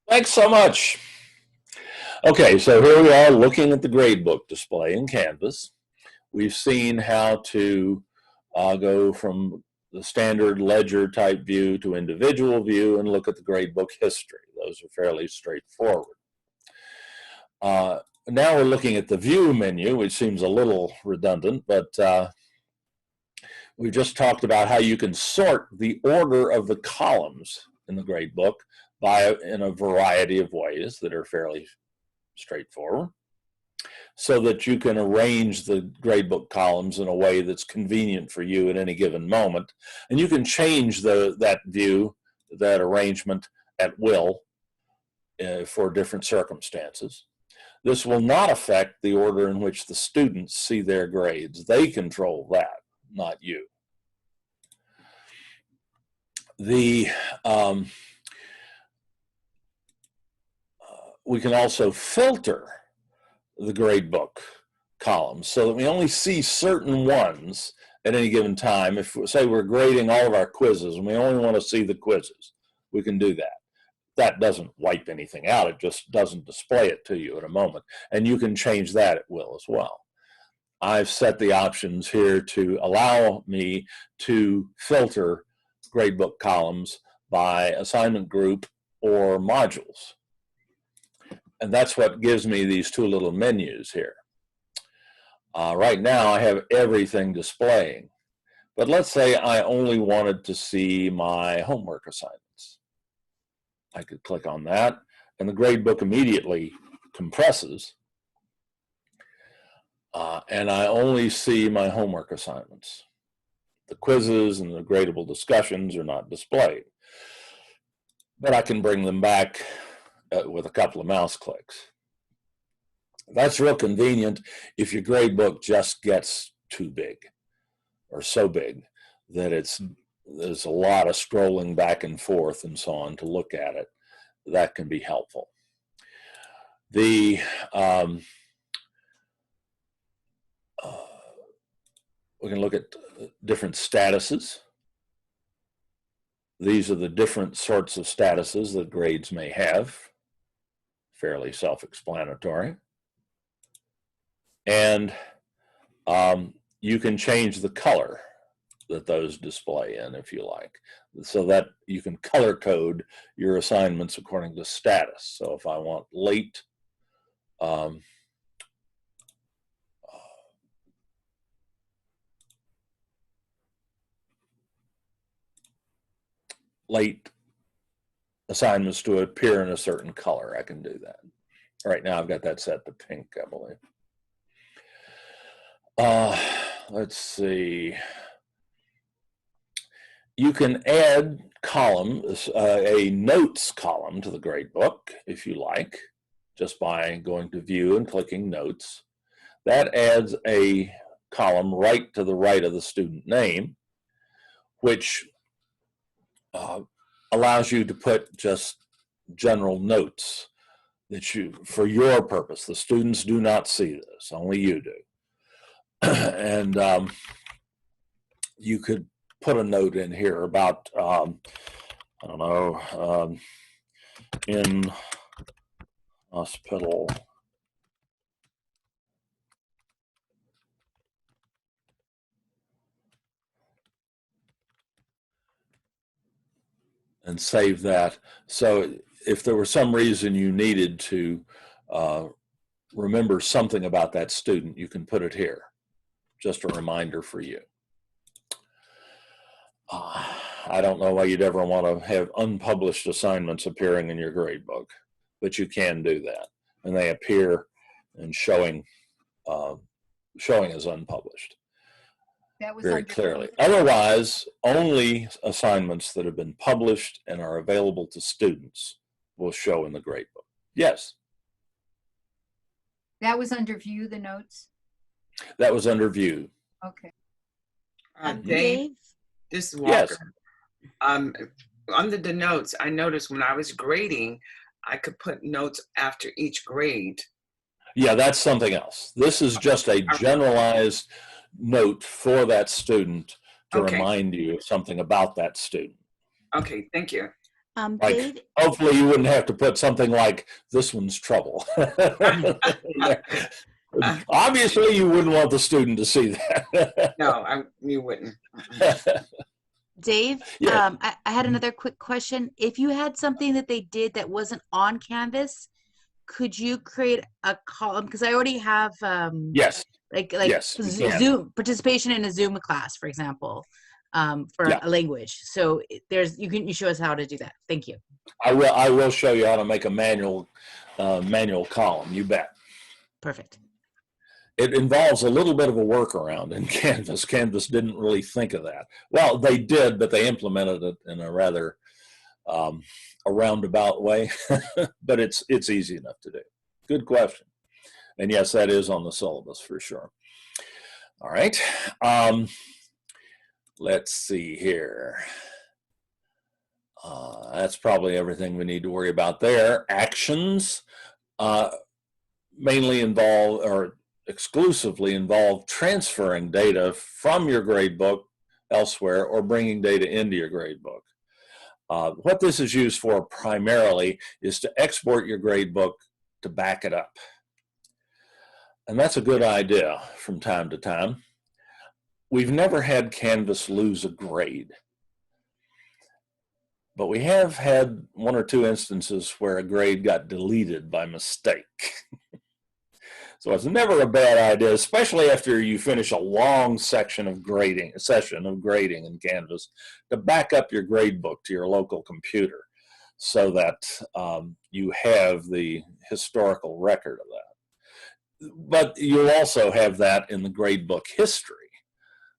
Thanks so much. Okay, so here we are looking at the gradebook display in Canvas. We've seen how to go from the standard ledger type view to individual view and look at the gradebook history. Those are fairly straightforward. Now we're looking at the view menu, which seems a little redundant, but we just talked about how you can sort the order of the columns in the gradebook in a variety of ways that are fairly straightforward, so that you can arrange the gradebook columns in a way that's convenient for you at any given moment. And you can change that view, that arrangement at will for different circumstances. This will not affect the order in which the students see their grades. They control that, not you. We can also filter the gradebook columns so that we only see certain ones at any given time. If, say, we're grading all of our quizzes and we only want to see the quizzes, we can do that. That doesn't wipe anything out. It just doesn't display it to you at a moment. And you can change that at will as well. I've set the options here to allow me to filter gradebook columns by assignment group or modules. And that's what gives me these two little menus here. Right now I have everything displaying, but let's say I only wanted to see my homework assignments. I could click on that and the gradebook immediately compresses and I only see my homework assignments. The quizzes and the gradable discussions are not displayed, but I can bring them back with a couple of mouse clicks. That's real convenient if your gradebook just gets too big or so big that there's a lot of scrolling back and forth and so on to look at it. That can be helpful. We can look at different statuses. These are the different sorts of statuses that grades may have. Fairly self-explanatory. And you can change the color that those display in if you like, so that you can color code your assignments according to status. So if I want late, late assignments to appear in a certain color, I can do that. Right now I've got that set to pink, I believe. Let's see. You can add columns, a notes column to the gradebook if you like, just by going to view and clicking notes. That adds a column right to the right of the student name, which allows you to put just general notes that for your purpose. The students do not see this, only you do. And you could put a note in here about, I don't know, in hospital and save that. So if there was some reason you needed to remember something about that student, you can put it here. Just a reminder for you. I don't know why you'd ever want to have unpublished assignments appearing in your gradebook, but you can do that. And they appear and showing as unpublished. That was very clearly. Otherwise, only assignments that have been published and are available to students will show in the gradebook. Yes? That was under view, the notes? That was under view. Okay. Dave, this is Walker. Yes. Under the notes, I noticed when I was grading, I could put notes after each grade. Yeah, that's something else. This is just a generalized note for that student to remind you of something about that student. Okay, thank you. Like, Dave, hopefully you wouldn't have to put something like, this one's trouble. Obviously, you wouldn't want the student to see that. No, you wouldn't. Dave, Yeah. I had another quick question. If you had something that they did that wasn't on Canvas, could you create a column? Because I already have Yes. like Yes, you can. Zoom participation in a Zoom class, for example, for Yeah. a language. So you show us how to do that. Thank you. I will show you how to make a manual column. You bet. Perfect. It involves a little bit of a workaround in Canvas. Canvas didn't really think of that. Well, they did, but they implemented it in a rather a roundabout way. But it's easy enough to do. Good question. And yes, that is on the syllabus for sure. All right. Let's see here. That's probably everything we need to worry about there. Actions mainly involve, or exclusively involve, transferring data from your gradebook elsewhere or bringing data into your gradebook. What this is used for primarily is to export your gradebook to back it up. And that's a good idea from time to time. We've never had Canvas lose a grade, but we have had one or two instances where a grade got deleted by mistake. So it's never a bad idea, especially after you finish a long session of grading in Canvas, to back up your gradebook to your local computer so that you have the historical record of that. But you'll also have that in the gradebook history.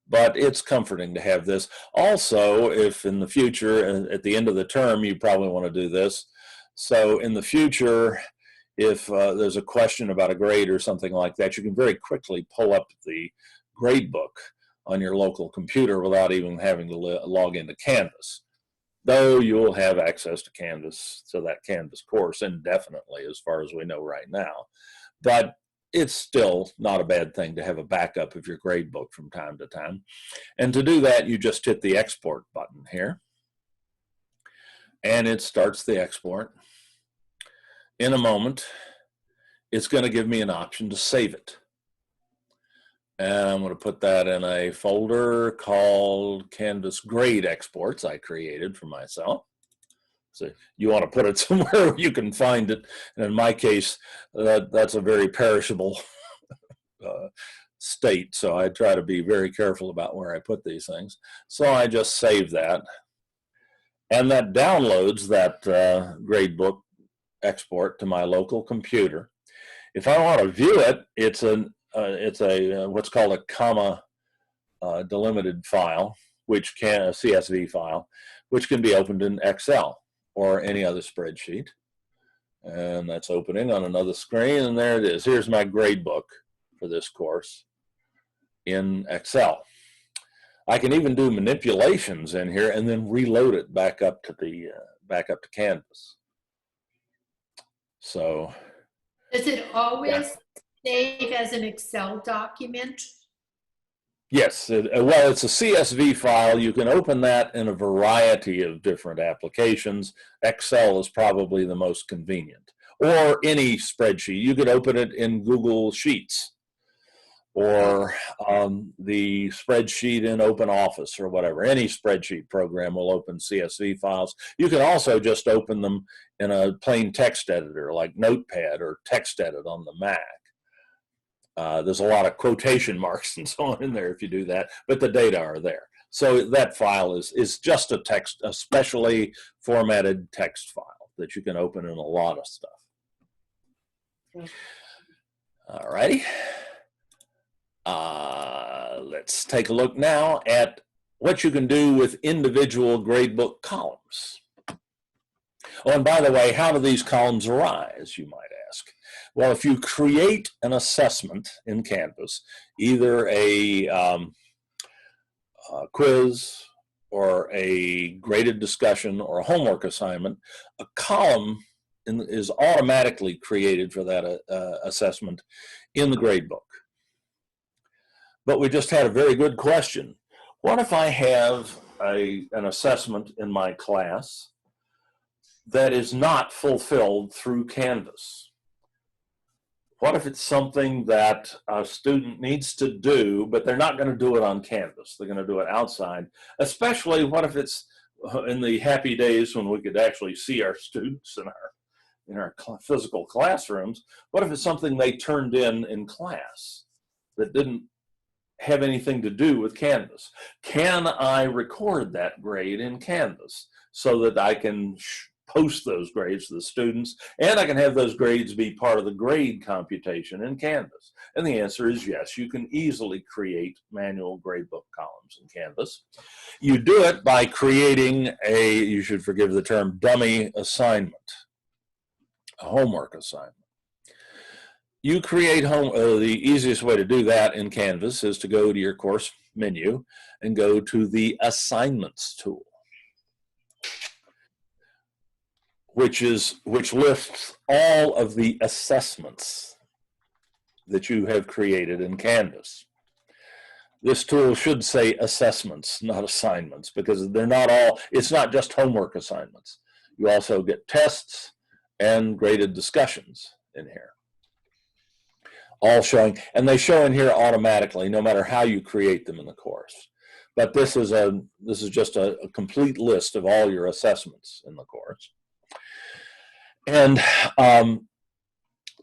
But it's comforting to have this. Also, if in the future, at the end of the term, you probably want to do this. So in the future, if there's a question about a grade or something like that, you can very quickly pull up the gradebook on your local computer without even having to log into Canvas. Though you'll have access to Canvas, to that Canvas course indefinitely, as far as we know right now. But it's still not a bad thing to have a backup of your gradebook from time to time. And to do that, you just hit the export button here. And it starts the export. In a moment, it's going to give me an option to save it. And I'm going to put that in a folder called Canvas Grade Exports I created for myself. So you want to put it somewhere where you can find it. And in my case, that's a very perishable state. So I try to be very careful about where I put these things. So I just save that. And that downloads that gradebook export to my local computer. If I want to view it, it's a what's called a comma delimited file, which can a CSV file, which can be opened in Excel or any other spreadsheet. And that's opening on another screen, and there it is. Here's my gradebook for this course in Excel. I can even do manipulations in here and then reload it back up to Canvas. So, does it always save as an Excel document? yes, well, it's a CSV file. You can open that in a variety of different applications. Excel is probably the most convenient. Or any spreadsheet. You could open it in Google Sheets or the spreadsheet in Openoffice or whatever. Any spreadsheet program will open CSV files. You can also just open them in a plain text editor like Notepad or Textedit on the Mac. There's a lot of quotation marks and so on in there if you do that, but the data are there. So that file is just a specially formatted text file that you can open in a lot of stuff. All righty. Let's take a look now at what you can do with individual gradebook columns. Oh, and by the way, how do these columns arise, you might ask? Well, if you create an assessment in Canvas, either a quiz or a graded discussion or a homework assignment, a column is automatically created for that assessment in the gradebook. But we just had a very good question. What if I have an assessment in my class that is not fulfilled through Canvas? What if it's something that a student needs to do, but they're not going to do it on Canvas? They're going to do it outside. Especially, what if it's in the happy days when we could actually see our students in our physical classrooms? What if it's something they turned in class that didn't have anything to do with Canvas? Can I record that grade in Canvas so that I can post those grades to the students, and I can have those grades be part of the grade computation in Canvas? And the answer is yes. You can easily create manual gradebook columns in Canvas. You do it by creating a, you should forgive the term, dummy assignment, a homework assignment. You create the easiest way to do that in Canvas is to go to your course menu and go to the Assignments tool, which lists all of the assessments that you have created in Canvas. This tool should say assessments, not assignments, because they're not all, it's not just homework assignments. You also get tests and graded discussions in here, all showing, and they show in here automatically no matter how you create them in the course. But this is just a complete list of all your assessments in the course. And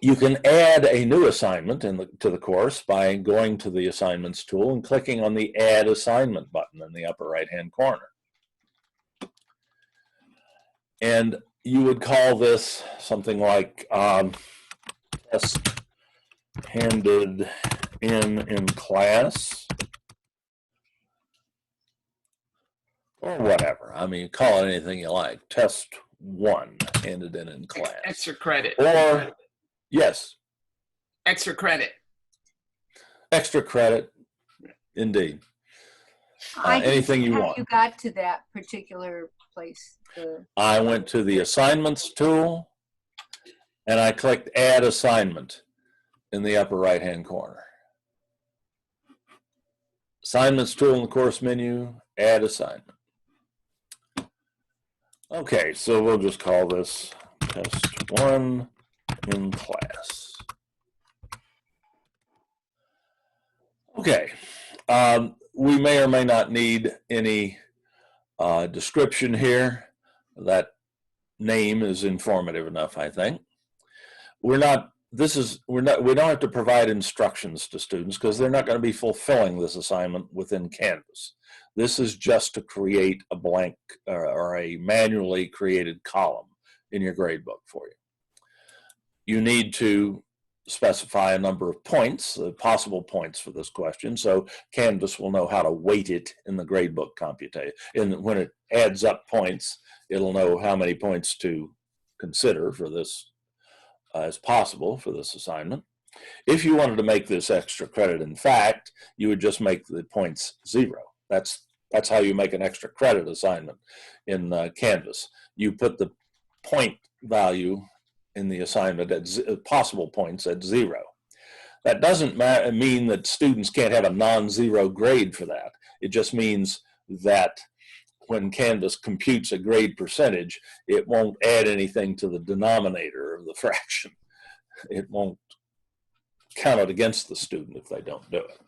you can add a new assignment to the course by going to the Assignments tool and clicking on the Add Assignment button in the upper right-hand corner. And you would call this something like test handed in class, or whatever. I mean, call it anything you like. Test 1 handed in class. Extra credit. Or, yes. Extra credit. Extra credit, indeed. Anything you want. You got to that particular place? I went to the Assignments tool, and I clicked Add Assignment in the upper right-hand corner. Assignments tool in the course menu, Add Assignment. Okay, so we'll just call this Test 1 in class. Okay, we may or may not need any description here. That name is informative enough, I think. We don't have to provide instructions to students because they're not going to be fulfilling this assignment within Canvas. This is just to create a blank or a manually created column in your gradebook for you. You need to specify a number of points, possible points for this question, so Canvas will know how to weight it in the gradebook computation. And when it adds up points, it'll know how many points to consider for this as possible for this assignment. If you wanted to make this extra credit, in fact, you would just make the points 0. That's how you make an extra credit assignment in Canvas. You put the point value in the assignment at possible points at 0. That doesn't mean that students can't have a non-zero grade for that. It just means that when Canvas computes a grade percentage, it won't add anything to the denominator of the fraction. It won't count it against the student if they don't do it.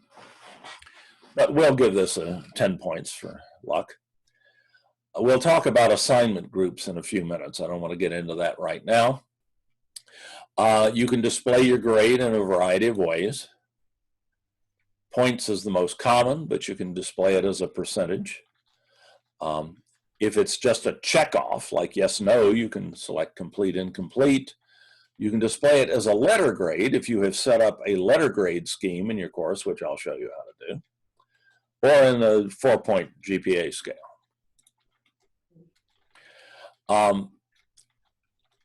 But we'll give this 10 points for luck. We'll talk about assignment groups in a few minutes. I don't want to get into that right now. You can display your grade in a variety of ways. Points is the most common, but you can display it as a percentage. If it's just a check-off, like yes, no, you can select complete, incomplete. You can display it as a letter grade if you have set up a letter grade scheme in your course, which I'll show you how to do, or in a 4-point GPA scale.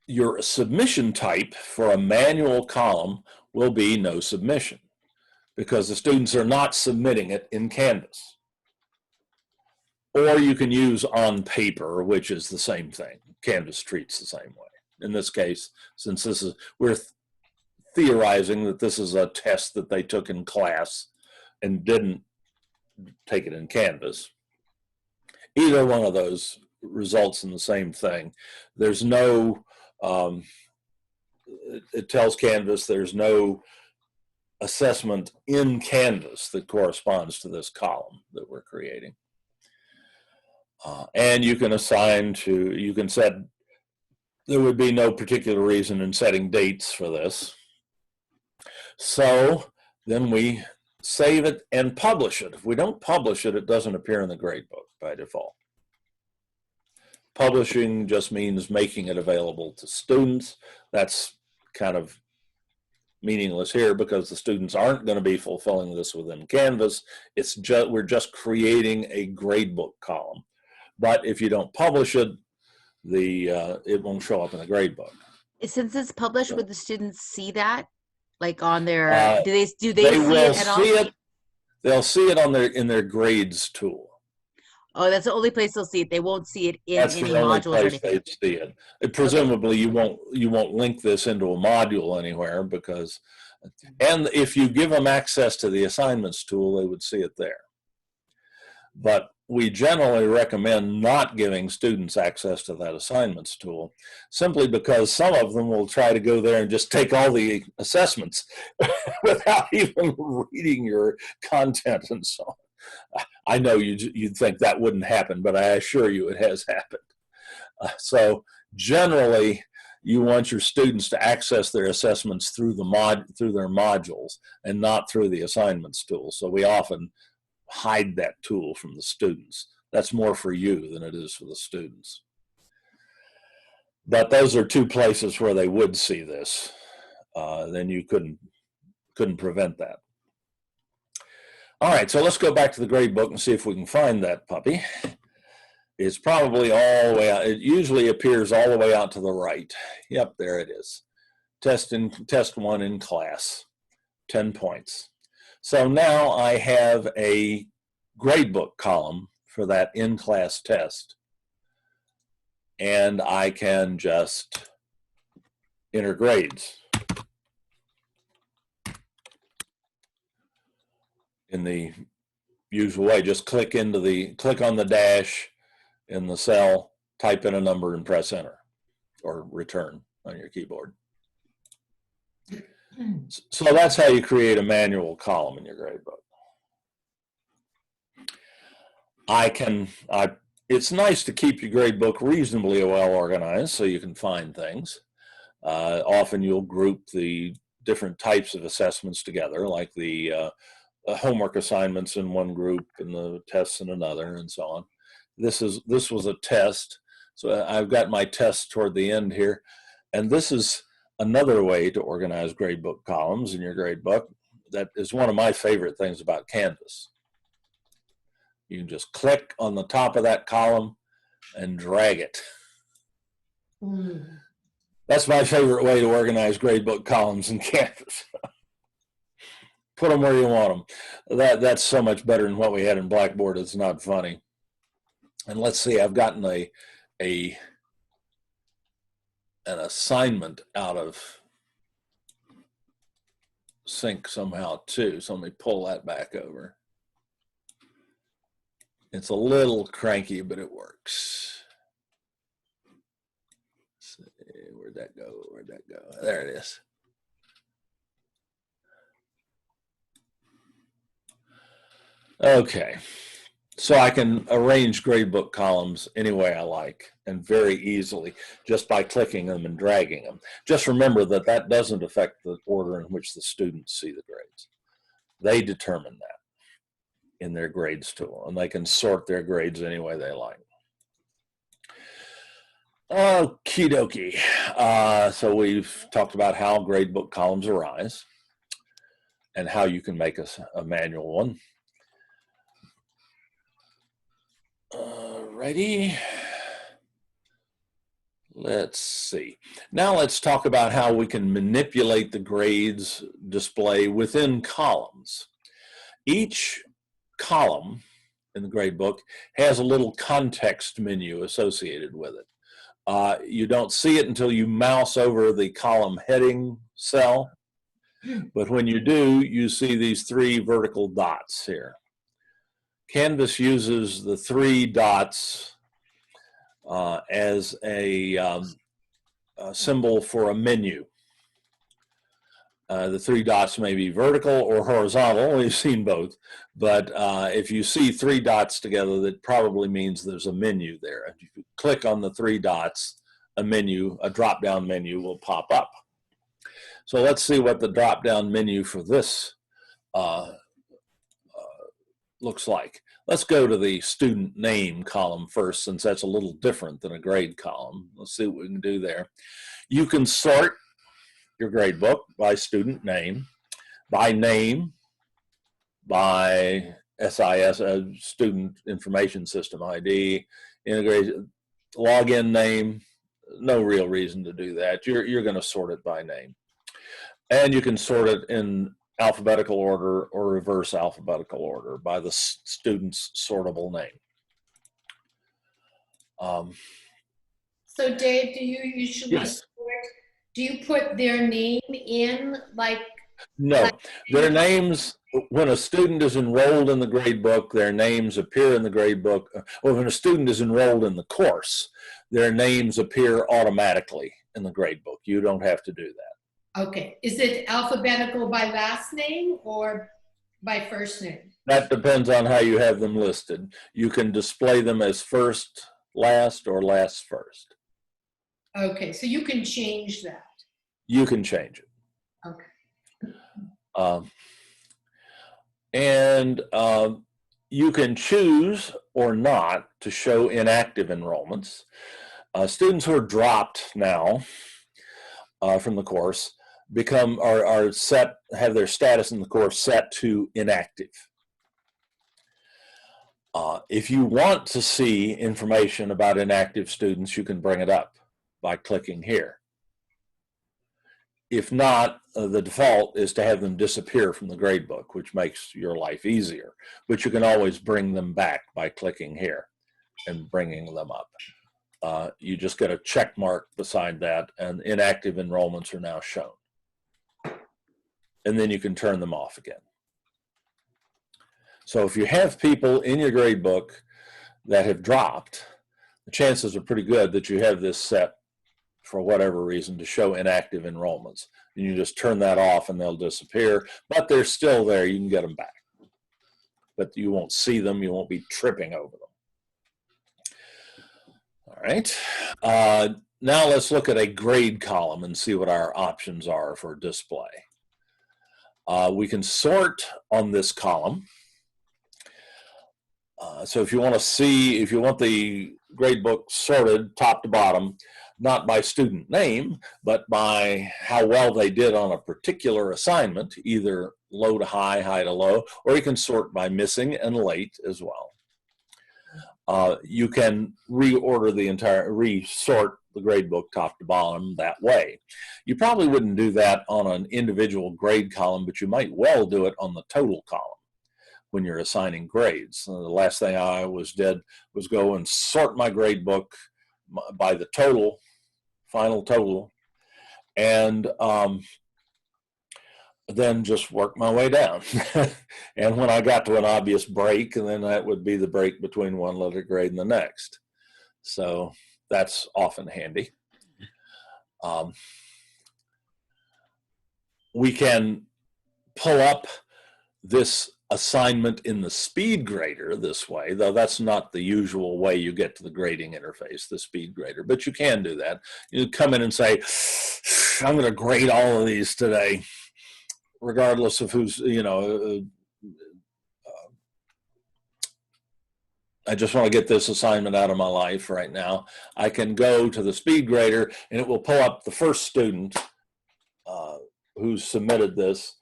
Your submission type for a manual column will be no submission because the students are not submitting it in Canvas. Or you can use on paper, which is the same thing. Canvas treats the same way. In this case, since we're theorizing that this is a test that they took in class and didn't take it in Canvas, either one of those results in the same thing. There's no, it tells Canvas there's no assessment in Canvas that corresponds to this column that we're creating. And you can assign to, you can set, there would be no particular reason in setting dates for this. So then we save it and publish it. If we don't publish it, it doesn't appear in the gradebook by default. Publishing just means making it available to students. That's kind of meaningless here because the students aren't going to be fulfilling this within Canvas. It's just, we're just creating a gradebook column. But if you don't publish it, it won't show up in the gradebook. Since it's published, would the students see that, like on their? Do they see will it at all? see it. They'll see it on in their grades tool. Oh, that's the only place they'll see it. They won't see it in That's any the only modules or place anything. they'd see it. Presumably, you won't link this into a module anywhere because, and if you give them access to the assignments tool, they would see it there. But we generally recommend not giving students access to that assignments tool, simply because some of them will try to go there and just take all the assessments without even reading your content and so on. I know you'd think that wouldn't happen, but I assure you it has happened. So generally, you want your students to access their assessments through through their modules and not through the assignments tool. So we often hide that tool from the students. That's more for you than it is for the students. But those are two places where they would see this. Then you couldn't prevent that. All right, so let's go back to the gradebook and see if we can find that puppy. It's probably all the way out. It usually appears all the way out to the right. Yep, there it is. Test 1 in class, 10 points. So now I have a gradebook column for that in-class test. And I can just enter grades in the usual way. Just click on the dash in the cell, type in a number and press enter or return on your keyboard. So that's how you create a manual column in your gradebook. It's nice to keep your gradebook reasonably well organized so you can find things. Often you'll group the different types of assessments together, like the homework assignments in one group and the tests in another and so on. This was a test, so I've got my test toward the end here, and this is another way to organize gradebook columns in your gradebook. That is one of my favorite things about Canvas. You can just click on the top of that column and drag it. That's my favorite way to organize gradebook columns in Canvas. Put them where you want them. That's so much better than what we had in Blackboard. It's not funny. And let's see, I've gotten an assignment out of sync somehow too. So let me pull that back over. It's a little cranky, but it works. Let's see, where'd that go? Where'd that go? There it is. Okay. So I can arrange gradebook columns any way I like and very easily just by clicking them and dragging them. Just remember that that doesn't affect the order in which the students see the grades. They determine that in their grades tool, and they can sort their grades any way they like. Okie dokie. So we've talked about how gradebook columns arise and how you can make a manual one. Alrighty. Let's see. Now let's talk about how we can manipulate the grades display within columns. Each column in the gradebook has a little context menu associated with it. You don't see it until you mouse over the column heading cell, but when you do, you see these 3 vertical dots here. Canvas uses the 3 dots as a symbol for a menu. The 3 dots may be vertical or horizontal. We've seen both. But if you see 3 dots together, that probably means there's a menu there. If you click on the 3 dots, a drop-down menu will pop up. So let's see what the drop-down menu for this looks like. Let's go to the student name column first, since that's a little different than a grade column. Let's see what we can do there. You can sort your gradebook by student name, by SIS, Student Information System ID, integrated login name. No real reason to do that. You're going to sort it by name. And you can sort it in alphabetical order or reverse alphabetical order by the student's sortable name. So Dave, do you usually Yes. do you put their name in like? No, their names, when a student is enrolled in the gradebook, their names appear in the gradebook. Or when a student is enrolled in the course, their names appear automatically in the gradebook. You don't have to do that. Okay, is it alphabetical by last name or by first name? That depends on how you have them listed. You can display them as first, last, or last, first. Okay, so you can change that. You can change it. Okay. You can choose or not to show inactive enrollments. Students who are dropped now from the course have their status in the course set to inactive. If you want to see information about inactive students, you can bring it up by clicking here. If not, the default is to have them disappear from the gradebook, which makes your life easier. But you can always bring them back by clicking here and bringing them up. You just get a check mark beside that, and inactive enrollments are now shown. And then you can turn them off again. So if you have people in your gradebook that have dropped, the chances are pretty good that you have this set for whatever reason to show inactive enrollments. And you just turn that off and they'll disappear, but they're still there. You can get them back. But you won't see them. You won't be tripping over them. All right. Now let's look at a grade column and see what our options are for display. We can sort on this column. So if you want the gradebook sorted top to bottom, not by student name, but by how well they did on a particular assignment, either low to high, high to low, or you can sort by missing and late as well. You can resort the gradebook top to bottom that way. You probably wouldn't do that on an individual grade column, but you might well do it on the total column when you're assigning grades. The last thing I always did was go and sort my gradebook by the total, final total, and then just work my way down. And when I got to an obvious break, and then that would be the break between one letter grade and the next. So that's often handy. We can pull up this assignment in the Speedgrader this way, though that's not the usual way you get to the grading interface, the Speedgrader, but you can do that. You come in and say, I'm going to grade all of these today, regardless of who's, I just want to get this assignment out of my life right now. I can go to the Speedgrader and it will pull up the first student who's submitted this,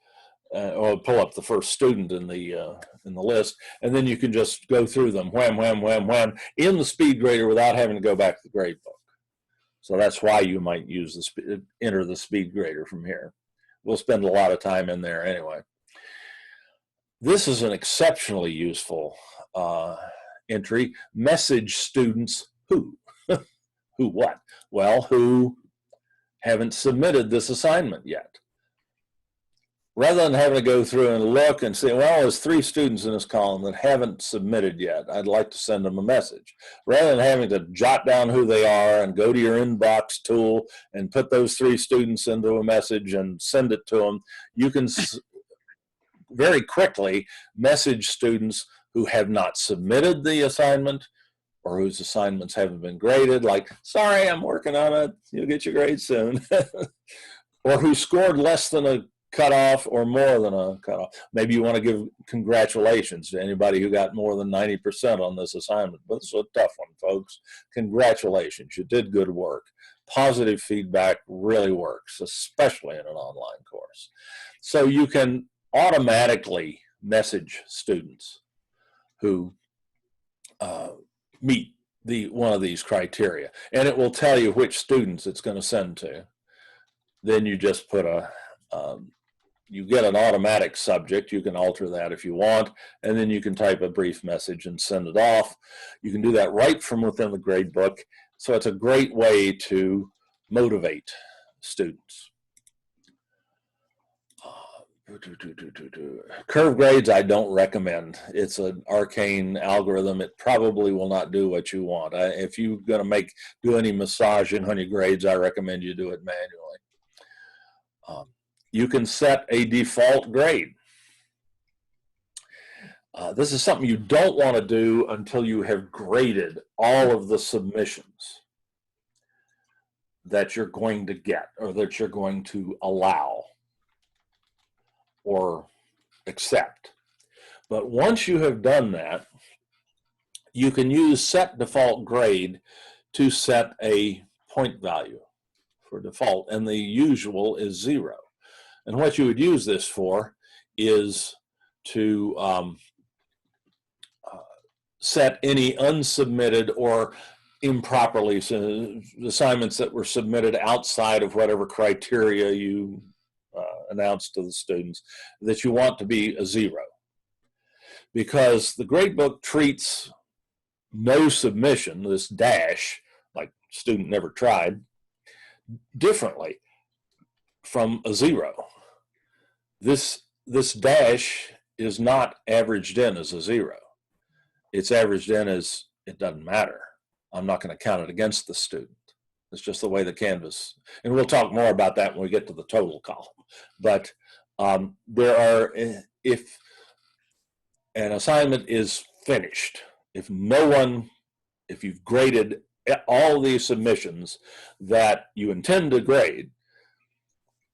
or pull up the first student in the list, and then you can just go through them, wham, wham, wham, wham, in the Speedgrader without having to go back to the gradebook. So that's why you might use enter the Speedgrader from here. We'll spend a lot of time in there anyway. This is an exceptionally useful entry. Message students who. Who what? Well, who haven't submitted this assignment yet. rather than having to go through and look and say, well, there's 3 students in this column that haven't submitted yet, I'd like to send them a message. Rather than having to jot down who they are and go to your inbox tool and put those 3 students into a message and send it to them, you can very quickly message students who have not submitted the assignment or whose assignments haven't been graded, like, sorry, I'm working on it, you'll get your grade soon. Or who scored less than a cutoff or more than a cutoff. Maybe you want to give congratulations to anybody who got more than 90% on this assignment. But it's a tough one, folks. Congratulations, you did good work. Positive feedback really works, especially in an online course. So you can automatically message students who meet one of these criteria, and it will tell you which students it's going to send to. Then you just put you get an automatic subject. You can alter that if you want, and then you can type a brief message and send it off. You can do that right from within the gradebook. So it's a great way to motivate students. Curve grades I don't recommend. It's an arcane algorithm. It probably will not do what you want. If you're going to do any massaging on your grades, I recommend you do it manually. You can set a default grade. This is something you don't want to do until you have graded all of the submissions that you're going to get or that you're going to allow or accept. But once you have done that, you can use set default grade to set a point value for default, and the usual is 0. And what you would use this for is to set any unsubmitted or improperly assignments that were submitted outside of whatever criteria you announced to the students that you want to be a 0. Because the gradebook treats no submission, this dash, like student never tried, differently from a 0. This dash is not averaged in as a 0. It's averaged in as it doesn't matter. I'm not going to count it against the student. It's just the way the Canvas, and we'll talk more about that when we get to the total column. But if an assignment is finished, if you've graded all these submissions that you intend to grade,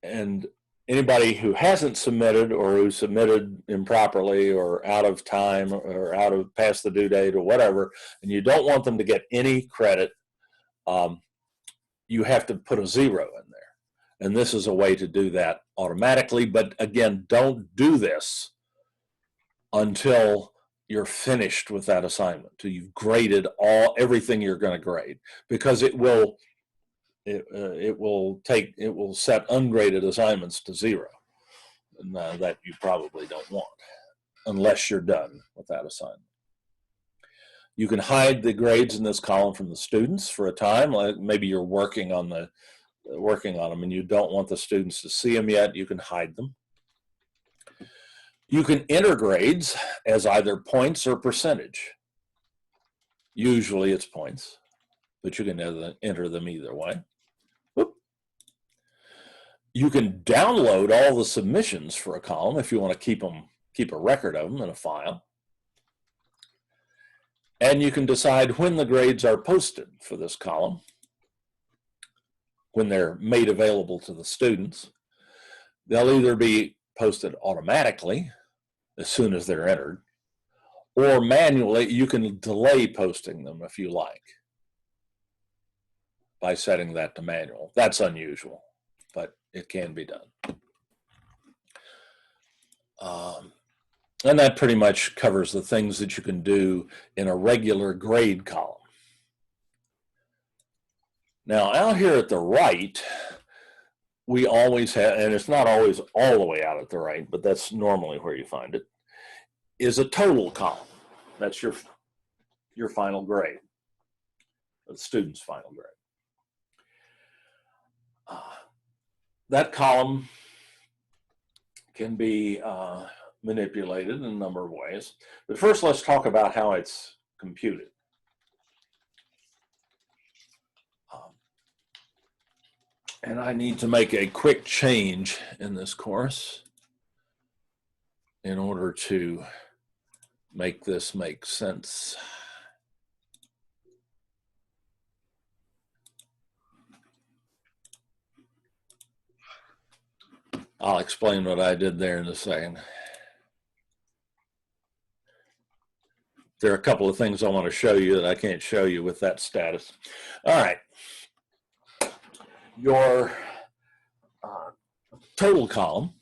and anybody who hasn't submitted or who submitted improperly or out of time or past the due date or whatever, and you don't want them to get any credit, you have to put a 0 in there. And this is a way to do that automatically. But again, don't do this until you're finished with that assignment, till you've graded everything you're going to grade, because it will set ungraded assignments to 0, and that you probably don't want unless you're done with that assignment. You can hide the grades in this column from the students for a time. Like maybe you're working on them and you don't want the students to see them yet. You can hide them. You can enter grades as either points or percentage. Usually it's points, but you can enter them either way. Whoop. You can download all the submissions for a column if you want to keep a record of them in a file. And you can decide when the grades are posted for this column, when they're made available to the students. They'll either be posted automatically as soon as they're entered, or manually. You can delay posting them if you like by setting that to manual. That's unusual, but it can be done. And that pretty much covers the things that you can do in a regular grade column. Now, out here at the right, we always have, and it's not always all the way out at the right, but that's normally where you find it, is a total column. That's your final grade, the student's final grade. That column can be manipulated in a number of ways. But first, let's talk about how it's computed. And I need to make a quick change in this course in order to make this make sense. I'll explain what I did there in a second. There are a couple of things I want to show you that I can't show you with that status. All right. Your total column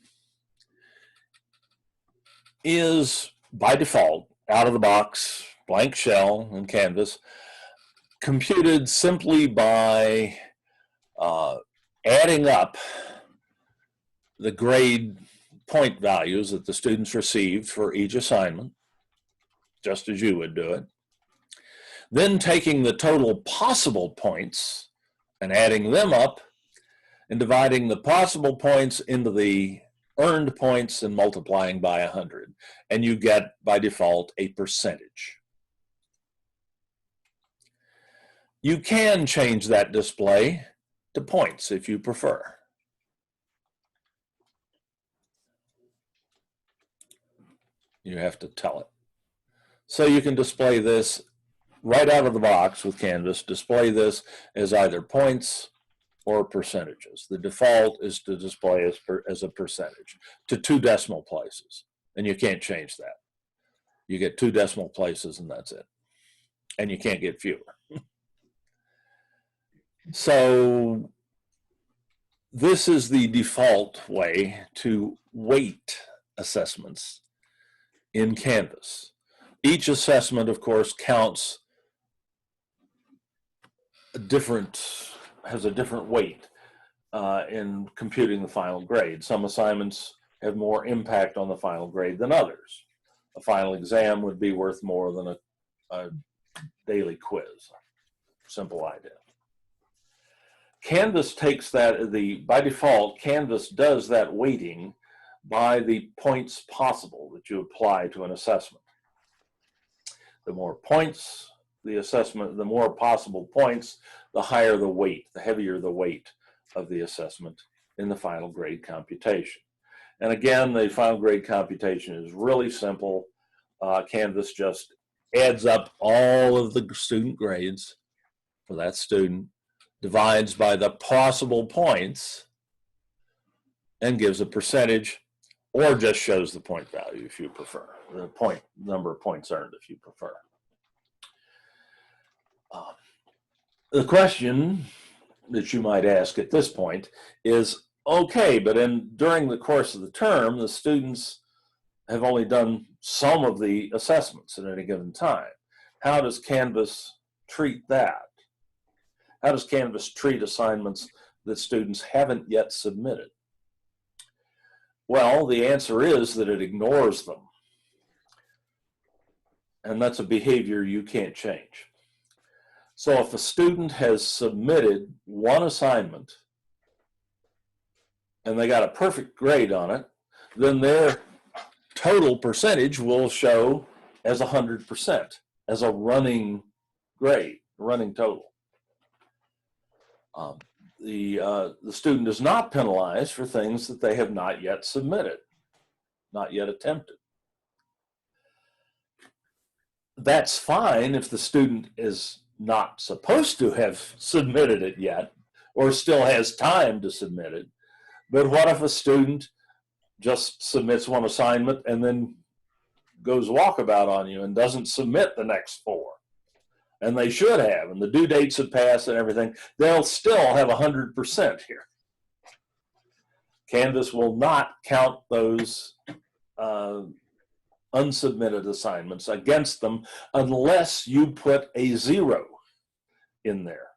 is by default, out of the box, blank shell in Canvas, computed simply by adding up the grade point values that the students received for each assignment, just as you would do it. Then taking the total possible points and adding them up and dividing the possible points into the earned points and multiplying by 100. And you get, by default, a percentage. You can change that display to points if you prefer. You have to tell it. So you can display this right out of the box with Canvas, display this as either points or percentages. The default is to display as a percentage to 2 decimal places, and you can't change that. You get 2 decimal places and that's it. And you can't get fewer. So this is the default way to weight assessments in Canvas. Each assessment, of course, counts has a different weight in computing the final grade. Some assignments have more impact on the final grade than others. A final exam would be worth more than a daily quiz. Simple idea. Canvas takes that, by default, Canvas does that weighting by the points possible that you apply to an assessment. The more points the assessment, the more possible points, the higher the weight, the heavier the weight of the assessment in the final grade computation. And again, the final grade computation is really simple. Canvas just adds up all of the student grades for that student, divides by the possible points, and gives a percentage, or just shows the point value if you prefer, the number of points earned if you prefer. The question that you might ask at this point is, okay, but during the course of the term, the students have only done some of the assessments at any given time. How does Canvas treat that? How does Canvas treat assignments that students haven't yet submitted? Well, the answer is that it ignores them. And that's a behavior you can't change. So if a student has submitted one assignment and they got a perfect grade on it, then their total percentage will show as 100%, as a running total. The student is not penalized for things that they have not yet submitted, not yet attempted. That's fine if the student is not supposed to have submitted it yet, or still has time to submit it. But what if a student just submits one assignment and then goes walkabout on you and doesn't submit the next 4? And they should have, and the due dates have passed and everything, they'll still have 100% here. Canvas will not count those unsubmitted assignments against them unless you put a 0 in there,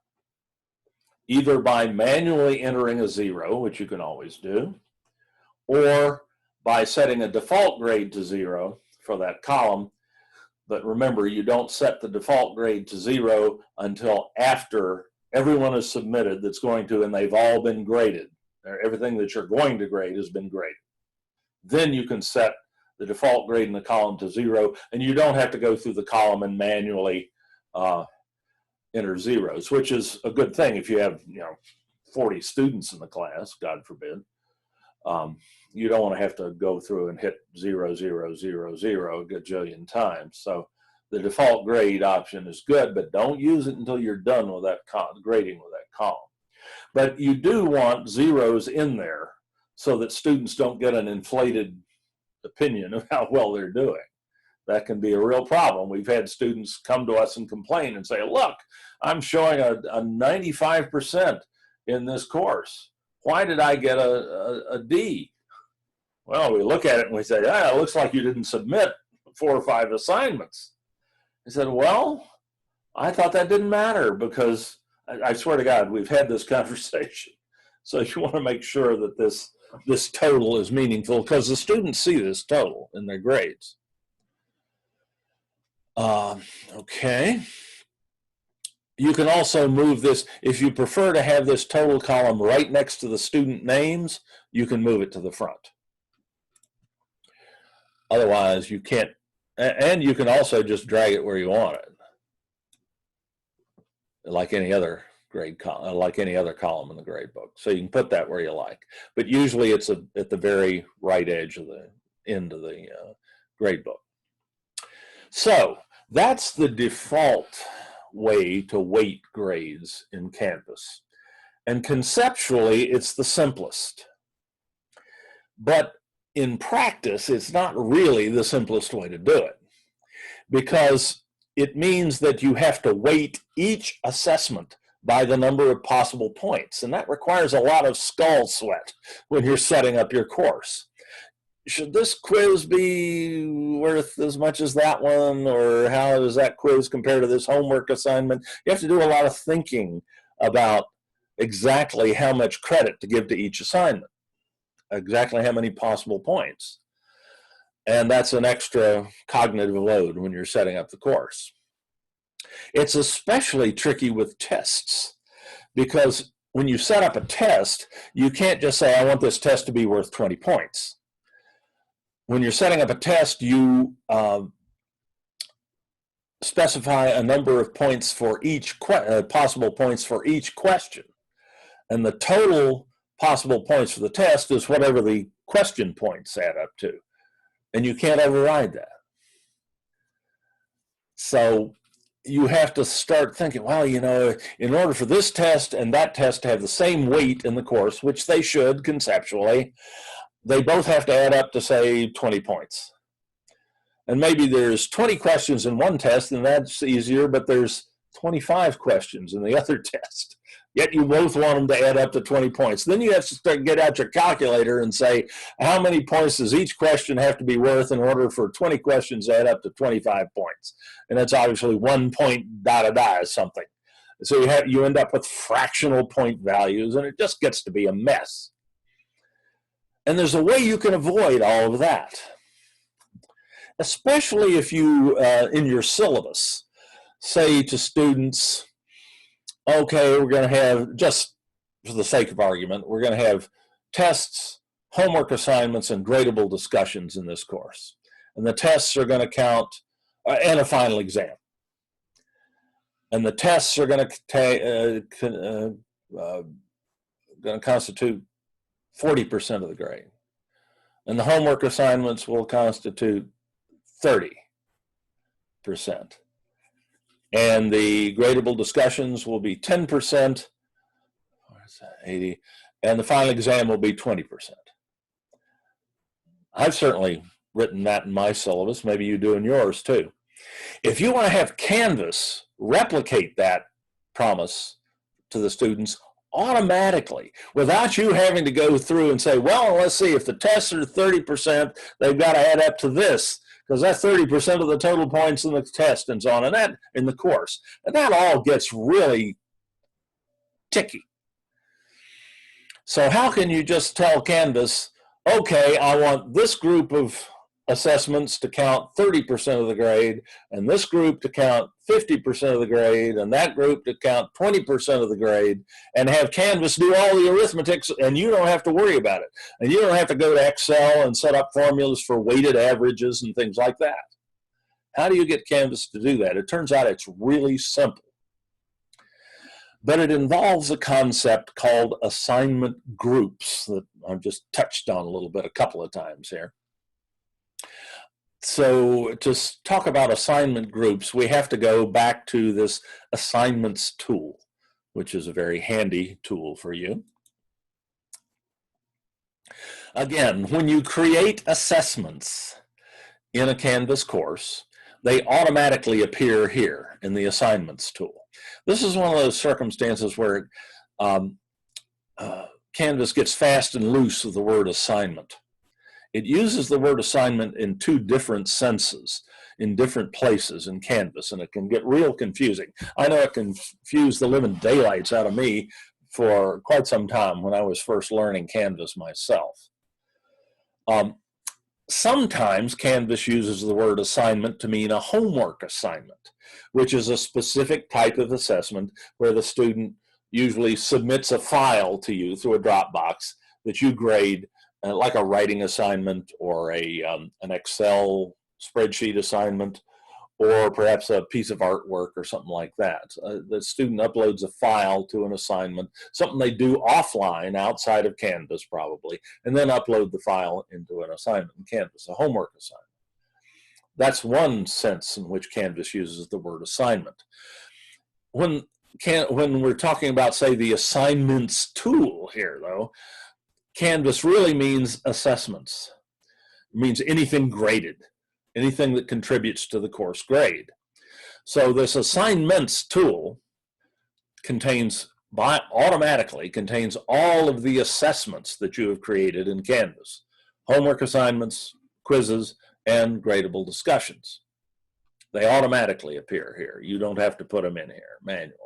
either by manually entering a 0, which you can always do, or by setting a default grade to 0 for that column. But remember, you don't set the default grade to 0 until after everyone is submitted that's going to, and they've all been graded. Everything that you're going to grade has been graded. then you can set the default grade in the column to 0, and you don't have to go through the column and manually enter zeros, which is a good thing if you have 40 students in the class, God forbid. You don't want to have to go through and hit 0, 0, 0, 0 a gajillion times. So the default grade option is good, but don't use it until you're done with that grading with that column. But you do want zeros in there so that students don't get an inflated opinion of how well they're doing. That can be a real problem. We've had students come to us and complain and say, look, I'm showing a 95% in this course. Why did I get a D? Well, we look at it and we say, it looks like you didn't submit 4 or 5 assignments. He said, well, I thought that didn't matter because I swear to God, we've had this conversation. So you want to make sure that this total is meaningful because the students see this total in their grades. Okay. You can also move this, if you prefer to have this total column right next to the student names, you can move it to the front. Otherwise, you can't, and you can also just drag it where you want it, like any other grade column, like any other column in the grade book. So you can put that where you like, but usually it's at the very right edge of the end of the grade book. So that's the default way to weight grades in Canvas. And conceptually, it's the simplest. But in practice, it's not really the simplest way to do it because it means that you have to weight each assessment by the number of possible points. And that requires a lot of skull sweat when you're setting up your course. Should this quiz be worth as much as that one? Or how does that quiz compare to this homework assignment? You have to do a lot of thinking about exactly how much credit to give to each assignment, exactly how many possible points. And that's an extra cognitive load when you're setting up the course. It's especially tricky with tests because when you set up a test, you can't just say, I want this test to be worth 20 points. When you're setting up a test, you specify a number of points for each possible points for each question. And the total possible points for the test is whatever the question points add up to. And you can't override that. So you have to start thinking, well, in order for this test and that test to have the same weight in the course, which they should conceptually, they both have to add up to, say, 20 points. And maybe there's 20 questions in one test, and that's easier, but there's 25 questions in the other test. Yet you both want them to add up to 20 points. Then you have to get out your calculator and say, how many points does each question have to be worth in order for 20 questions to add up to 25 points? And that's obviously 1 point or something. So you end up with fractional point values, and it just gets to be a mess. And there's a way you can avoid all of that, especially if you, in your syllabus, say to students, okay, we're going to have, just for the sake of argument, we're going to have tests, homework assignments, and gradable discussions in this course. And the tests are going to count, and a final exam. And the tests are going to constitute 40% of the grade. And the homework assignments will constitute 30%. And the gradable discussions will be 10%, 80, and the final exam will be 20%. I've certainly written that in my syllabus. Maybe you do in yours too. If you want to have Canvas replicate that promise to the students automatically, without you having to go through and say, well, let's see, if the tests are 30%, they've got to add up to this, because that's 30% of the total points in the test and so on, and that in the course. And that all gets really ticky. So how can you just tell Canvas, okay, I want this group of assessments to count 30% of the grade, and this group to count 50% of the grade, and that group to count 20% of the grade, and have Canvas do all the arithmetic, and you don't have to worry about it. And you don't have to go to Excel and set up formulas for weighted averages and things like that. How do you get Canvas to do that? It turns out it's really simple. But it involves a concept called assignment groups that I've just touched on a little bit a couple of times here. So to talk about assignment groups, we have to go back to this assignments tool, which is a very handy tool for you. Again, when you create assessments in a Canvas course, they automatically appear here in the assignments tool. This is one of those circumstances where Canvas gets fast and loose with the word assignment. It uses the word assignment in two different senses in different places in Canvas, and it can get real confusing. I know it confused the living daylights out of me for quite some time when I was first learning Canvas myself. Sometimes Canvas uses the word assignment to mean a homework assignment, which is a specific type of assessment where the student usually submits a file to you through a Dropbox that you grade, like a writing assignment or an Excel spreadsheet assignment, or perhaps a piece of artwork or something like that. The student uploads a file to an assignment, something they do offline outside of Canvas probably, and then upload the file into an assignment in Canvas, a homework assignment. That's one sense in which Canvas uses the word assignment. When we're talking about, say, the assignments tool here, though, Canvas really means assessments. It means anything graded, anything that contributes to the course grade. So this assignments tool automatically contains all of the assessments that you have created in Canvas: homework assignments, quizzes, and gradable discussions. They automatically appear here. You don't have to put them in here manually.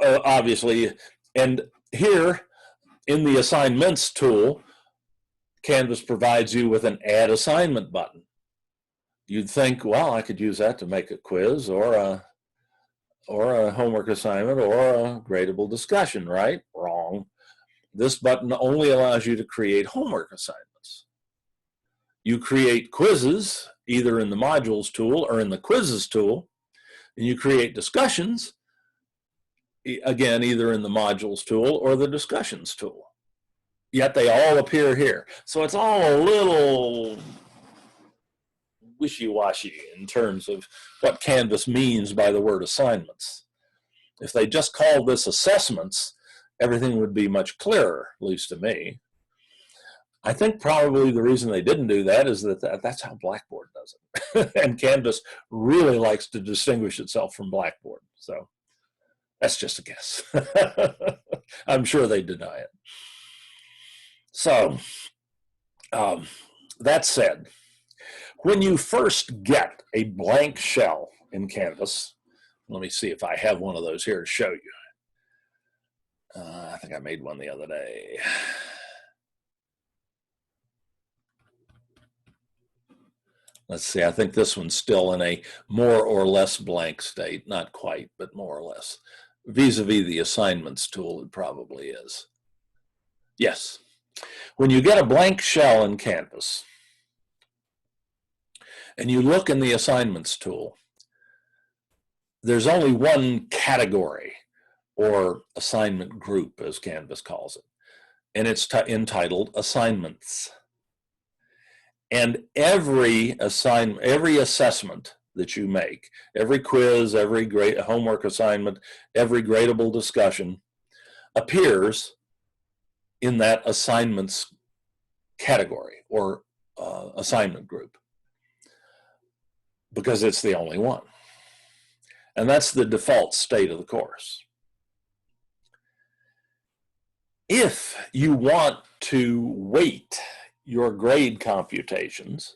Obviously, and here in the assignments tool, Canvas provides you with an add assignment button. You'd think, well, I could use that to make a quiz or a homework assignment or a gradable discussion, right? Wrong. This button only allows you to create homework assignments. You create quizzes either in the modules tool or in the quizzes tool, and you create discussions, again, either in the modules tool or the discussions tool. Yet they all appear here. So it's all a little wishy-washy in terms of what Canvas means by the word assignments. If they just called this assessments, everything would be much clearer, at least to me. I think probably the reason they didn't do that is that that's how Blackboard does it. And Canvas really likes to distinguish itself from Blackboard. So that's just a guess. I'm sure they deny it. So that said, when you first get a blank shell in Canvas, let me see if I have one of those here to show you. I think I made one the other day. Let's see, I think this one's still in a more or less blank state. Not quite, but more or less. Vis-a-vis the assignments tool, it probably is. Yes. When you get a blank shell in Canvas, and you look in the assignments tool, there's only one category or assignment group, as Canvas calls it, and it's entitled assignments. And every assessment that you make, every quiz, every homework assignment, every gradable discussion appears in that assignments category or assignment group, because it's the only one. And that's the default state of the course. If you want to weight your grade computations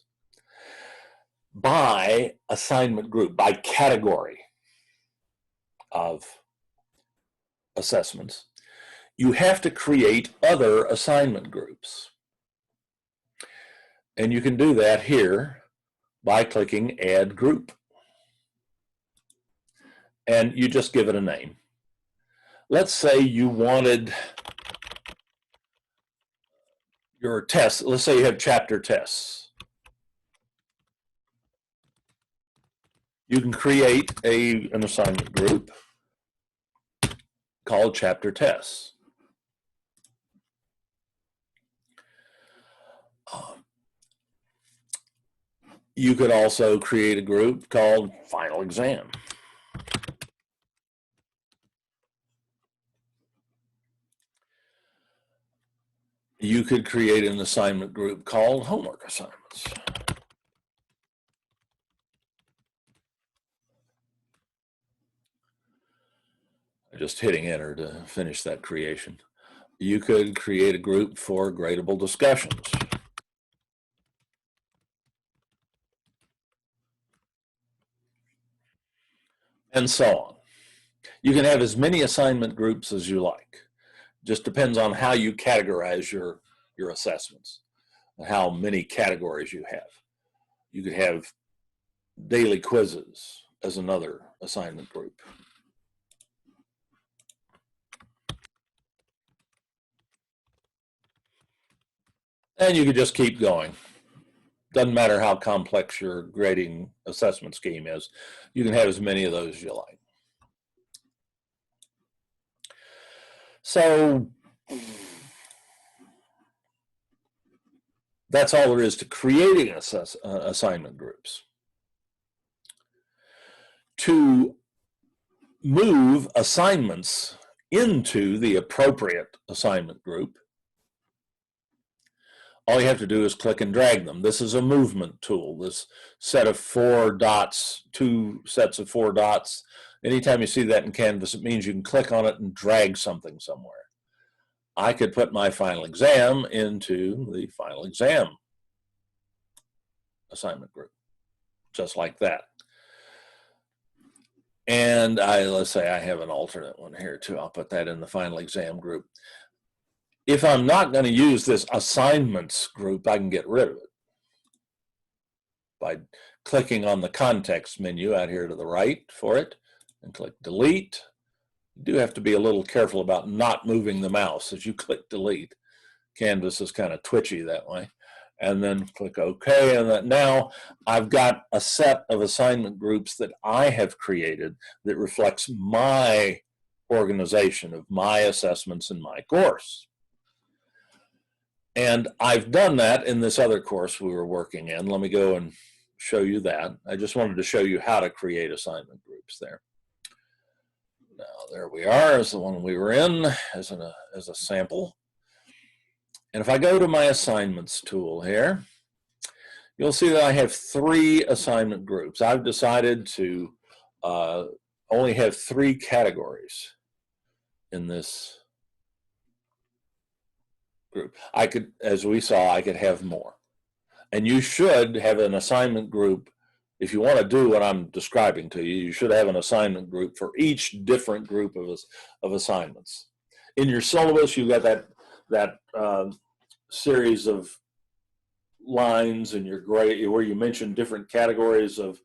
by assignment group, by category of assessments, you have to create other assignment groups. And you can do that here by clicking Add Group. And you just give it a name. Let's say you wanted your test. Let's say you have chapter tests. You can create an assignment group called chapter tests. You could also create a group called final exam. You could create an assignment group called homework assignments. Just hitting enter to finish that creation. You could create a group for gradable discussions. And so on. You can have as many assignment groups as you like. Just depends on how you categorize your assessments and how many categories you have. You could have daily quizzes as another assignment group. And you could just keep going. Doesn't matter how complex your grading assessment scheme is. You can have as many of those as you like. So that's all there is to creating assignment groups. To move assignments into the appropriate assignment group, all you have to do is click and drag them. This is a movement tool. This set of 4 dots, 2 sets of 4 dots. Anytime you see that in Canvas, it means you can click on it and drag something somewhere. I could put my final exam into the final exam assignment group, just like that. And let's say I have an alternate one here too. I'll put that in the final exam group. If I'm not going to use this assignments group, I can get rid of it by clicking on the context menu out here to the right for it and click delete. You do have to be a little careful about not moving the mouse as you click delete. Canvas is kind of twitchy that way. And then click OK. And now I've got a set of assignment groups that I have created that reflects my organization of my assessments in my course. And I've done that in this other course we were working in. Let me go and show you that. I just wanted to show you how to create assignment groups there. Now, there we are, is the one we were in as a sample. And if I go to my assignments tool here, you'll see that I have 3 assignment groups. I've decided to only have 3 categories in this group. I could, as we saw, I could have more. And you should have an assignment group. If you want to do what I'm describing to you, you should have an assignment group for each different group of assignments. In your syllabus, you've got that series of lines in your grade where you mention different categories of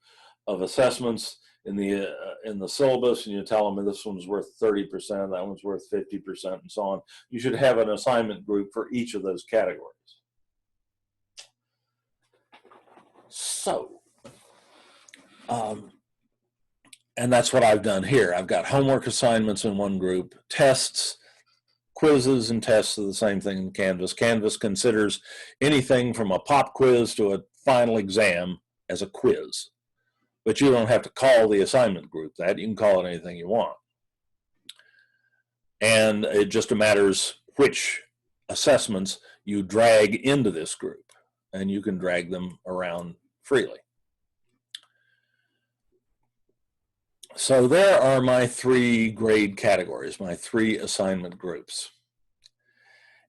assessments in the syllabus, and you tell them this one's worth 30%, that one's worth 50%, and so on. You should have an assignment group for each of those categories. So, and that's what I've done here. I've got homework assignments in one group, tests, quizzes and tests are the same thing in Canvas. Canvas considers anything from a pop quiz to a final exam as a quiz. But you don't have to call the assignment group that. You can call it anything you want. And it just matters which assessments you drag into this group. And you can drag them around freely. So there are my 3 grade categories, my 3 assignment groups.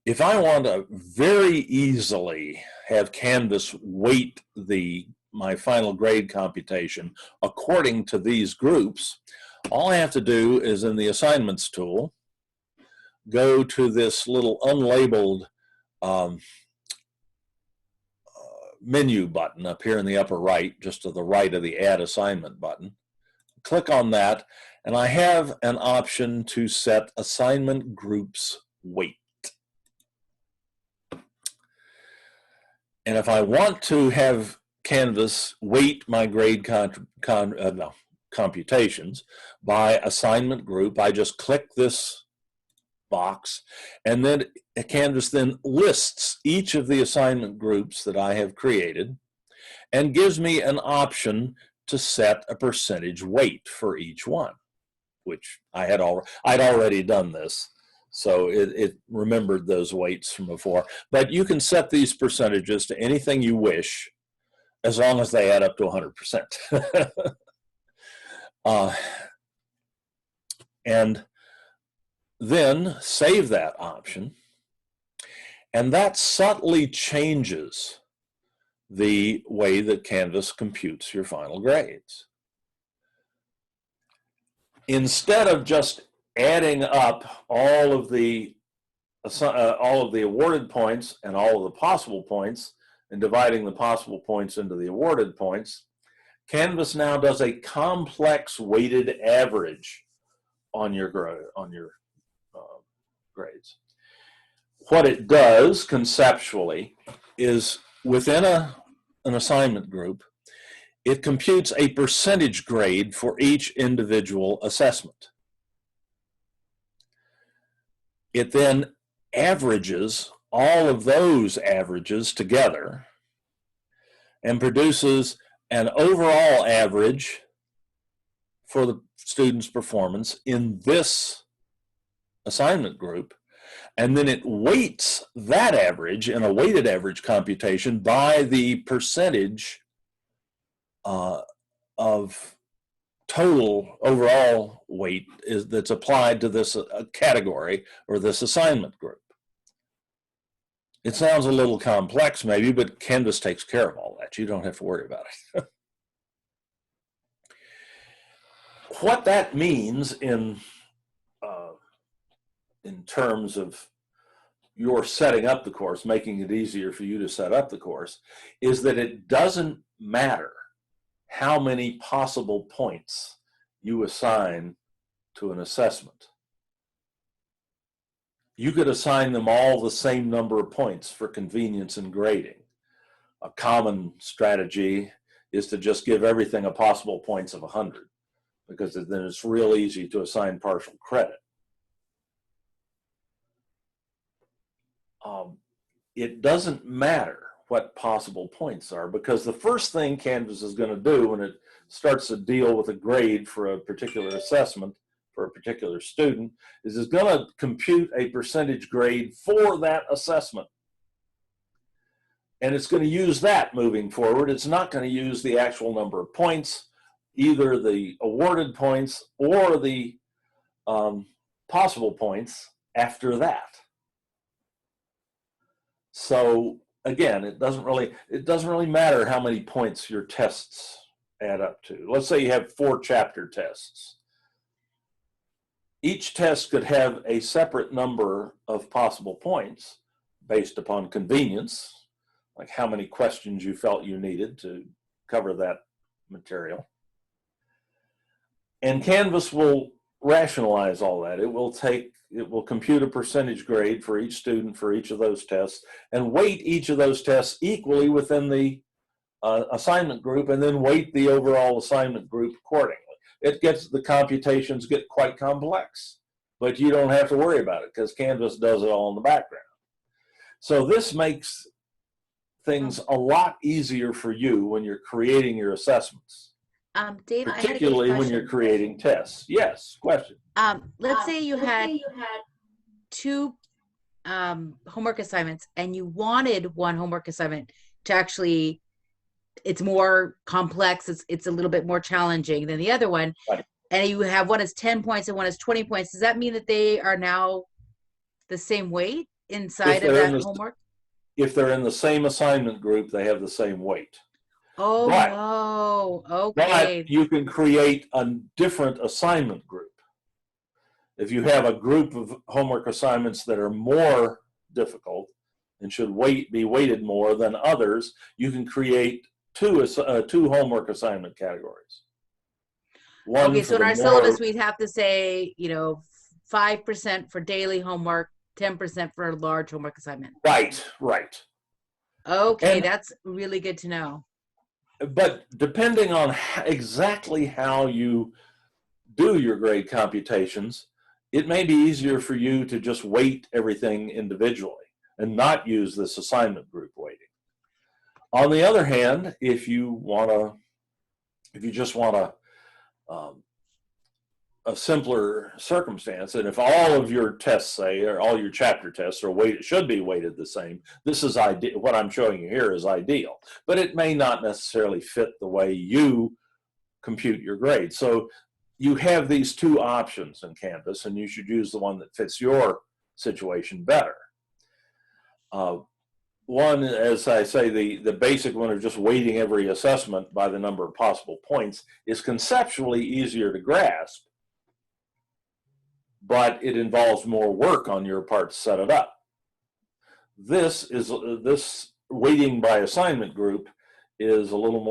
If I want to very easily have Canvas weight my final grade computation according to these groups, all I have to do is in the assignments tool, go to this little unlabeled menu button up here in the upper right, just to the right of the Add Assignment button. Click on that, and I have an option to set assignment groups weight. And if I want to have Canvas weight my grade computations by assignment group, I just click this box, and then Canvas then lists each of the assignment groups that I have created and gives me an option to set a percentage weight for each one, which I'd already done this, so it remembered those weights from before. But you can set these percentages to anything you wish, as long as they add up to 100%. And then save that option, and that subtly changes the way that Canvas computes your final grades. Instead of just adding up all of the awarded points and all of the possible points and dividing the possible points into the awarded points, Canvas now does a complex weighted average on your grades. What it does conceptually is within an assignment group, it computes a percentage grade for each individual assessment. It then averages all of those averages together and produces an overall average for the student's performance in this assignment group, and then it weights that average in a weighted average computation by the percentage of total overall weight that's applied to this category or this assignment group. It sounds a little complex maybe, but Canvas takes care of all that. You don't have to worry about it. What that means in terms of your setting up the course, making it easier for you to set up the course, is that it doesn't matter how many possible points you assign to an assessment. You could assign them all the same number of points for convenience in grading. A common strategy is to just give everything a possible points of 100, because then it's real easy to assign partial credit. It doesn't matter what possible points are, because the first thing Canvas is going to do when it starts to deal with a grade for a particular assessment for a particular student is it's going to compute a percentage grade for that assessment. And it's going to use that moving forward. It's not going to use the actual number of points, either the awarded points or the possible points after that. So again, it doesn't really matter how many points your tests add up to. Let's say you have 4 chapter tests. Each test could have a separate number of possible points based upon convenience, like how many questions you felt you needed to cover that material. And Canvas will rationalize all that. It will compute a percentage grade for each student for each of those tests and weight each of those tests equally within the assignment group, and then weight the overall assignment group accordingly. The computations get quite complex, but you don't have to worry about it because Canvas does it all in the background. So this makes things a lot easier for you when you're creating your assessments. Dave, particularly when you're creating tests. Yes, question. Let's say you had 2 homework assignments and you wanted one homework assignment to actually, it's more complex, it's a little bit more challenging than the other one. Right. And you have one is 10 points and one is 20 points. Does that mean that they are now the same weight inside of that homework? If they're in the same assignment group, they have the same weight. Oh, okay. But you can create a different assignment group. If you have a group of homework assignments that are more difficult, and should be weighted more than others, you can create two homework assignment categories. One Okay, for so in the our more- syllabus, we'd have to say, 5% for daily homework, 10% for a large homework assignment. Right. Okay, And- that's really good to know. But depending on exactly how you do your grade computations, it may be easier for you to just weight everything individually and not use this assignment group weighting. On the other hand, if you just want a simpler circumstance, and if all of your tests say, or all your chapter tests are weighted, should be weighted the same, this is ideal. What I'm showing you here is ideal, but it may not necessarily fit the way you compute your grade. So you have these two options in Canvas, and you should use the one that fits your situation better. One, as I say, the basic one of just weighting every assessment by the number of possible points is conceptually easier to grasp, but it involves more work on your part to set it up. This weighting by assignment group is a little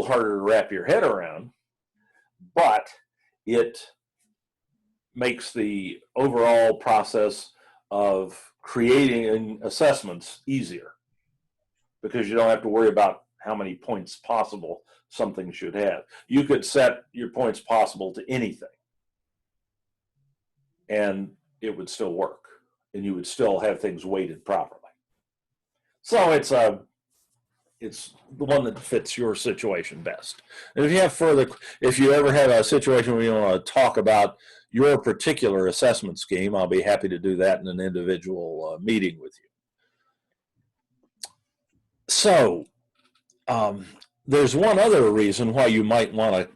harder to wrap your head around, but it makes the overall process of creating assessments easier, because you don't have to worry about how many points possible something should have. You could set your points possible to anything, and it would still work, and you would still have things weighted properly. So it's the one that fits your situation best. And if you ever have a situation where you want to talk about your particular assessment scheme, I'll be happy to do that in an individual meeting with you. So there's one other reason why you might want to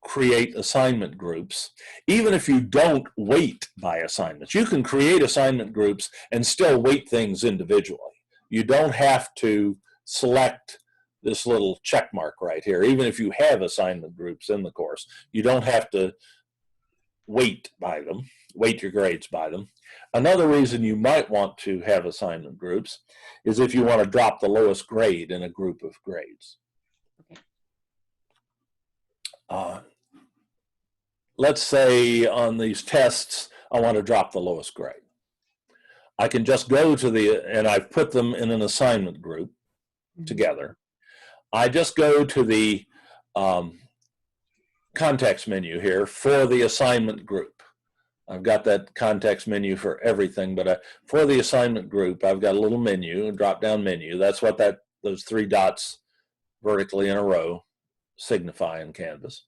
create assignment groups, even if you don't weight by assignments. You can create assignment groups and still weight things individually. You don't have to select this little check mark right here. Even if you have assignment groups in the course, you don't have to weight your grades by them. Another reason you might want to have assignment groups is if you want to drop the lowest grade in a group of grades. Let's say on these tests, I want to drop the lowest grade. I can just go to and I've put them in an assignment group together. I just go to the context menu here for the assignment group. I've got that context menu for everything, but for the assignment group, I've got a little menu, a drop-down menu. That's what those three dots vertically in a row signify in Canvas.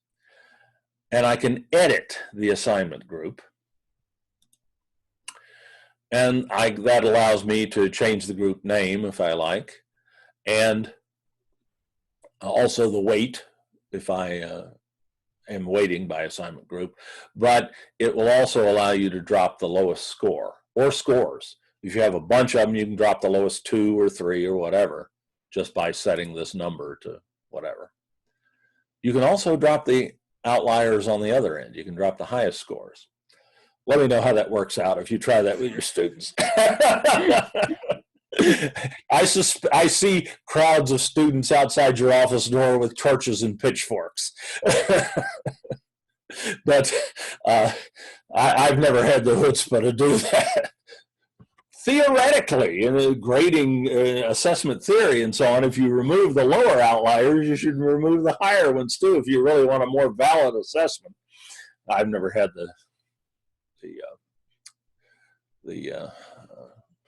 And I can edit the assignment group. And that allows me to change the group name if I like, and also the weight if I am weighting by assignment group. But it will also allow you to drop the lowest score or scores. If you have a bunch of them, you can drop the lowest 2 or 3 or whatever just by setting this number to whatever. You can also drop the outliers on the other end. You can drop the highest scores. Let me know how that works out if you try that with your students. I see crowds of students outside your office door with torches and pitchforks. But I've never had the chutzpah to do that. Theoretically, in the grading assessment theory and so on, if you remove the lower outliers, you should remove the higher ones too if you really want a more valid assessment. I've never had the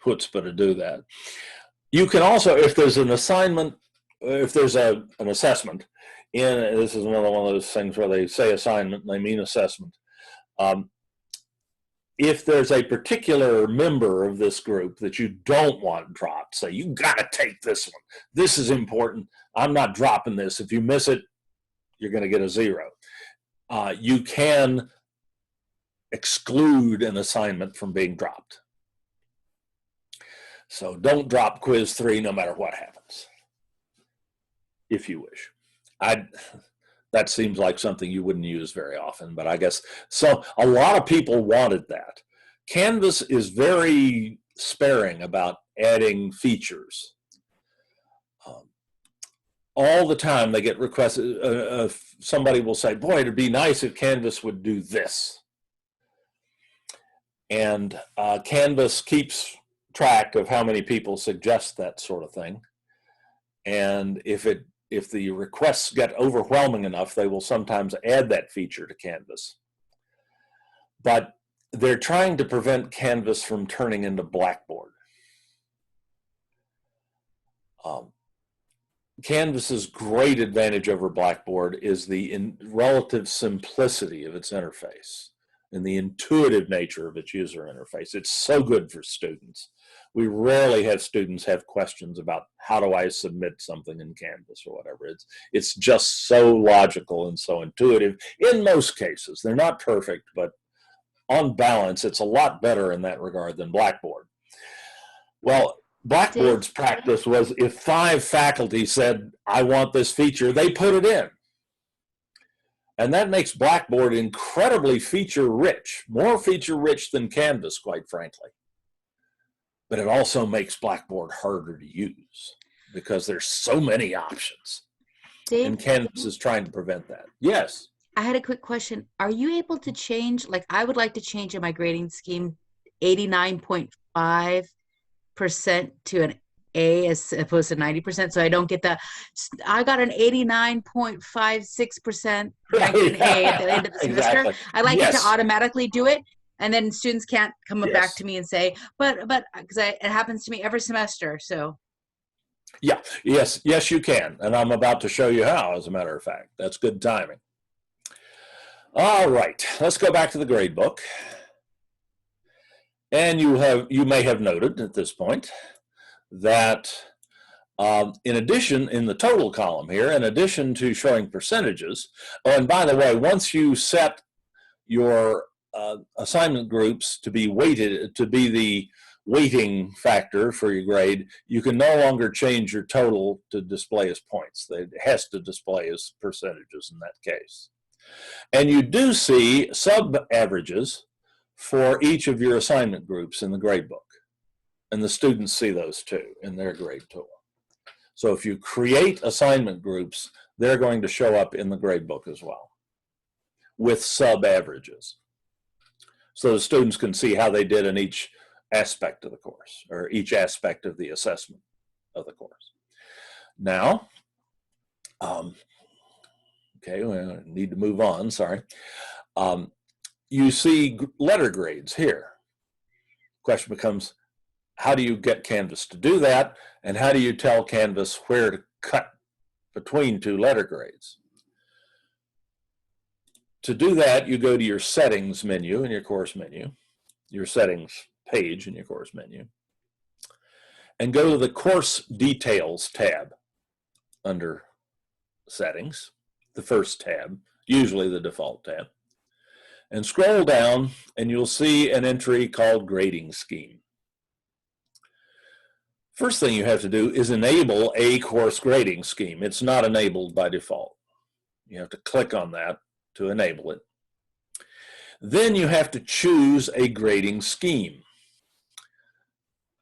chutzpah to do that. You can also, if there's an assignment, if there's an assessment, this is another one of those things where they say assignment and they mean assessment. If there's a particular member of this group that you don't want dropped, say, you got to take this one. This is important. I'm not dropping this. If you miss it, you're going to get a 0. You can exclude an assignment from being dropped. So don't drop quiz 3 no matter what happens, if you wish. That seems like something you wouldn't use very often, but I guess so. A lot of people wanted that. Canvas is very sparing about adding features. All the time they get requested, somebody will say, boy, it'd be nice if Canvas would do this. And Canvas keeps track of how many people suggest that sort of thing. And if the requests get overwhelming enough, they will sometimes add that feature to Canvas. But they're trying to prevent Canvas from turning into Blackboard. Canvas's great advantage over Blackboard is the relative simplicity of its interface and the intuitive nature of its user interface. It's so good for students. We rarely have students have questions about how do I submit something in Canvas or whatever. It's just so logical and so intuitive in most cases. They're not perfect, but on balance, it's a lot better in that regard than Blackboard. Well, Blackboard's practice was if 5 faculty said, I want this feature, they put it in. And that makes Blackboard incredibly feature-rich, more feature-rich than Canvas, quite frankly. But it also makes Blackboard harder to use because there's so many options. Dave, And Canvas is trying to prevent that. Yes. I had a quick question. Are you able to change, like I would like to change in my grading scheme 89.5% to an A as opposed to 90%, so I don't get the, I got an 89.56% rank an A at the end of the semester. Exactly. I like it to Yes. automatically do it, and then students can't come Yes. back to me and say, but because it happens to me every semester, so. Yeah, yes, you can. And I'm about to show you how, as a matter of fact. That's good timing. All right, let's go back to the gradebook. And you may have noted at this point that in addition, in the total column here, in addition to showing percentages, oh, and by the way, once you set your assignment groups to be weighted, to be the weighting factor for your grade, you can no longer change your total to display as points. It has to display as percentages in that case. And you do see sub-averages for each of your assignment groups in the gradebook. And the students see those too in their grade tool. So if you create assignment groups, they're going to show up in the gradebook as well with sub-averages. So the students can see how they did in each aspect of the course or each aspect of the assessment of the course. Now, okay, we need to move on, sorry. You see letter grades here. Question becomes, how do you get Canvas to do that? And how do you tell Canvas where to cut between 2 letter grades? To do that, you go to your settings menu in your course menu, your settings page in your course menu, and go to the course details tab under settings, the first tab, usually the default tab, and scroll down and you'll see an entry called grading scheme. First thing you have to do is enable a course grading scheme. It's not enabled by default. You have to click on that to enable it. Then you have to choose a grading scheme.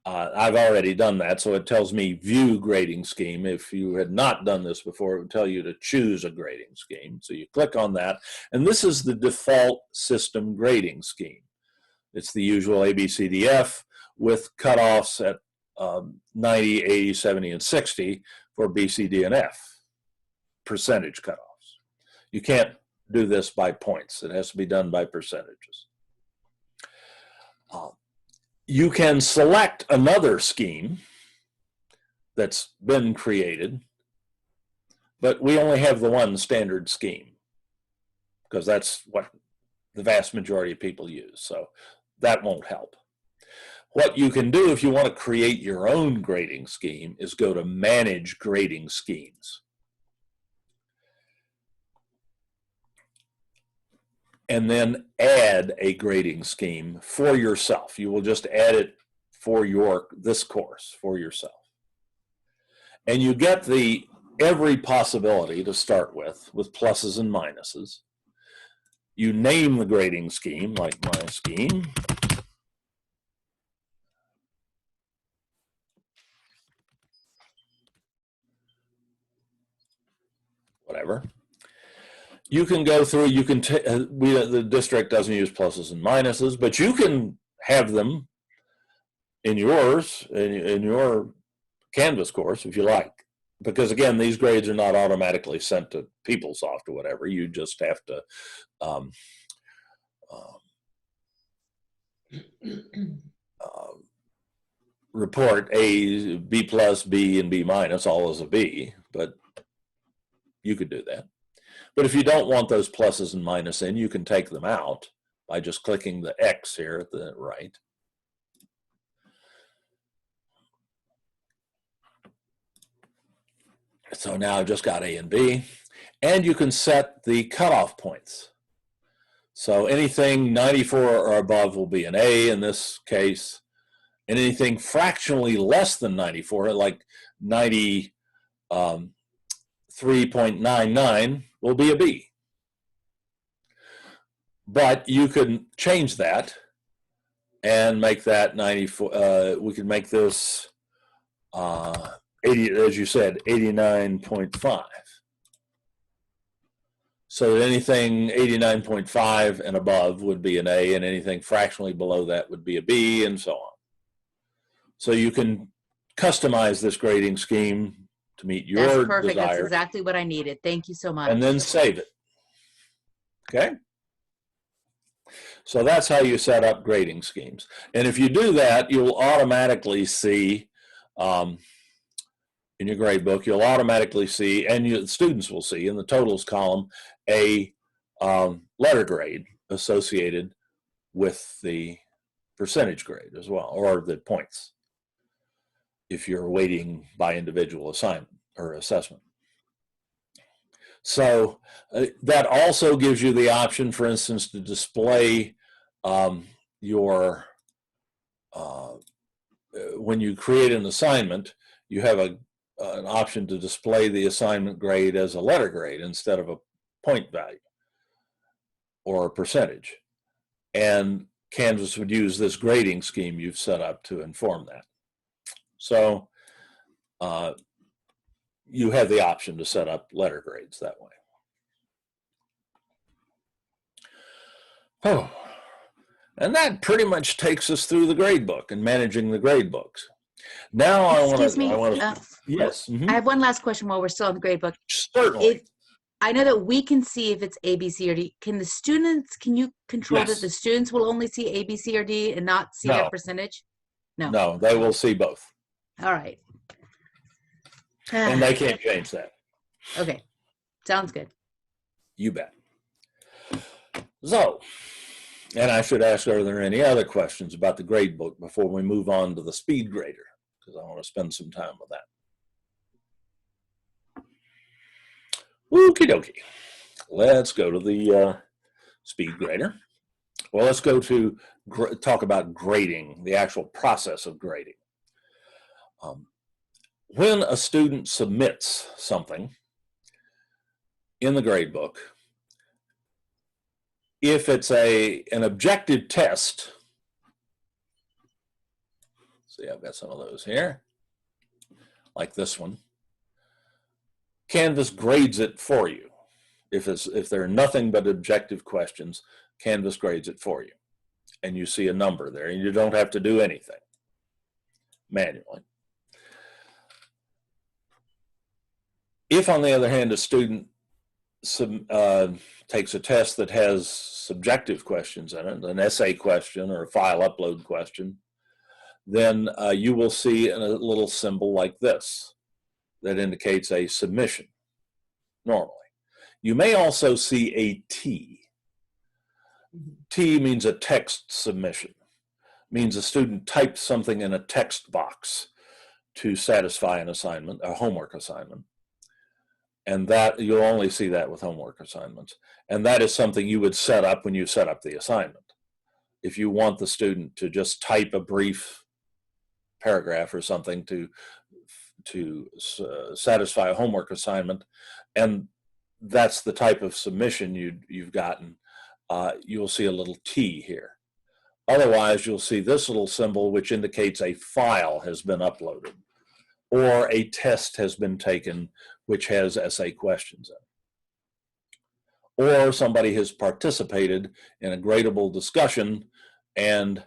I've already done that, so it tells me view grading scheme. If you had not done this before, it would tell you to choose a grading scheme. So you click on that, and this is the default system grading scheme. It's the usual ABCDF with cutoffs at 90, 80, 70, and 60 for B, C, D, and F, percentage cutoffs. You can't do this by points. It has to be done by percentages. You can select another scheme that's been created, but we only have the one standard scheme because that's what the vast majority of people use, so that won't help. What you can do if you want to create your own grading scheme is go to Manage Grading Schemes. And then add a grading scheme for yourself. You will just add it for this course for yourself. And you get every possibility to start with pluses and minuses. You name the grading scheme, like my scheme. whatever. You can go through, you can, the district doesn't use pluses and minuses, but you can have them in yours, in your Canvas course, if you like. Because again, these grades are not automatically sent to PeopleSoft or whatever. You just have to report A, B plus, B, and B minus, all as a B, but you could do that. But if you don't want those pluses and minuses in, you can take them out by just clicking the X here at the right. So now I've just got A and B, and you can set the cutoff points. So anything 94 or above will be an A in this case, and anything fractionally less than 94, like 93.99, will be a B. But you can change that and make that 94. We can make this 80, as you said, 89.5. So that anything 89.5 and above would be an A, and anything fractionally below that would be a B, and so on. So you can customize this grading scheme to meet your That's perfect. desires. That's exactly what I needed. Thank you so much. And then save it. Okay? So that's how you set up grading schemes. And if you do that, you'll automatically see, in your grade book, you'll automatically see, and the students will see in the totals column, a letter grade associated with the percentage grade as well, or the points, if you're weighting by individual assignment or assessment. So that also gives you the option, for instance, to display your, when you create an assignment, you have an option to display the assignment grade as a letter grade instead of a point value or a percentage. And Canvas would use this grading scheme you've set up to inform that. So you have the option to set up letter grades that way. Oh, and that pretty much takes us through the grade book and managing the grade books. Now I want to, yes. I have one last question while we're still on the grade book. Certainly. I know that we can see if it's A, B, C, or D. Can the students, can you control that the students will only see A, B, C, or D and not see a percentage? No. No, they will see both. All right. And they can't change that. Okay. Sounds good. You bet. So, and I should ask, are there any other questions about the grade book before we move on to the Speedgrader? Because I want to spend some time with that. Okie dokie. Let's go to the Speedgrader. Well, let's go to talk about grading, the actual process of grading. When a student submits something in the gradebook, if it's an objective test, see, I've got some of those here, like this one. Canvas grades it for you. If there are nothing but objective questions, Canvas grades it for you. And you see a number there, and you don't have to do anything manually. If, on the other hand, a student takes a test that has subjective questions in it, an essay question or a file upload question, then you will see a little symbol like this that indicates a submission, normally. You may also see a T. T means a text submission. Means a student typed something in a text box to satisfy an assignment, a homework assignment. And that you'll only see that with homework assignments. And that is something you would set up when you set up the assignment. If you want the student to just type a brief paragraph or something to satisfy a homework assignment, and that's the type of submission you've gotten, you'll see a little T here. Otherwise, you'll see this little symbol which indicates a file has been uploaded or a test has been taken which has essay questions in it. or somebody has participated in a gradable discussion and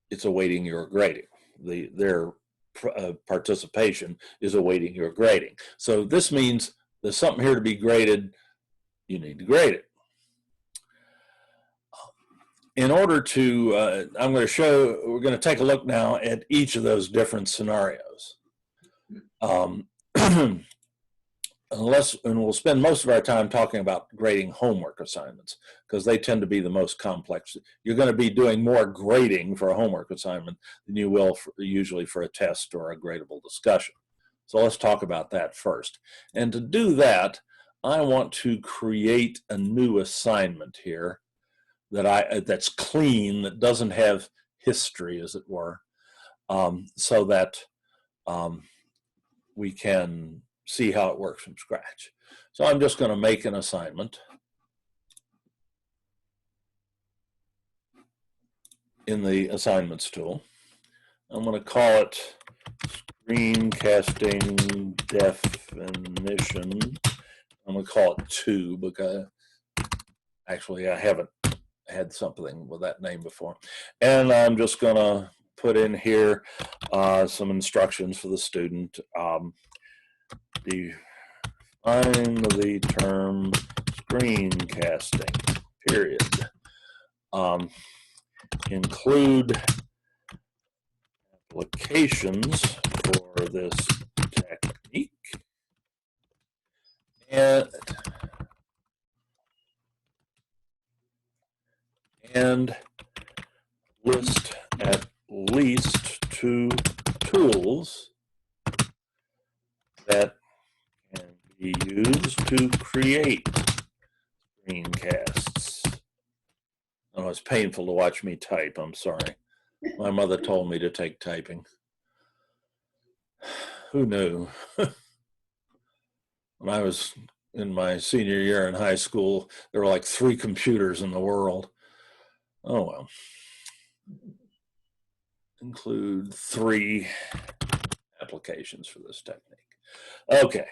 it's awaiting your grading. Their participation is awaiting your grading. So this means there's something here to be graded, you need to grade it. In order to, we're going to take a look now at each of those different scenarios. And we'll spend most of our time talking about grading homework assignments because they tend to be the most complex. You're going to be doing more grading for a homework assignment than you will usually for a test or a gradable discussion. So let's talk about that first. And to do that, I want to create a new assignment here that's clean, that doesn't have history, as it were, so that we can see how it works from scratch. So I'm just going to make an assignment in the assignments tool. I'm going to call it screencasting definition. I'm going to call it 2 because actually I haven't had something with that name before. And I'm just going to put in here some instructions for the student. Define the term screencasting, period. Include applications for this technique and list at least 2 tools that can be used to create screencasts. Oh, it's painful to watch me type. I'm sorry. My mother told me to take typing. Who knew? When I was in my senior year in high school, there were like 3 computers in the world. Oh, well. Include 3 applications for this technique. Okay.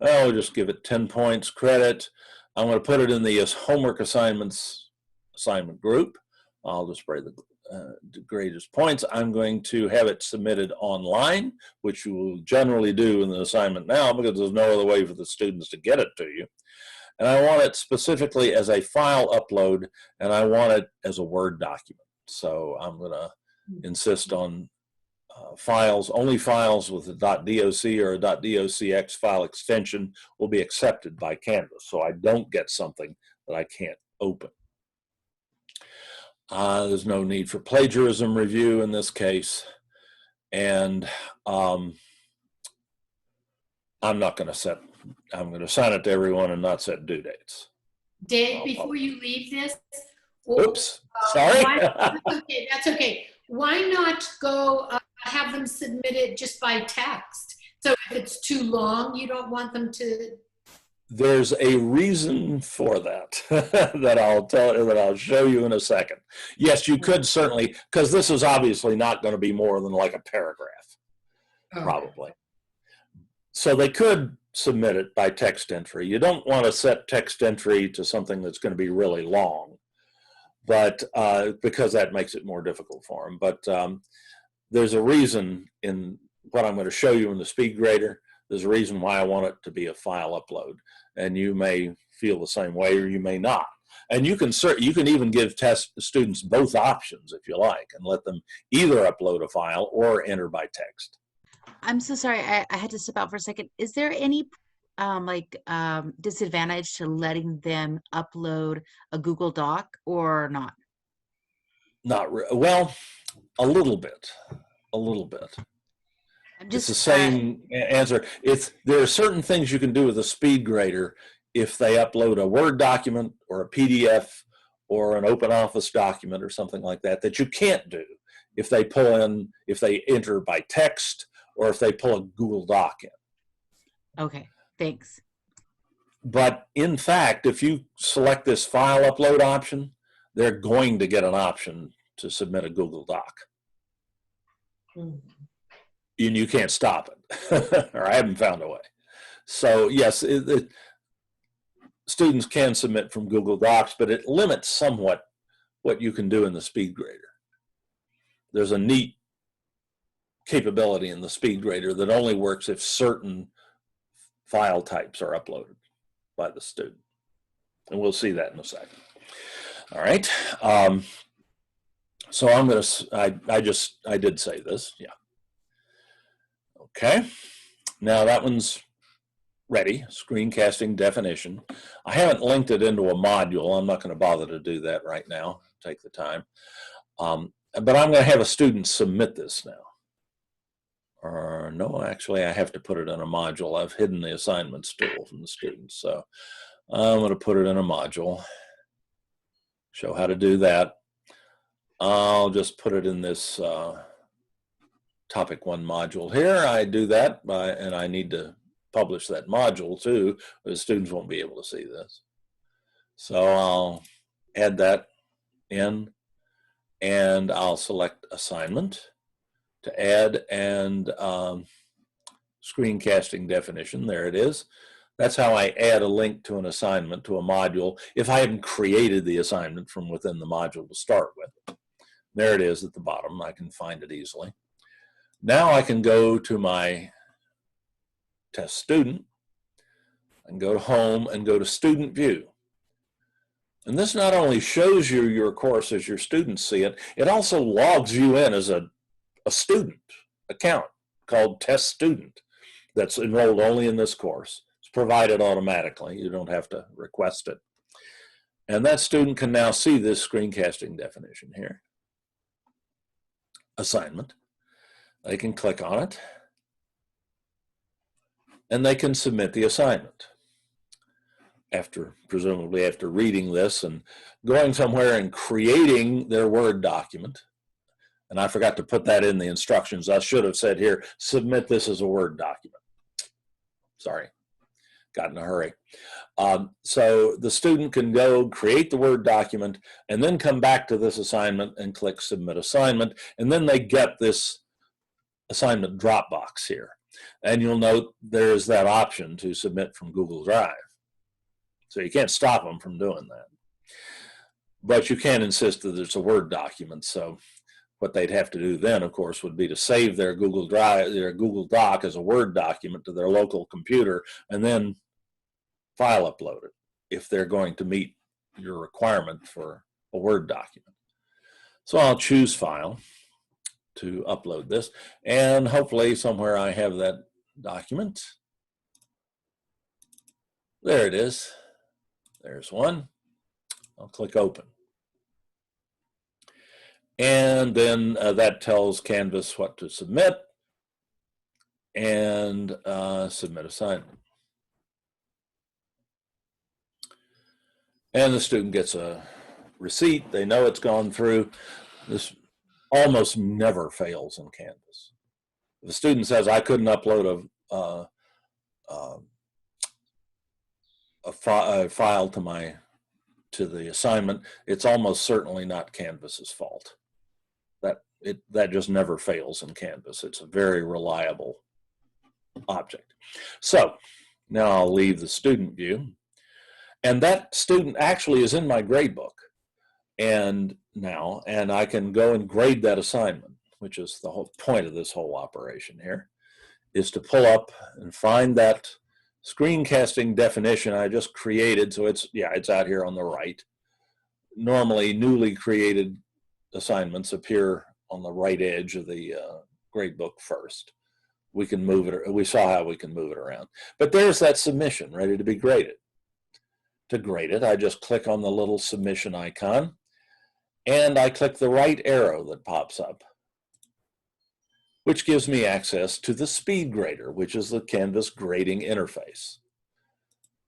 I'll just give it 10 points credit. I'm going to put it in the homework assignments assignment group. I'll just grade as points. I'm going to have it submitted online, which you will generally do in the assignment now because there's no other way for the students to get it to you. And I want it specifically as a file upload, and I want it as a Word document. So I'm going to insist on files, only files with a .doc or a .docx file extension will be accepted by Canvas. So I don't get something that I can't open. There's no need for plagiarism review in this case. And I'm not going to set, I'm going to assign it to everyone and not set due dates. Dave, before you leave this. Oops, sorry. That's okay. Why not go have them submitted just by text? So if it's too long, you don't want them to. There's a reason for that that I'll show you in a second. Yes, you could certainly, because this is obviously not going to be more than like a paragraph, probably. So they could submit it by text entry. You don't want to set text entry to something that's going to be really long, but because that makes it more difficult for them. But there's a reason in what I'm going to show you in the Speedgrader. There's a reason why I want it to be a file upload, and you may feel the same way or you may not. And you can even give students both options if you like, and let them either upload a file or enter by text. I'm so sorry. I had to step out for a second. Is there any disadvantage to letting them upload a Google Doc or not? Well, a little bit. It's the same answer. There are certain things you can do with a Speedgrader if they upload a Word document or a PDF or an Openoffice document or something like that that you can't do if they enter by text or if they pull a Google Doc in. Okay, thanks. But in fact, if you select this file upload option, they're going to get an option to submit a Google Doc. And you can't stop it, or I haven't found a way. So yes, students can submit from Google Docs, but it limits somewhat what you can do in the Speedgrader. There's a neat capability in the Speedgrader that only works if certain file types are uploaded by the student. And we'll see that in a second. All right. So I'm going to, I did say this. Yeah. Okay. Now that one's ready. Screencasting definition. I haven't linked it into a module. I'm not going to bother to do that right now. Take the time. But I'm going to have a student submit this now. Or no, actually, I have to put it in a module. I've hidden the assignments tool from the students. So I'm going to put it in a module. Show how to do that. I'll just put it in this topic 1 module here. I do that and I need to publish that module too, but the students won't be able to see this. So I'll add that in and I'll select assignment to add and screencasting definition. There it is. That's how I add a link to an assignment to a module if I haven't created the assignment from within the module to start with. There it is at the bottom. I can find it easily. Now I can go to my test student and go to home and go to student view. And this not only shows you your course as your students see it, it also logs you in as a student account called test student that's enrolled only in this course. It's provided automatically. You don't have to request it. And that student can now see this screencasting definition here. Assignment. They can click on it and they can submit the assignment. Presumably after reading this and going somewhere and creating their Word document. And I forgot to put that in the instructions. I should have said here, submit this as a Word document. Sorry, got in a hurry. So the student can go create the Word document and then come back to this assignment and click Submit Assignment. And then they get this assignment drop box here. And you'll note there's that option to submit from Google Drive. So you can't stop them from doing that. But you can insist that it's a Word document. So what they'd have to do then, of course, would be to save their Google Drive, their Google Doc as a Word document to their local computer and then file upload it if they're going to meet your requirement for a Word document. So I'll choose File to upload this, and hopefully somewhere I have that document. There it is. There's one. I'll click Open. And then that tells Canvas what to submit and submit assignment. And the student gets a receipt. They know it's gone through. This almost never fails in Canvas. If the student says, I couldn't upload a file to the assignment, it's almost certainly not Canvas's fault. That just never fails in Canvas. It's a very reliable object. So now I'll leave the student view. And that student actually is in my gradebook. And I can go and grade that assignment, which is the whole point of this whole operation here, is to pull up and find that screencasting definition I just created. So it's out here on the right. Normally, newly created assignments appear on the right edge of the gradebook first. We can move it. We saw how we can move it around. But there's that submission ready to be graded. To grade it, I just click on the little submission icon, and I click the right arrow that pops up, which gives me access to the Speedgrader, which is the Canvas grading interface.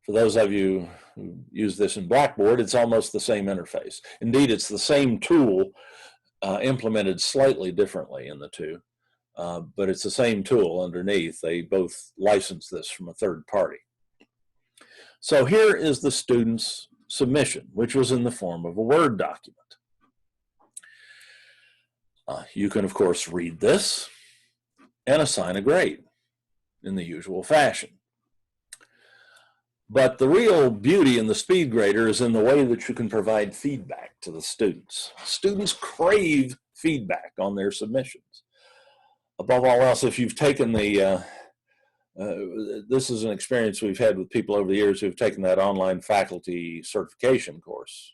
For those of you who use this in Blackboard, it's almost the same interface. Indeed, it's the same tool implemented slightly differently in the two, but it's the same tool underneath. They both license this from a third party. So here is the student's submission, which was in the form of a Word document. You can, of course, read this and assign a grade in the usual fashion. But the real beauty in the Speedgrader is in the way that you can provide feedback to the students. Students crave feedback on their submissions. Above all else, if you've taken the, this is an experience we've had with people over the years who've taken that online faculty certification course.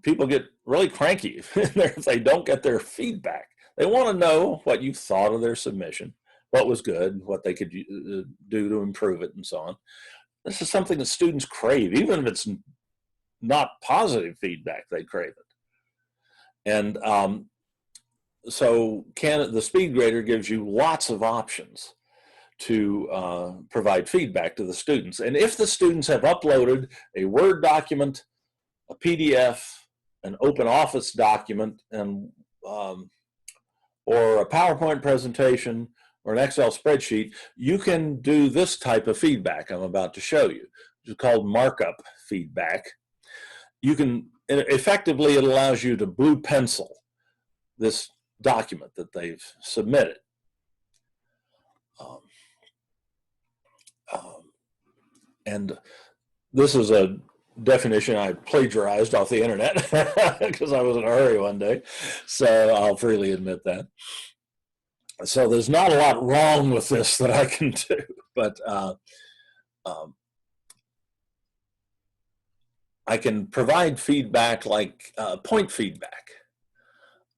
People get really cranky if they don't get their feedback. They want to know what you thought of their submission, what was good, what they could do to improve it, and so on. This is something that students crave. Even if it's not positive feedback, they crave it. And so the Speedgrader gives you lots of options to provide feedback to the students. And if the students have uploaded a Word document, a PDF, an Openoffice document, and or a PowerPoint presentation, or an Excel spreadsheet, you can do this type of feedback I'm about to show you. It's called markup feedback. You can, effectively, it allows you to blue pencil this document that they've submitted. And this is a definition I plagiarized off the internet because I was in a hurry one day, so I'll freely admit that. So there's not a lot wrong with this that I can do, but I can provide feedback like point feedback.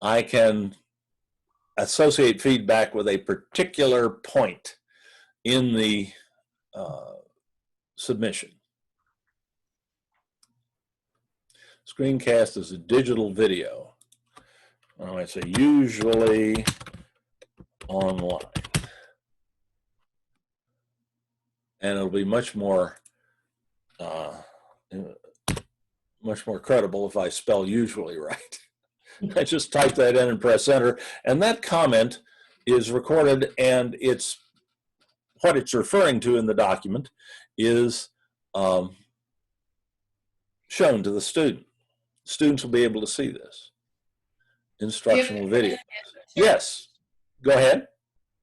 I can associate feedback with a particular point in the submission. Screencast is a digital video. I might say usually online. And it'll be much more credible if I spell usually right. I just type that in and press enter, and that comment is recorded, and it's what it's referring to in the document is shown to the student. Students will be able to see this instructional video. Yes, go ahead.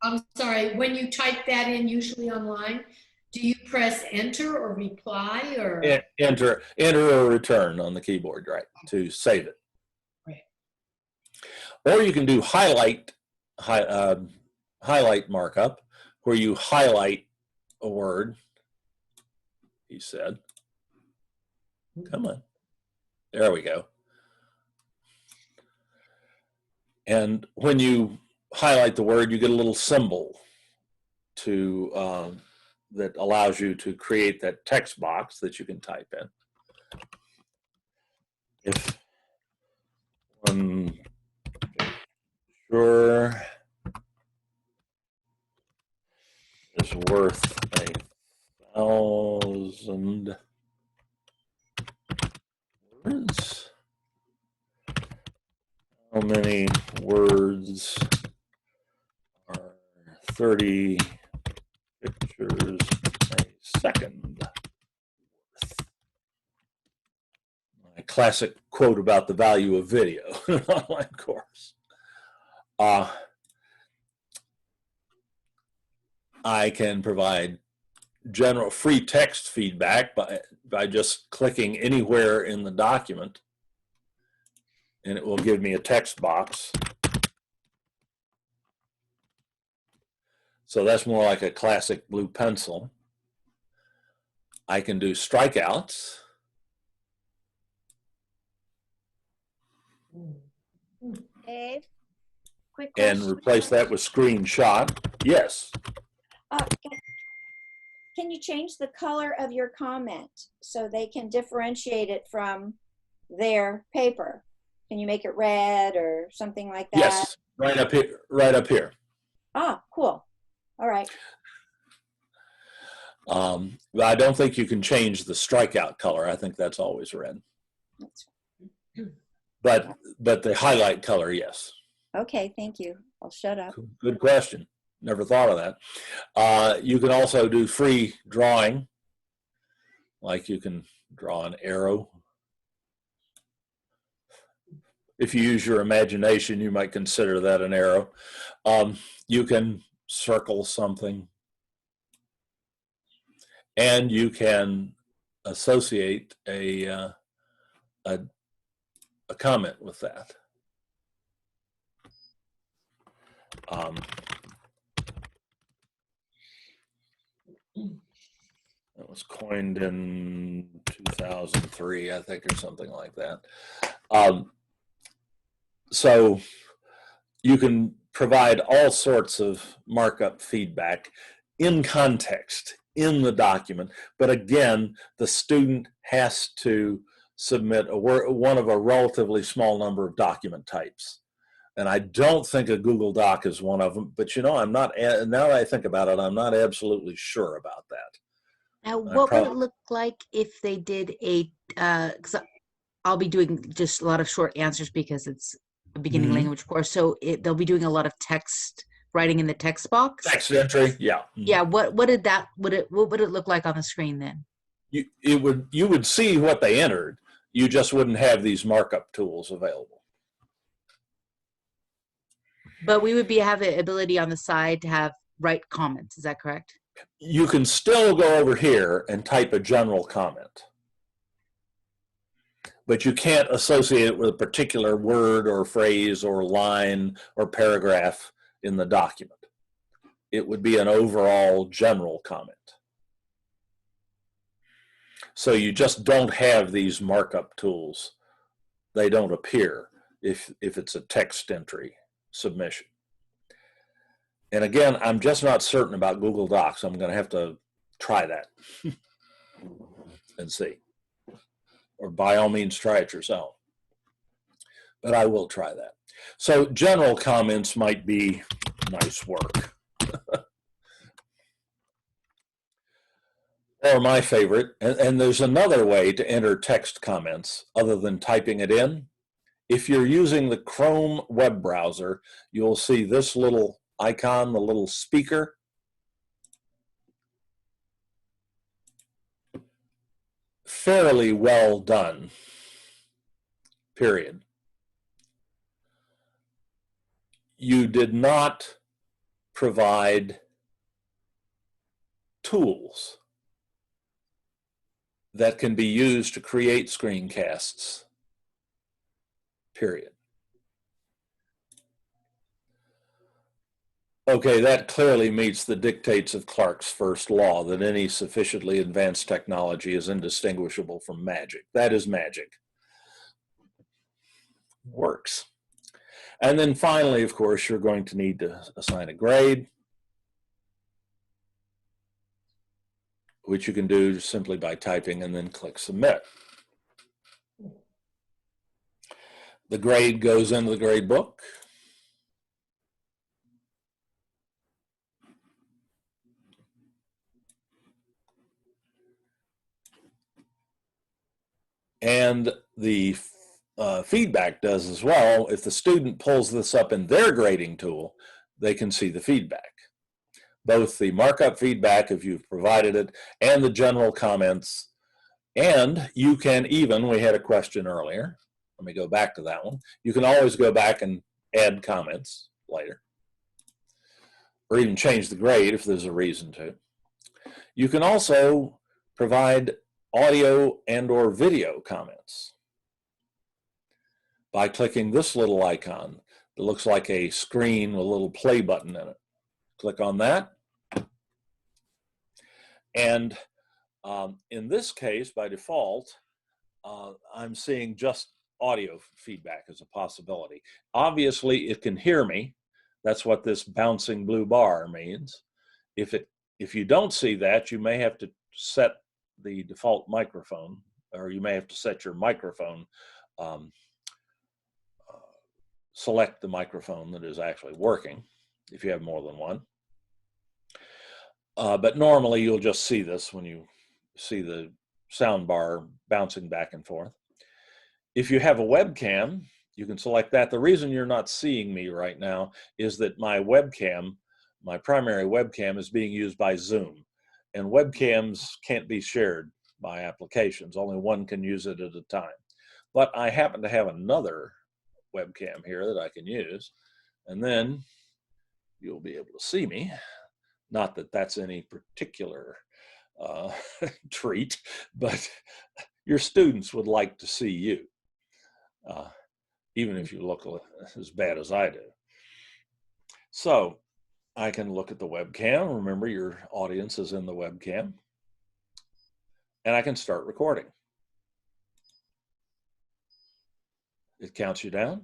I'm sorry, when you type that in, usually online, do you press enter or reply or? Enter or return on the keyboard, right, to save it. Right. Or you can do highlight markup, where you highlight a word, he said. Come on. There we go. And when you highlight the word, you get a little symbol to that allows you to create that text box that you can type in. If one sure is worth 1,000 words, how many words are 30 pictures a second worth? My classic quote about the value of video in an online course. I can provide general free text feedback by just clicking anywhere in the document, and it will give me a text box. So that's more like a classic blue pencil. I can do strikeouts. Dave, quick And question. replace that with screenshot. Yes. Can you change the color of your comment so they can differentiate it from their paper? Can you make it red or something like that? Yes, right up here. Right up here. Ah, cool. All right. But I don't think you can change the strikeout color. I think that's always red. But the highlight color, yes. Okay, thank you. I'll shut up. Good question. Never thought of that. You can also do free drawing, like you can draw an arrow. If you use your imagination, you might consider that an arrow. You can circle something. And you can associate a comment with that. It was coined in 2003, I think, or something like that. So you can provide all sorts of markup feedback in context, in the document. But again, the student has to submit one of a relatively small number of document types. And I don't think a Google Doc is one of them, but you know, I'm not, now that I think about it, I'm not absolutely sure about that. Now, what would it look like if they did a, because I'll be doing just a lot of short answers because it's a beginning language course. So they'll be doing a lot of text writing in the text box. Text entry, yeah. Yeah. What would it look like on the screen then? You would see what they entered. You just wouldn't have these markup tools available. But we would have the ability on the side to write comments. Is that correct? You can still go over here and type a general comment, but you can't associate it with a particular word or phrase or line or paragraph in the document. It would be an overall general comment. So you just don't have these markup tools. They don't appear if it's a text entry submission. And again, I'm just not certain about Google Docs. I'm going to have to try that and see. Or by all means, try it yourself. But I will try that. So general comments might be nice work. Or my favorite, and there's another way to enter text comments other than typing it in. If you're using the Chrome web browser, you'll see this little icon, the little speaker. Fairly well done, period. You did not provide tools that can be used to create screencasts, period. Okay, that clearly meets the dictates of Clarke's first law that any sufficiently advanced technology is indistinguishable from magic. That is magic. Works. And then finally, of course, you're going to need to assign a grade, which you can do simply by typing and then click submit. The grade goes into the gradebook. And the feedback does as well. If the student pulls this up in their grading tool, they can see the feedback. Both the markup feedback, if you've provided it, and the general comments. And you can even, we had a question earlier, let me go back to that one. You can always go back and add comments later, or even change the grade if there's a reason to. You can also provide audio and or video comments by clicking this little icon that looks like a screen with a little play button in it. Click on that. And in this case, by default, I'm seeing just audio feedback as a possibility. Obviously, it can hear me. That's what this bouncing blue bar means. If you don't see that, you may have to set the default microphone, or you may have to set your microphone, select the microphone that is actually working if you have more than one. But normally you'll just see this when you see the sound bar bouncing back and forth. If you have a webcam, you can select that. The reason you're not seeing me right now is that my webcam, my primary webcam, is being used by Zoom. And webcams can't be shared by applications. Only one can use it at a time. But I happen to have another webcam here that I can use. And then you'll be able to see me. Not that that's any particular treat, but your students would like to see you, even if you look as bad as I do. So I can look at the webcam. Remember, your audience is in the webcam. And I can start recording. It counts you down.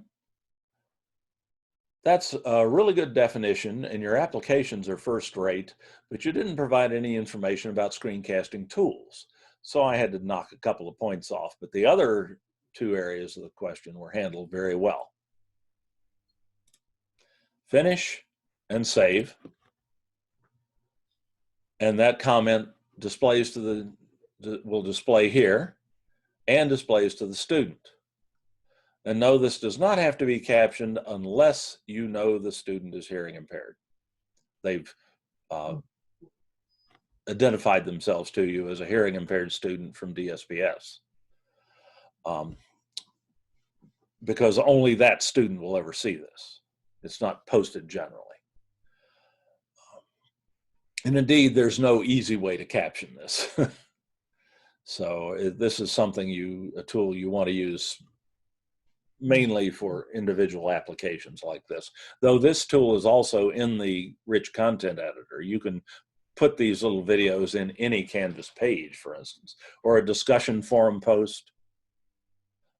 That's a really good definition, and your applications are first rate, but you didn't provide any information about screencasting tools. So I had to knock a couple of points off, but the other two areas of the question were handled very well. Finish and save. And that comment displays to will display here and displays to the student. And no, this does not have to be captioned unless you know the student is hearing impaired. They've identified themselves to you as a hearing impaired student from DSPS. Because only that student will ever see this. It's not posted generally. And indeed, there's no easy way to caption this. So this is something a tool you want to use mainly for individual applications like this. Though this tool is also in the rich content editor. You can put these little videos in any Canvas page, for instance, or a discussion forum post.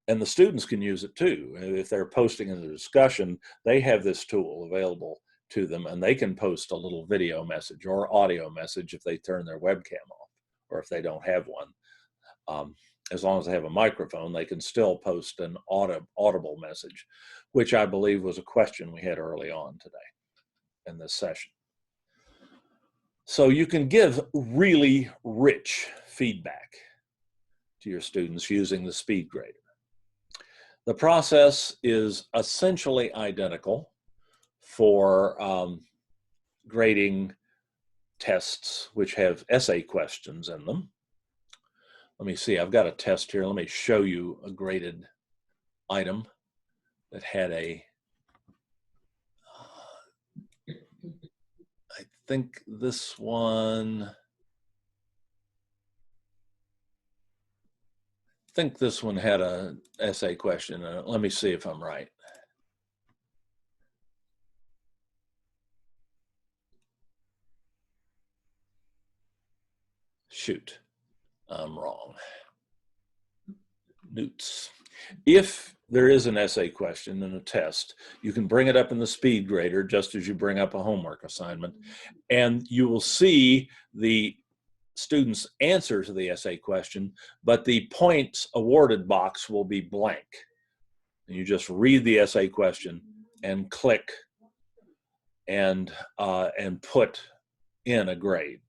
And the students can use it too. If they're posting in the discussion, they have this tool available to them, and they can post a little video message or audio message if they turn their webcam off, or if they don't have one. As long as they have a microphone, they can still post an audible message, which I believe was a question we had early on today in this session. So you can give really rich feedback to your students using the Speedgrader. The process is essentially identical for grading tests which have essay questions in them. Let me see, I've got a test here. Let me show you a graded item that had I think this one had an essay question in it. Let me see if I'm right. Shoot, I'm wrong. Newts. If there is an essay question in a test, you can bring it up in the Speedgrader just as you bring up a homework assignment, and you will see the student's answer to the essay question, but the points awarded box will be blank. And you just read the essay question and click and put in a grade.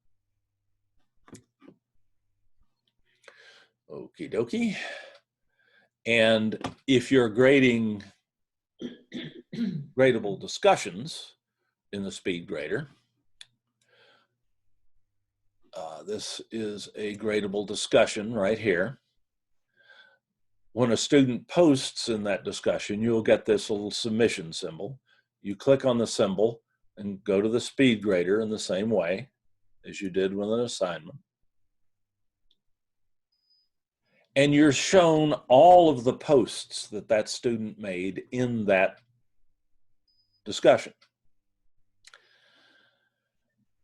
Okie dokie. And if you're grading gradable discussions in the Speedgrader, this is a gradable discussion right here. When a student posts in that discussion, you'll get this little submission symbol. You click on the symbol and go to the Speedgrader in the same way as you did with an assignment. And you're shown all of the posts that that student made in that discussion.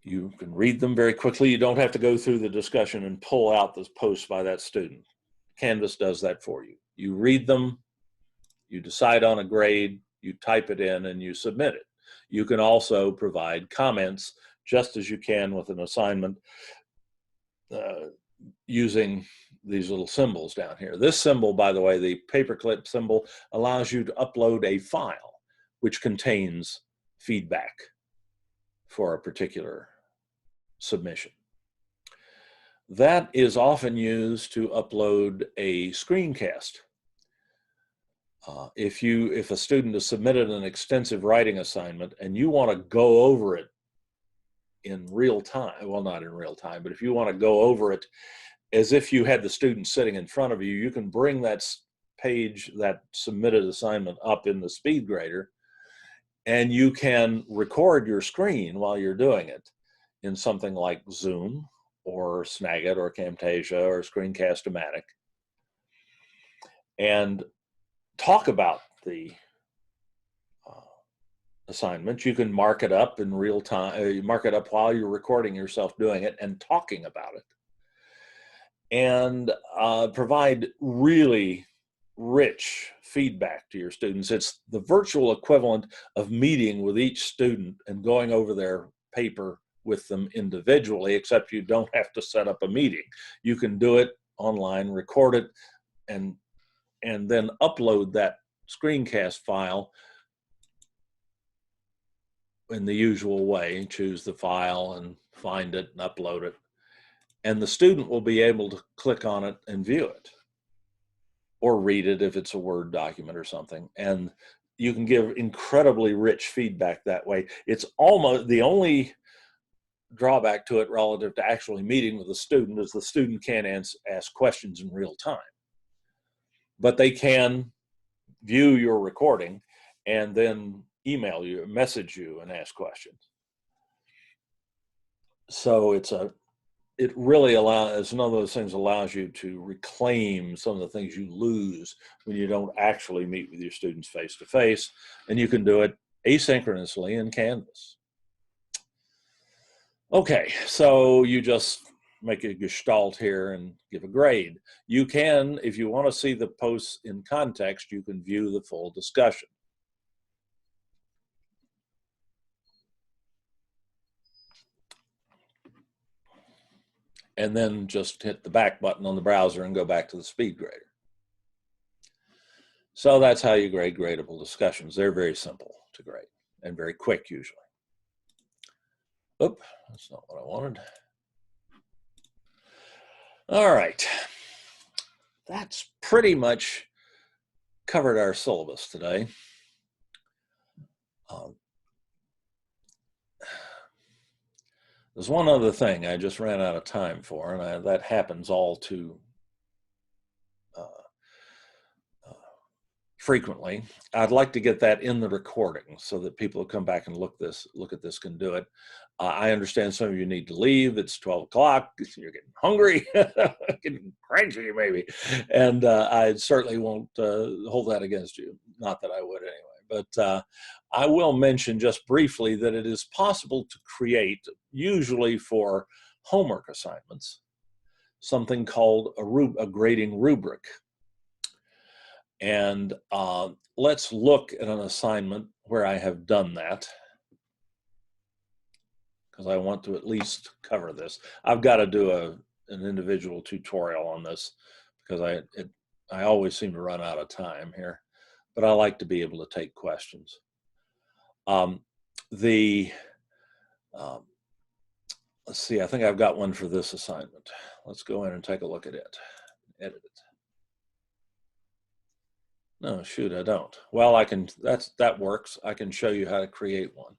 You can read them very quickly. You don't have to go through the discussion and pull out this post by that student. Canvas does that for you. You read them, you decide on a grade, you type it in, and you submit it. You can also provide comments just as you can with an assignment using these little symbols down here. This symbol, by the way, the paperclip symbol, allows you to upload a file which contains feedback for a particular submission. That is often used to upload a screencast. If a student has submitted an extensive writing assignment and you want to go over it in real time, well, not in real time, but if you want to go over it as if you had the student sitting in front of you, you can bring that page, that submitted assignment up in the Speedgrader, and you can record your screen while you're doing it in something like Zoom or Snagit or Camtasia or Screencast-O-Matic and talk about the assignment. You can mark it up in real time, mark it up while you're recording yourself doing it and talking about it, and provide really rich feedback to your students. It's the virtual equivalent of meeting with each student and going over their paper with them individually, except you don't have to set up a meeting. You can do it online, record it, and then upload that screencast file in the usual way. Choose the file and find it and upload it. And the student will be able to click on it and view it, or read it if it's a Word document or something. And you can give incredibly rich feedback that way. It's almost the only drawback to it relative to actually meeting with the student is the student can't ask questions in real time. But they can view your recording and then email you, message you, and ask questions. So it really it's one of those things allows you to reclaim some of the things you lose when you don't actually meet with your students face to face, and you can do it asynchronously in Canvas. Okay, so you just make a gestalt here and give a grade. You can, if you want to see the posts in context, you can view the full discussion. And then just hit the back button on the browser and go back to the Speedgrader. So that's how you grade gradable discussions. They're very simple to grade and very quick usually. Oop, that's not what I wanted. All right, that's pretty much covered our syllabus today. There's one other thing I just ran out of time for, and that happens all too frequently. I'd like to get that in the recording so that people who come back and look at this can do it. I understand some of you need to leave. It's 12 o'clock. You're getting hungry, getting cranky maybe, and I certainly won't hold that against you. Not that I would anyway, but I will mention just briefly that it is possible to create, usually for homework assignments, something called a grading rubric. And let's look at an assignment where I have done that, because I want to at least cover this. I've got to do an individual tutorial on this because I always seem to run out of time here, but I like to be able to take questions. Let's see, I think I've got one for this assignment. Let's go in and take a look at it, edit it. No, shoot, I don't. Well, I can, that works. I can show you how to create one.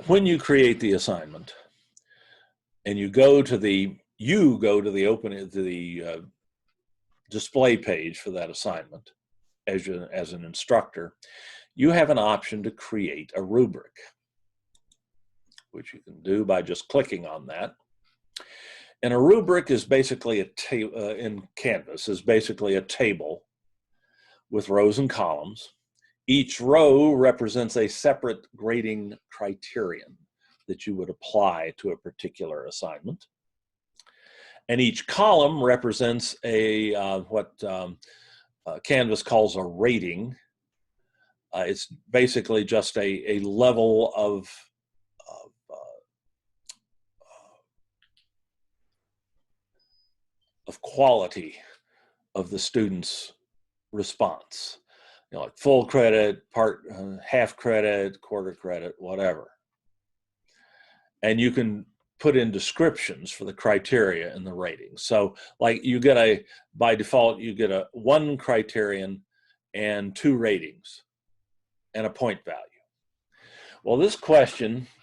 When you create the assignment and you go to the display page for that assignment as an instructor, you have an option to create a rubric, which you can do by just clicking on that. And a rubric is basically a table in Canvas, is basically a table with rows and columns. Each row represents a separate grading criterion that you would apply to a particular assignment. And each column represents what Canvas calls a rating. It's basically just a level of quality of the student's response. You know, like full credit, half credit, quarter credit, whatever. And you can put in descriptions for the criteria and the ratings. So like you get by default, you get one criterion and 2 ratings and a point value. Well, this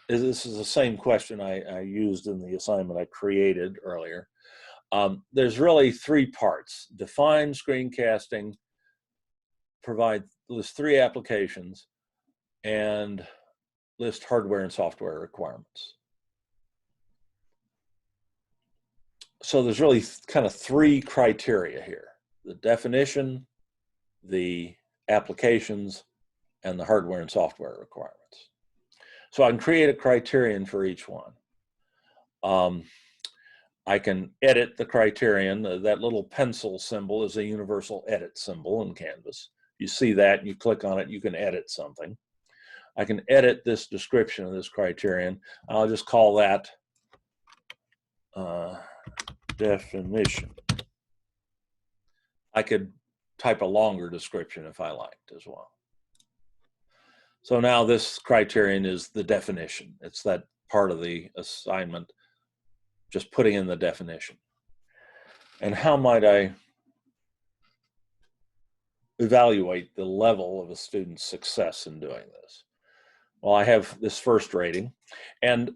is the same question I used in the assignment I created earlier. There's really 3 parts: define screencasting, list 3 applications, and list hardware and software requirements. So there's really kind of three criteria here: the definition, the applications, and the hardware and software requirements. So I can create a criterion for each one. I can edit the criterion. That little pencil symbol is a universal edit symbol in Canvas. You see that and you click on it, you can edit something. I can edit this description of this criterion. I'll just call that definition. I could type a longer description if I liked as well. So now this criterion is the definition. It's that part of the assignment, just putting in the definition. And how might I evaluate the level of a student's success in doing this? Well, I have this first rating, and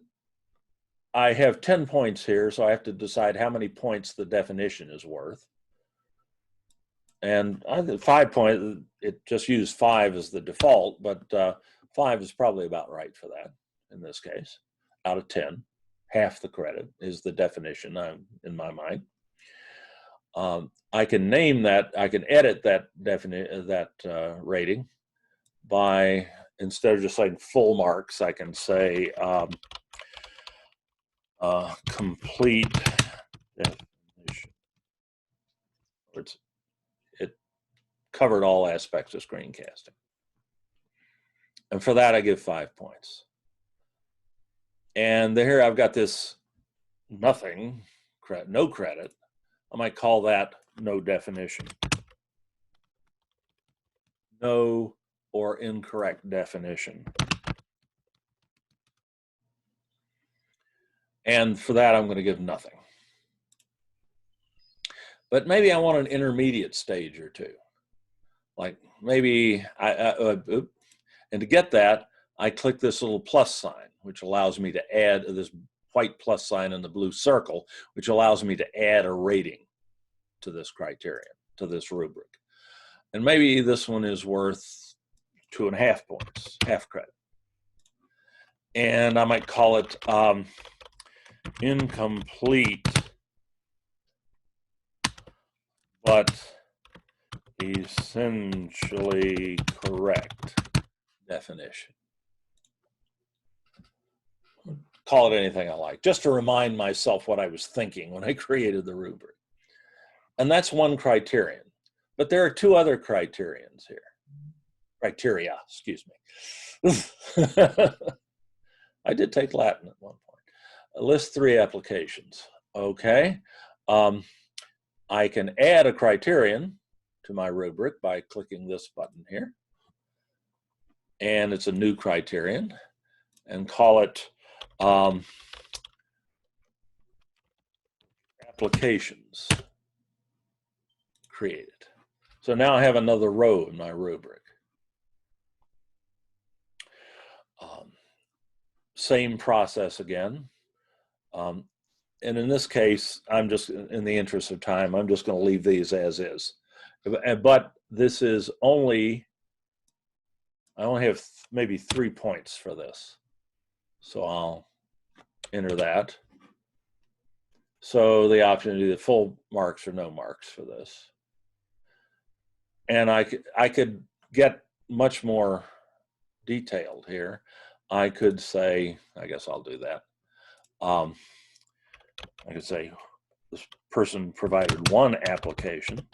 I have 10 points here, so I have to decide how many points the definition is worth. And I think 5 points, it just used 5 as the default, but 5 is probably about right for that in this case, out of 10. Half the credit is the definition in my mind. I can name that, I can edit that rating by, instead of just saying full marks, I can say complete definition. It covered all aspects of screencasting. And for that, I give 5 points. And here I've got this nothing, no credit. I might call that no definition. No or incorrect definition. And for that, I'm going to give nothing. But maybe I want an intermediate stage or two. Like maybe, and to get that, I click this little plus sign, which allows me to add this white plus sign in the blue circle, which allows me to add a rating to this criterion, to this rubric. And maybe this one is worth 2.5 points, half credit. And I might call it incomplete, but essentially correct definition. Call it anything I like, just to remind myself what I was thinking when I created the rubric. And that's one criterion. But there are 2 other criterions here. Criteria, excuse me. I did take Latin at one point. List 3 applications. Okay. I can add a criterion to my rubric by clicking this button here. And it's a new criterion, and call it applications created. So now I have another row in my rubric. Same process again. And in this case, I'm just, in the interest of time, I'm just going to leave these as is. But this is only, I only have maybe 3 points for this. So I'll enter that. So the option to do the full marks or no marks for this. And I could get much more detailed here. I could say, I guess I'll do that. I could say this person provided 1 application.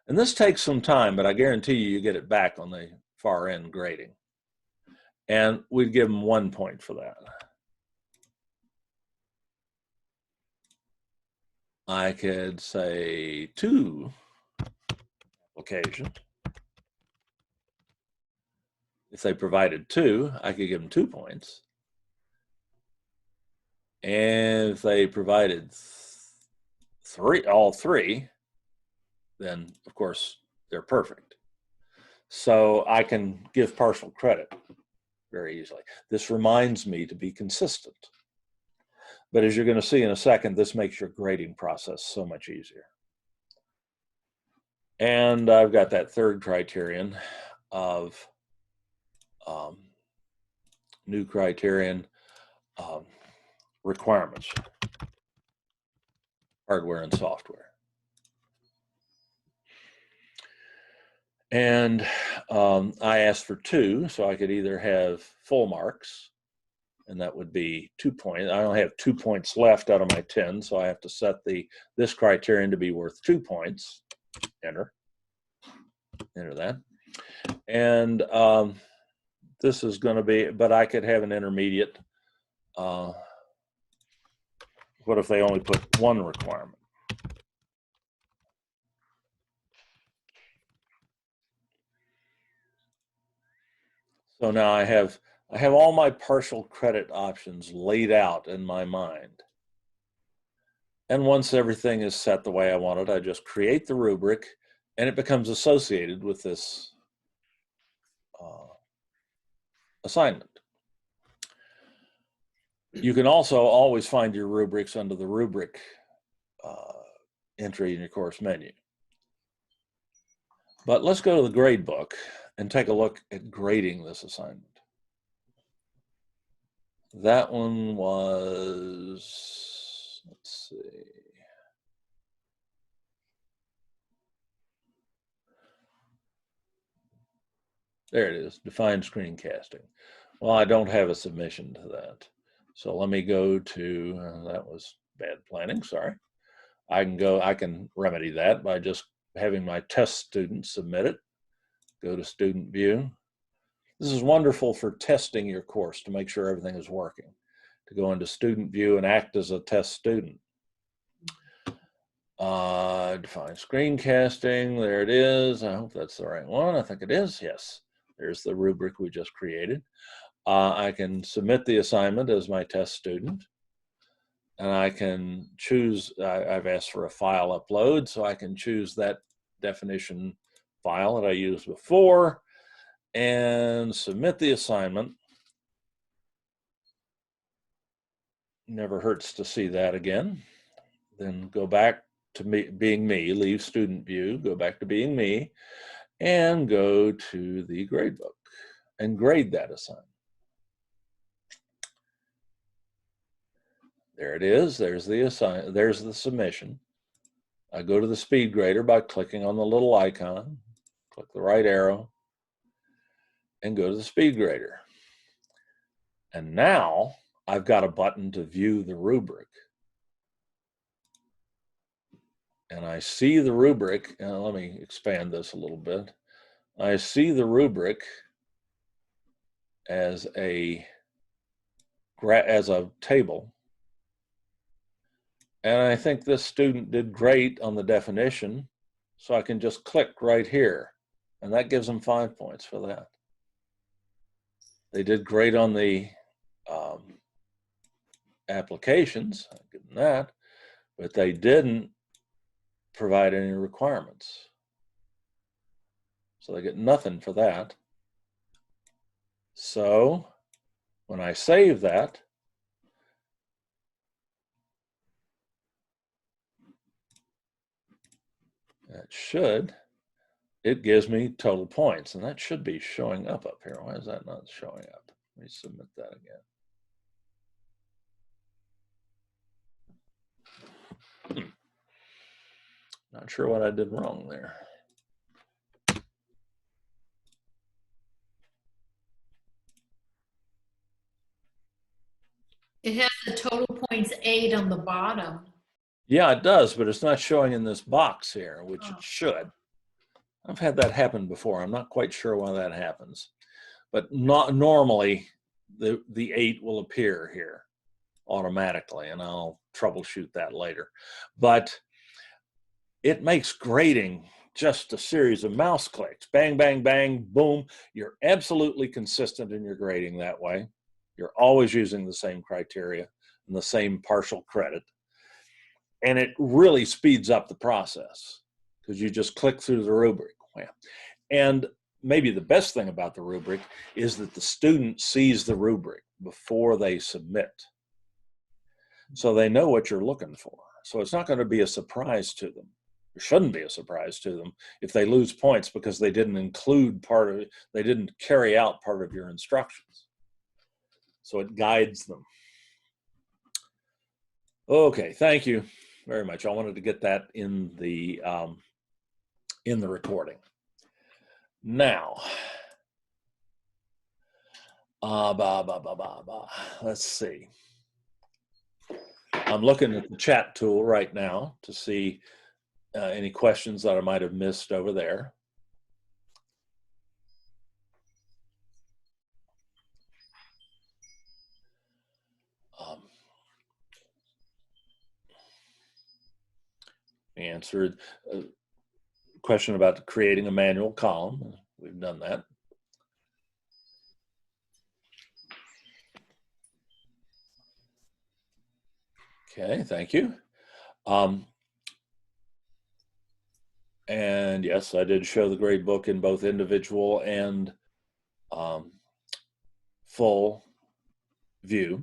And this takes some time, but I guarantee you get it back on the far end grading. And we'd give them 1 point for that. I could say 2 applications. If they provided 2, I could give them 2 points. And if they provided 3, all 3, then of course they're perfect. So I can give partial credit very easily. This reminds me to be consistent. But as you're going to see in a second, this makes your grading process so much easier. And I've got that third criterion of new criterion, requirements, hardware and software. And I asked for 2, so I could either have full marks, and that would be 2 points. I only have 2 points left out of my 10, so I have to set this criterion to be worth 2 points. Enter that. And this is going to be, but I could have an intermediate. What if they only put 1 requirement? So now I have all my partial credit options laid out in my mind. And once everything is set the way I want it, I just create the rubric, and it becomes associated with this assignment. You can also always find your rubrics under the rubric entry in your course menu. But let's go to the gradebook and take a look at grading this assignment. That one was, let's see. There it is, define screencasting. Well, I don't have a submission to that. So let me go to, that was bad planning, sorry. I can remedy that by just having my test student submit it. Go to student view. This is wonderful for testing your course to make sure everything is working. To go into student view and act as a test student. Define screencasting, there it is. I hope that's the right one. I think it is, yes. There's the rubric we just created. I can submit the assignment as my test student. And I can choose, I've asked for a file upload, so I can choose that definition file that I used before and submit the assignment. Never hurts to see that again. Then go back to being me, leave student view, go back to being me, and go to the gradebook and grade that assignment. There it is. There's the submission. I go to the Speedgrader by clicking on the little icon, click the right arrow, and go to the Speedgrader. And now I've got a button to view the rubric. And I see the rubric, and let me expand this a little bit. I see the rubric as a table. And I think this student did great on the definition, so I can just click right here, and that gives them 5 points for that. They did great on the applications, I'll give them that, but they didn't provide any requirements. So they get nothing for that. So when I save that, it gives me total points, and that should be showing up here. Why is that not showing up? Let me submit that again. Not sure what I did wrong there. It has the total points 8 on the bottom. Yeah, it does, but it's not showing in this box here, which it should. I've had that happen before. I'm not quite sure why that happens. But not normally, the 8 will appear here automatically, and I'll troubleshoot that later. But it makes grading just a series of mouse clicks. Bang, bang, bang, boom. You're absolutely consistent in your grading that way. You're always using the same criteria and the same partial credit. And it really speeds up the process because you just click through the rubric. And maybe the best thing about the rubric is that the student sees the rubric before they submit. So they know what you're looking for. So it's not going to be a surprise to them. It shouldn't be a surprise to them if they lose points because they didn't include part of it, they didn't carry out part of your instructions. So it guides them. Okay, thank you very much. I wanted to get that in the recording. Now, let's see. I'm looking at the chat tool right now to see any questions that I might have missed over there. Answered a question about creating a manual column. We've done that. Okay, thank you. And yes, I did show the gradebook in both individual and full view.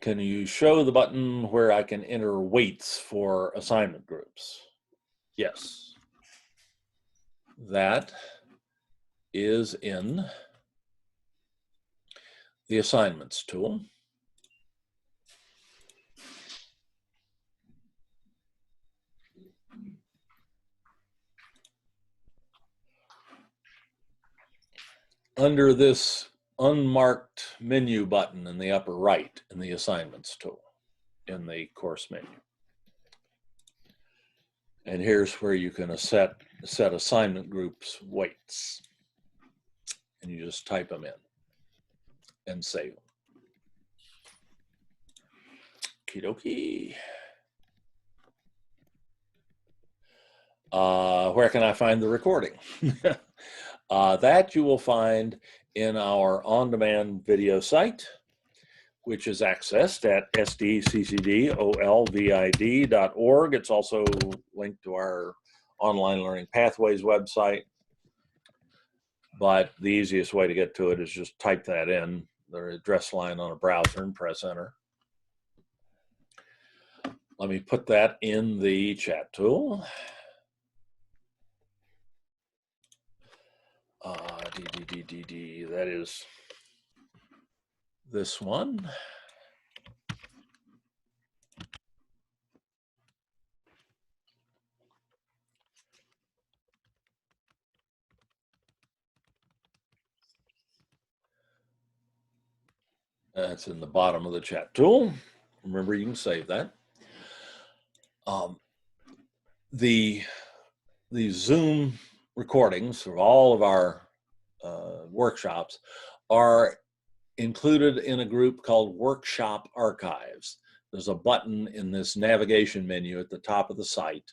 Can you show the button where I can enter weights for assignment groups? Yes. That is in the assignments tool. Under this unmarked menu button in the upper right in the assignments tool in the course menu. And here's where you can set assignment groups weights. And you just type them in and save them. Okie dokie. Where can I find the recording? That you will find in our on-demand video site, which is accessed at sdccdolvid.org. It's also linked to our Online Learning Pathways website. But the easiest way to get to it is just type that in, the address line on a browser, and press enter. Let me put that in the chat tool. That is this one. That's in the bottom of the chat tool. Remember, you can save that. The Zoom recordings of all of our workshops are included in a group called Workshop Archives. There's a button in this navigation menu at the top of the site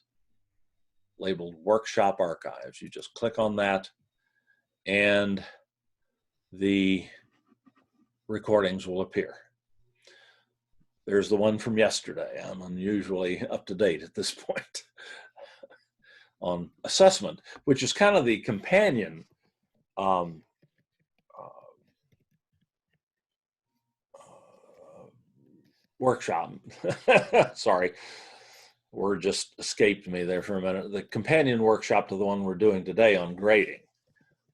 labeled Workshop Archives. You just click on that and the recordings will appear. There's the one from yesterday. I'm unusually up to date at this point on assessment, which is kind of the companion workshop. Sorry, word just escaped me there for a minute. The companion workshop to the one we're doing today on grading.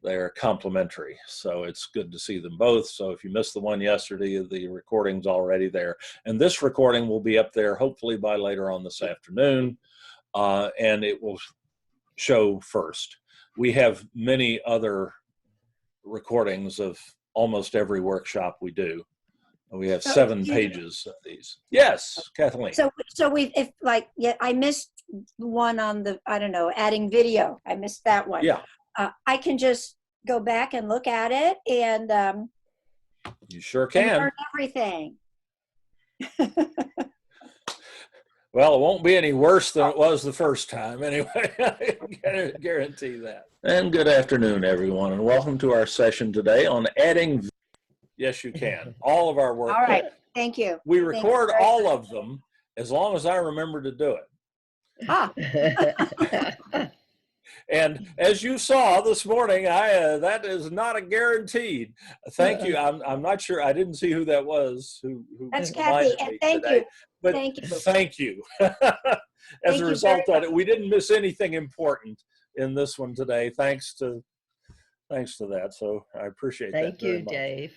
They're complementary, so it's good to see them both. So if you missed the one yesterday, the recording's already there. And this recording will be up there hopefully by later on this afternoon, and it will show first. We have many other recordings of almost every workshop we do. We have 7 pages of these. Yes, Kathleen. So I missed one on the, I don't know, adding video. I missed that one. Yeah. I can just go back and look at it and you sure can. learn everything. Well, it won't be any worse than it was the first time anyway. I can guarantee that. And good afternoon, everyone, and welcome to our session today on adding. Yes, you can. All of our work. All right. Thank you. We record all of them as long as I remember to do it. Ah. And as you saw this morning, that is not a guaranteed. Thank you. I'm not sure. I didn't see who that was. Who That's Kathy. And thank you. But Thank you. thank you. As Thank a you result very of it, we didn't miss anything important in this one today. Thanks to that. So I appreciate that. Thank very you, much. Dave.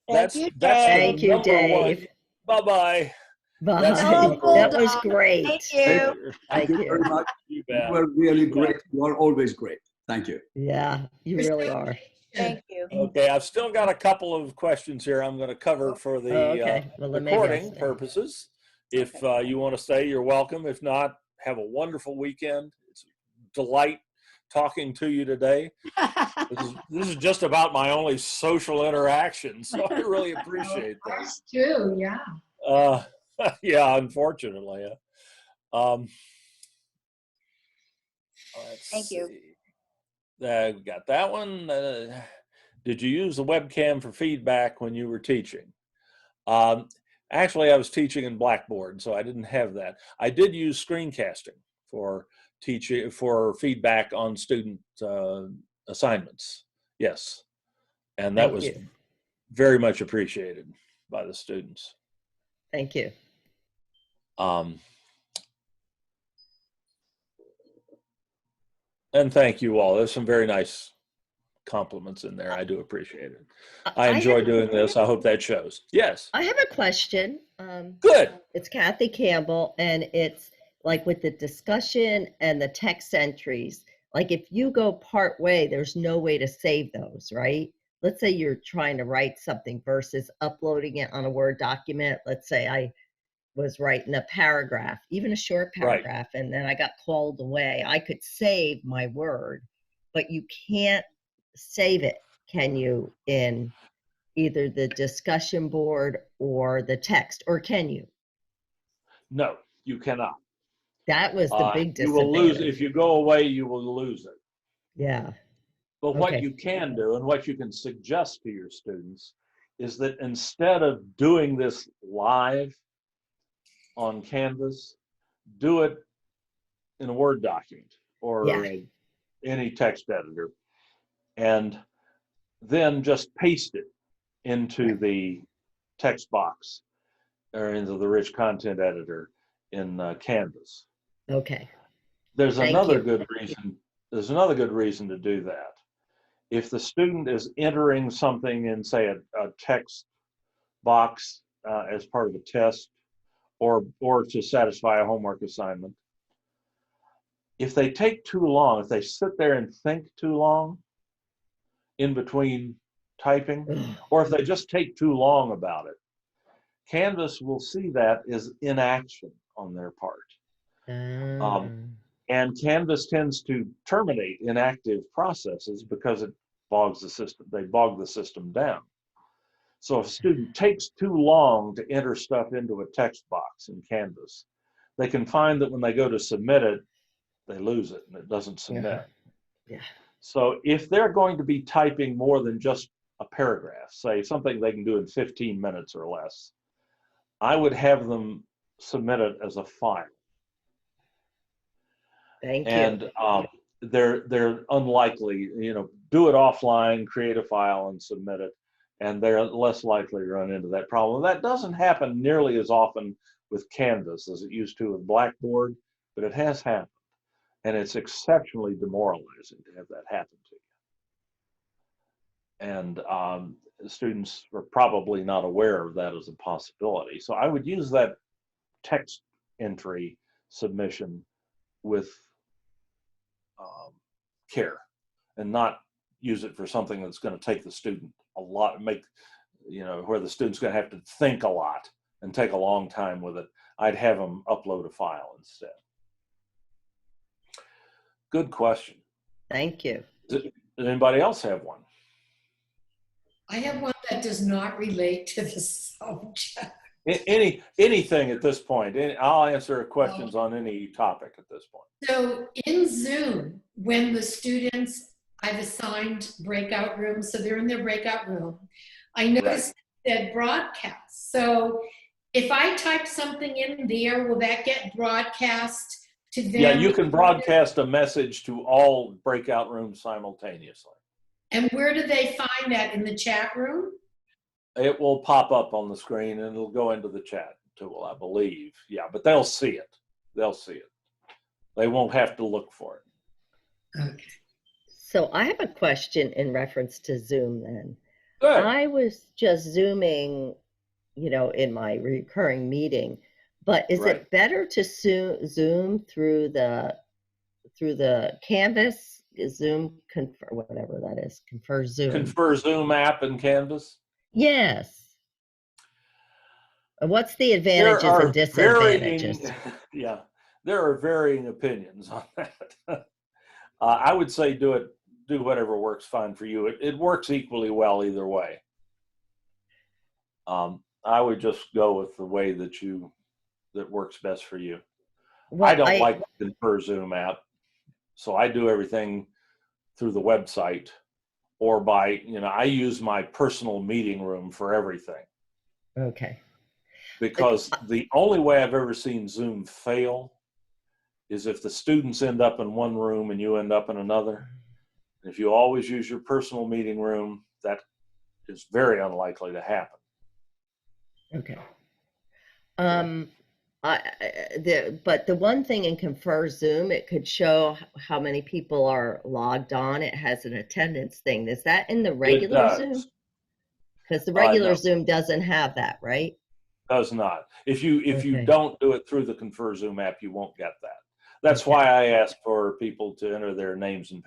Thank you, that's Dave. Thank you, number one. Dave. Bye-bye. Bye. That's Hello, That was Bulldog. great. Thank you. Thank Thank you very you. much. You You bet. were really You bet. great. You are always great. Thank you. Yeah, you really are. Thank you. Okay, I've still got a couple of questions here I'm going to cover for the Oh, okay. Well, then maybe I'll recording stay. purposes. If you want to stay, you're welcome. If not, have a wonderful weekend. It's a delight talking to you today. This is just about my only social interaction, so I really appreciate that. Ours too, yeah. Yeah, unfortunately. Thank you. We got that one. Did you use the webcam for feedback when you were teaching? Actually, I was teaching in Blackboard, so I didn't have that. I did use screencasting for teaching, for feedback on student assignments. Yes, and that Thank was you. very much appreciated by the students. Thank you. And thank you all. There's some very nice compliments in there. I do appreciate it. I enjoy have- doing this. I hope that shows. Yes. I have a question. Good. It's Kathy Campbell, and it's like with the discussion and the text entries. Like if you go part way, there's no way to save those, right? Let's say you're trying to write something versus uploading it on a Word document. Let's say I was writing a paragraph, even a short Right. paragraph, and then I got called away. I could save my Word, but you can't save it, can you, in either the discussion board or the text, or can you? No, you cannot. That was the big You will lose, disadvantage. if you go away, you will lose it. Yeah. But what Okay. you can do and what you can suggest to your students is that instead of doing this live on Canvas, do it in a Word document or Yeah. any text editor, and then just paste it into the text box or into the rich content editor in Canvas. Okay. There's Thank another you. good reason. There's another good reason to do that. If the student is entering something in, say, a text box as part of a test, or to satisfy a homework assignment, if they take too long, if they sit there and think too long in between typing, or if they just take too long about it, Canvas will see that as inaction on their part. And Canvas tends to terminate inactive processes because it bogs the system. They bog the system down. So if a student takes too long to enter stuff into a text box in Canvas, they can find that when they go to submit it, they lose it and it doesn't submit. Yeah. So if they're going to be typing more than just a paragraph, say something they can do in 15 minutes or less, I would have them submit it as a file. Thank you. And they're unlikely, do it offline, create a file and submit it, and they're less likely to run into that problem. That doesn't happen nearly as often with Canvas as it used to with Blackboard, but it has happened. And it's exceptionally demoralizing to have that happen to you. And students are probably not aware of that as a possibility. So I would use that text entry submission with care, and not use it for something that's going to take the student a lot, where the student's going to have to think a lot and take a long time with it. I'd have them upload a file instead. Good question. Thank you. Does anybody else have one? I have one that does not relate to the subject. Anything at this point. I'll answer questions on any topic at this point. So in Zoom, when the students, I've assigned breakout rooms, so they're in their breakout room, I noticed that broadcast. So if I type something in there, will that get broadcast to them? Yeah, you can broadcast a message to all breakout rooms simultaneously. And where do they find that? In the chat room? It will pop up on the screen and it'll go into the chat tool, I believe. Yeah, but they'll see it. They'll see it. They won't have to look for it. Okay. So I have a question in reference to Zoom then. Good. I was just Zooming, in my recurring meeting, but is Right. it better to Zoom through the Canvas, Zoom, whatever that is, Confer Zoom? Confer Zoom app in Canvas. Yes. And what's the There advantages are and disadvantages? yeah, there are varying opinions on that. I would say do whatever works fine for you. It works equally well either way. I would just go with the way that works best for you. Well, I don't like the Confer Zoom app, so I do everything through the website or by, I use my personal meeting room for everything. Okay. Because the only way I've ever seen Zoom fail is if the students end up in one room and you end up in another. If you always use your personal meeting room, that is very unlikely to happen. Okay. But the one thing in Confer Zoom, it could show how many people are logged on. It has an attendance thing. Is that in the regular Zoom? Because the regular No, Zoom doesn't have that, right? Does not. If you Okay. don't do it through the Confer Zoom app, you won't get that. That's Okay. why I ask for people to enter their names and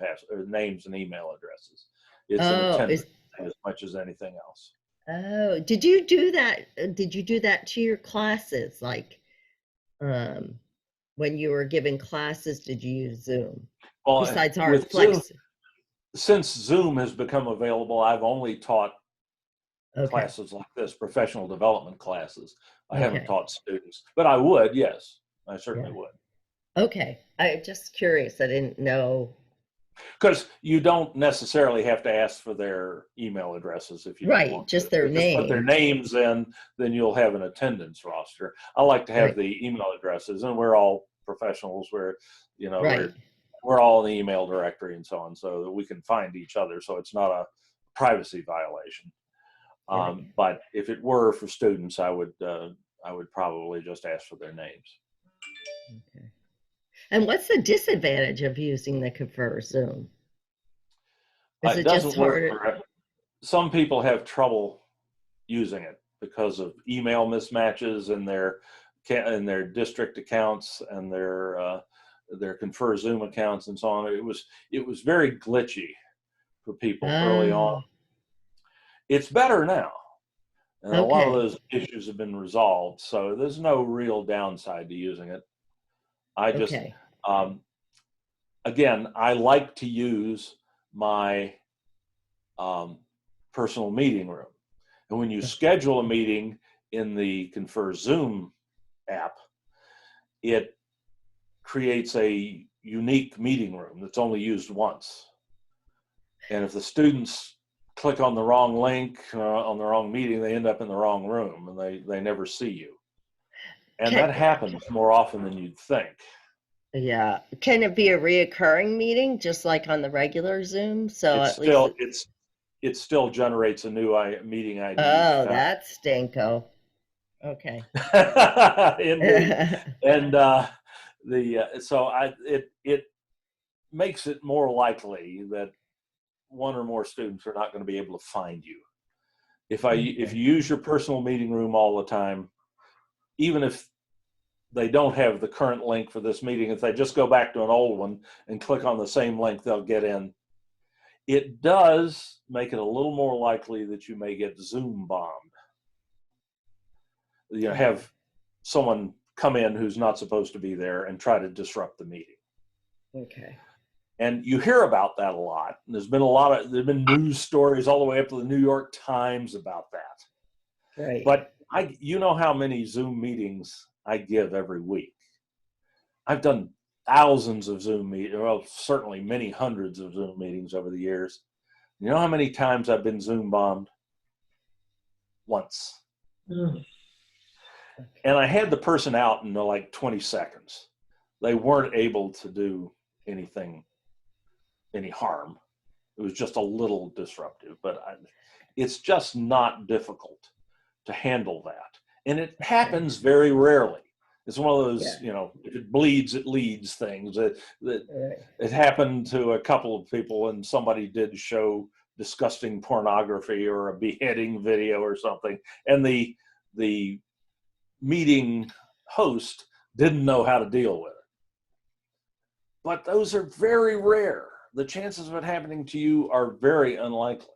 names and email addresses. It's an attendance thing as much as anything else. Oh, did you do that? Did you do that to your classes? Like, when you were giving classes, did you use Zoom? Well, Besides our with Flex. Zoom, since Zoom has become available, I've only taught classes like this, professional development classes. I haven't taught students, but I would, yes, I certainly would. Okay, I'm just curious. I didn't know. Because you don't necessarily have to ask for their email addresses if you don't want just to. their Just put their name. names in, then you'll have an attendance roster. I like to have the email addresses, and we're all professionals. We're all in the email directory and so on, so that we can find each other. So it's not a privacy violation. But if it were for students, I would probably just ask for their names. Okay. And what's the disadvantage of using the Confer Zoom? Is it doesn't just work harder? Some people have trouble using it because of email mismatches in their district accounts and their Confer Zoom accounts and so on. It was very glitchy for people early on. It's better now. And a lot of those issues have been resolved, so there's no real downside to using it. I just, again, I like to use my personal meeting room. And when you schedule a meeting in the Confer Zoom app, it creates a unique meeting room that's only used once. And if the students click on the wrong link on the wrong meeting, they end up in the wrong room and they never see you. And that happens more often than you'd think. Yeah. Can it be a reoccurring meeting just like on the regular Zoom? So it still generates a new meeting ID. Oh, that's stinko. Okay. Indeed. And it makes it more likely that one or more students are not going to be able to find you. If you use your personal meeting room all the time, even if they don't have the current link for this meeting, if they just go back to an old one and click on the same link, they'll get in. It does make it a little more likely that you may get Zoom bombed. Have someone come in who's not supposed to be there and try to disrupt the meeting. Okay. And you hear about that a lot. There's been news stories all the way up to the New York Times about that. Right. But you know how many Zoom meetings I give every week. I've done thousands of Zoom meetings, well, certainly many hundreds of Zoom meetings over the years. You know how many times I've been Zoom bombed? Once. Okay. And I had the person out in like 20 seconds. They weren't able to do any harm. It was just a little disruptive, but it's just not difficult to handle that. And it happens very rarely. It's one of those, Yeah. you know, if it bleeds, it leads things. Right. It happened to a couple of people, and somebody did show disgusting pornography or a beheading video or something, and the meeting host didn't know how to deal with it. But those are very rare. The chances of it happening to you are very unlikely.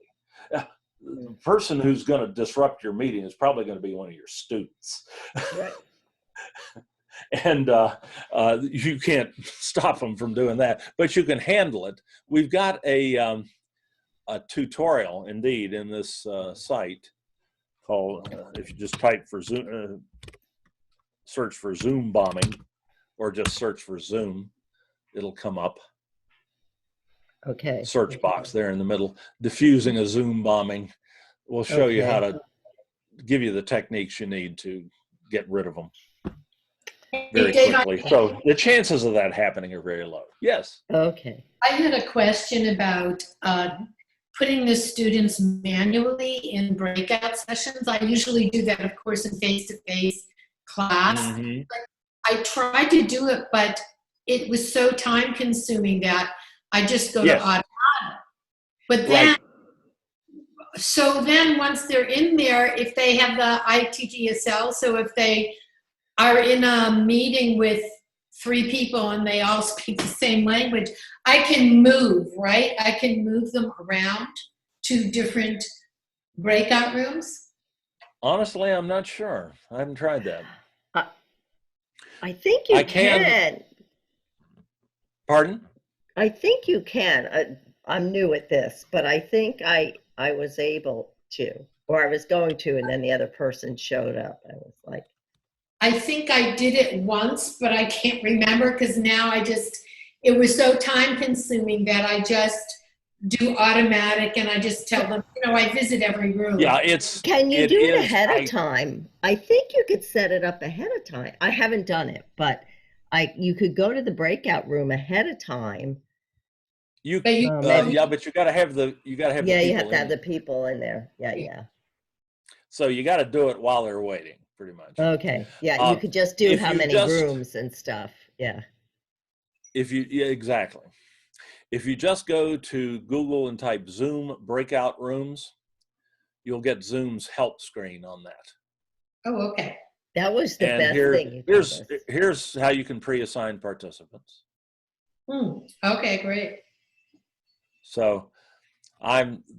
The person who's going to disrupt your meeting is probably going to be one of your students. Right. And you can't stop them from doing that, but you can handle it. We've got a tutorial, indeed, in this site called, if you just type for Zoom, search for Zoom bombing, or just search for Zoom, it'll come up. Okay. Search box there in the middle. Diffusing a Zoom bombing. We'll show you how to give you the techniques you need to get rid of them very quickly. So the chances of that happening are very low. Yes. Okay. I had a question about putting the students manually in breakout sessions. I usually do that, of course, in face-to-face class. Mm-hmm. I tried to do it, but it was so time-consuming that I just go to automatic. But then, Right. So then once they're in there, if they have the ITGSL, so if they are in a meeting with 3 people and they all speak the same language, I can move, right? I can move them around to different breakout rooms. Honestly, I'm not sure. I haven't tried that. I think you I can. Pardon? I think you can. I'm new at this, but I think I was able to, or I was going to, and then the other person showed up. I was like, I think I did it once, but I can't remember because now it was so time consuming that I just do automatic and I just tell them, I visit every room. Yeah, can you do it ahead of time? I think you could set it up ahead of time. I haven't done it, but you could go to the breakout room ahead of time. But you got to have the you have to have the people in there. Yeah. So you got to do it while they're waiting, pretty much. Okay. Yeah, you could just do how many rooms and stuff. Yeah. Exactly. If you just go to Google and type Zoom breakout rooms, you'll get Zoom's help screen on that. Oh, okay. That was the best thing. Here's how you can pre-assign participants. Okay, great. So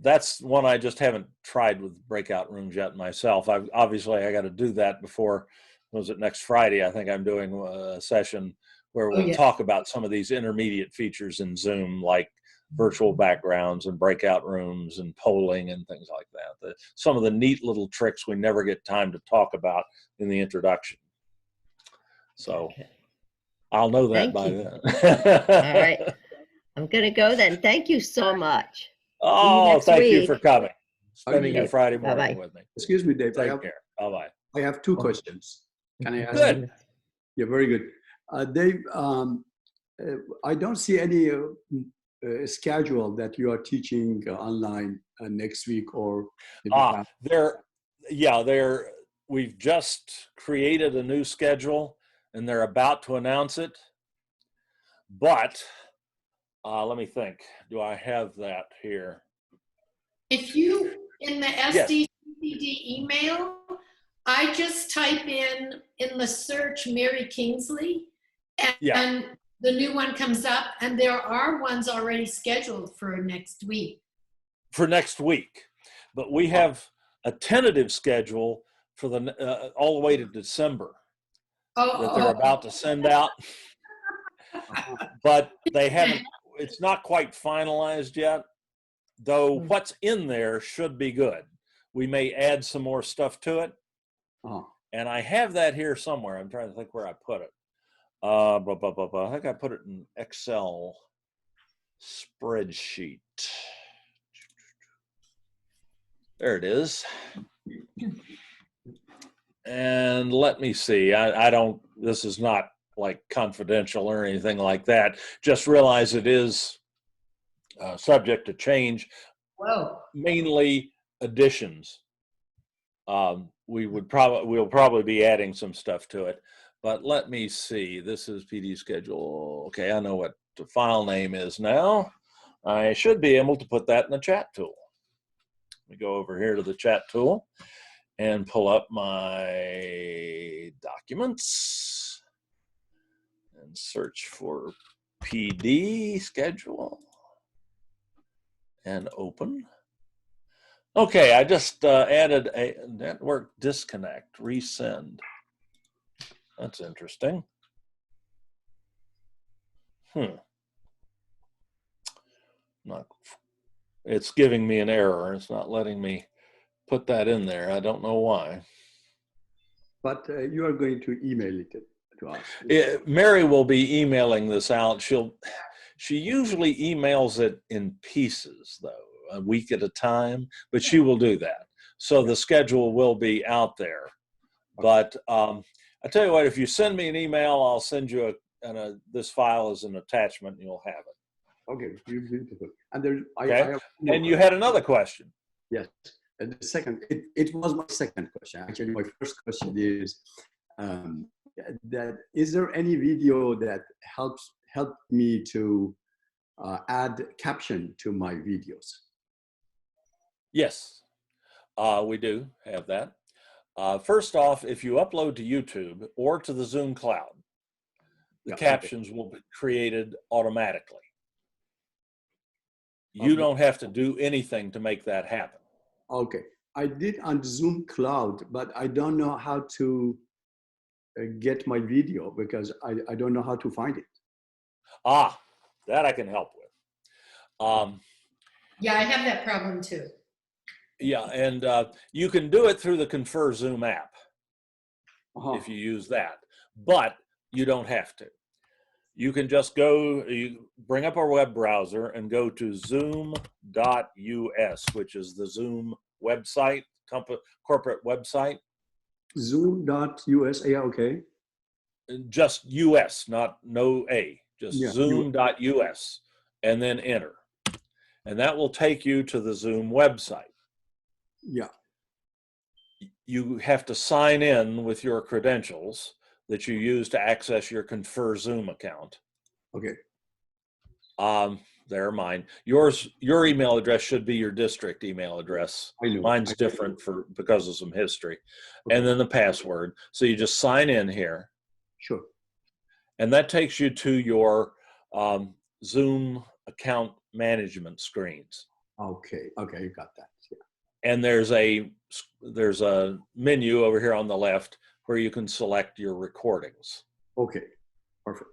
that's one I just haven't tried with breakout rooms yet myself. I got to do that before, was it next Friday? I think I'm doing a session where we'll talk about some of these intermediate features in Zoom, like virtual backgrounds and breakout rooms and polling and things like that. Some of the neat little tricks we never get time to talk about in the introduction. So I'll know that by then. All right. I'm going to go then. Thank you so much. Oh, thank you for coming. Spending your Friday morning with me. Excuse me, Dave. Take care. Bye-bye. I have 2 questions. Can I ask? Good. Yeah, very good. Dave, I don't see any schedule that you are teaching online next week or we've just created a new schedule and they're about to announce it. But let me think. Do I have that here? If you, in the SDCD email, I just type in the search Mary Kingsley, and the new one comes up, and there are ones already scheduled for next week. For next week. But we have a tentative schedule for all the way to December that they're about to send out. But they haven't, it's not quite finalized yet, though what's in there should be good. We may add some more stuff to it. And I have that here somewhere. I'm trying to think where I put it. I think I put it in Excel spreadsheet. There it is. And let me see. This is not like confidential or anything like that. Just realize it is subject to change. Whoa. Mainly additions we'll probably be adding some stuff to it. But let me see. This is PD schedule. Okay, I know what the file name is now. I should be able to put that in the chat tool. Let me go over here to the chat tool and pull up my documents and search for PD schedule and open. Okay, I just added a network disconnect, resend. That's interesting. It's giving me an error. It's not letting me put that in there. I don't know why. But you are going to email it to us. Mary will be emailing this out. She usually emails it in pieces, though, a week at a time, but she will do that. So the schedule will be out there. But I tell you what, if you send me an email, I'll send you this file as an attachment and you'll have it. Okay, beautiful. And there, okay. And you had another question. Yes. And the second, it was my second question. Actually, my first question is that is there any video that helped me to add caption to my videos? Yes, we do have that. First off, if you upload to YouTube or to the Zoom cloud, the captions will be created automatically. You don't have to do anything to make that happen. Okay. I did on Zoom cloud, but I don't know how to get my video because I don't know how to find it. That I can help with. Yeah, I have that problem too. Yeah, and you can do it through the Confer Zoom app if you use that, but you don't have to. You can just you bring up our web browser and go to zoom.us, which is the Zoom website, corporate website. Zoom.us, yeah, okay. Just US, no A, just zoom.us, and then enter. And that will take you to the Zoom website. Yeah. You have to sign in with your credentials that you use to access your Confer Zoom account. Okay. They're mine. Your email address should be your district email address. I know. Mine's different because of some history. Okay. And then the password. So you just sign in here. Sure. And that takes you to your Zoom account management screens. Okay. Okay, you got that. Yeah. And there's a menu over here on the left where you can select your recordings. Okay, perfect.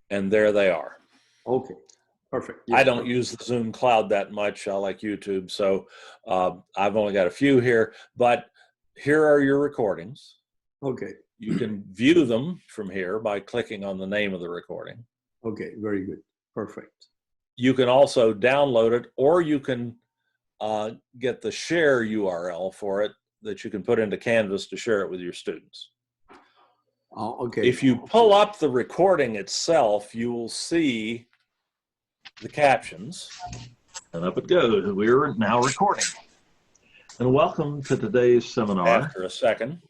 And there they are. Okay, perfect. Yes, I don't use the Zoom cloud that much. I like YouTube, so I've only got a few here, but here are your recordings. Okay. You can view them from here by clicking on the name of the recording. Okay, very good. Perfect. You can also download it, or you can get the share URL for it that you can put into Canvas to share it with your students. Okay. If you pull up the recording itself, you will see the captions. And up it goes. We're now recording. And welcome to today's seminar. After a second.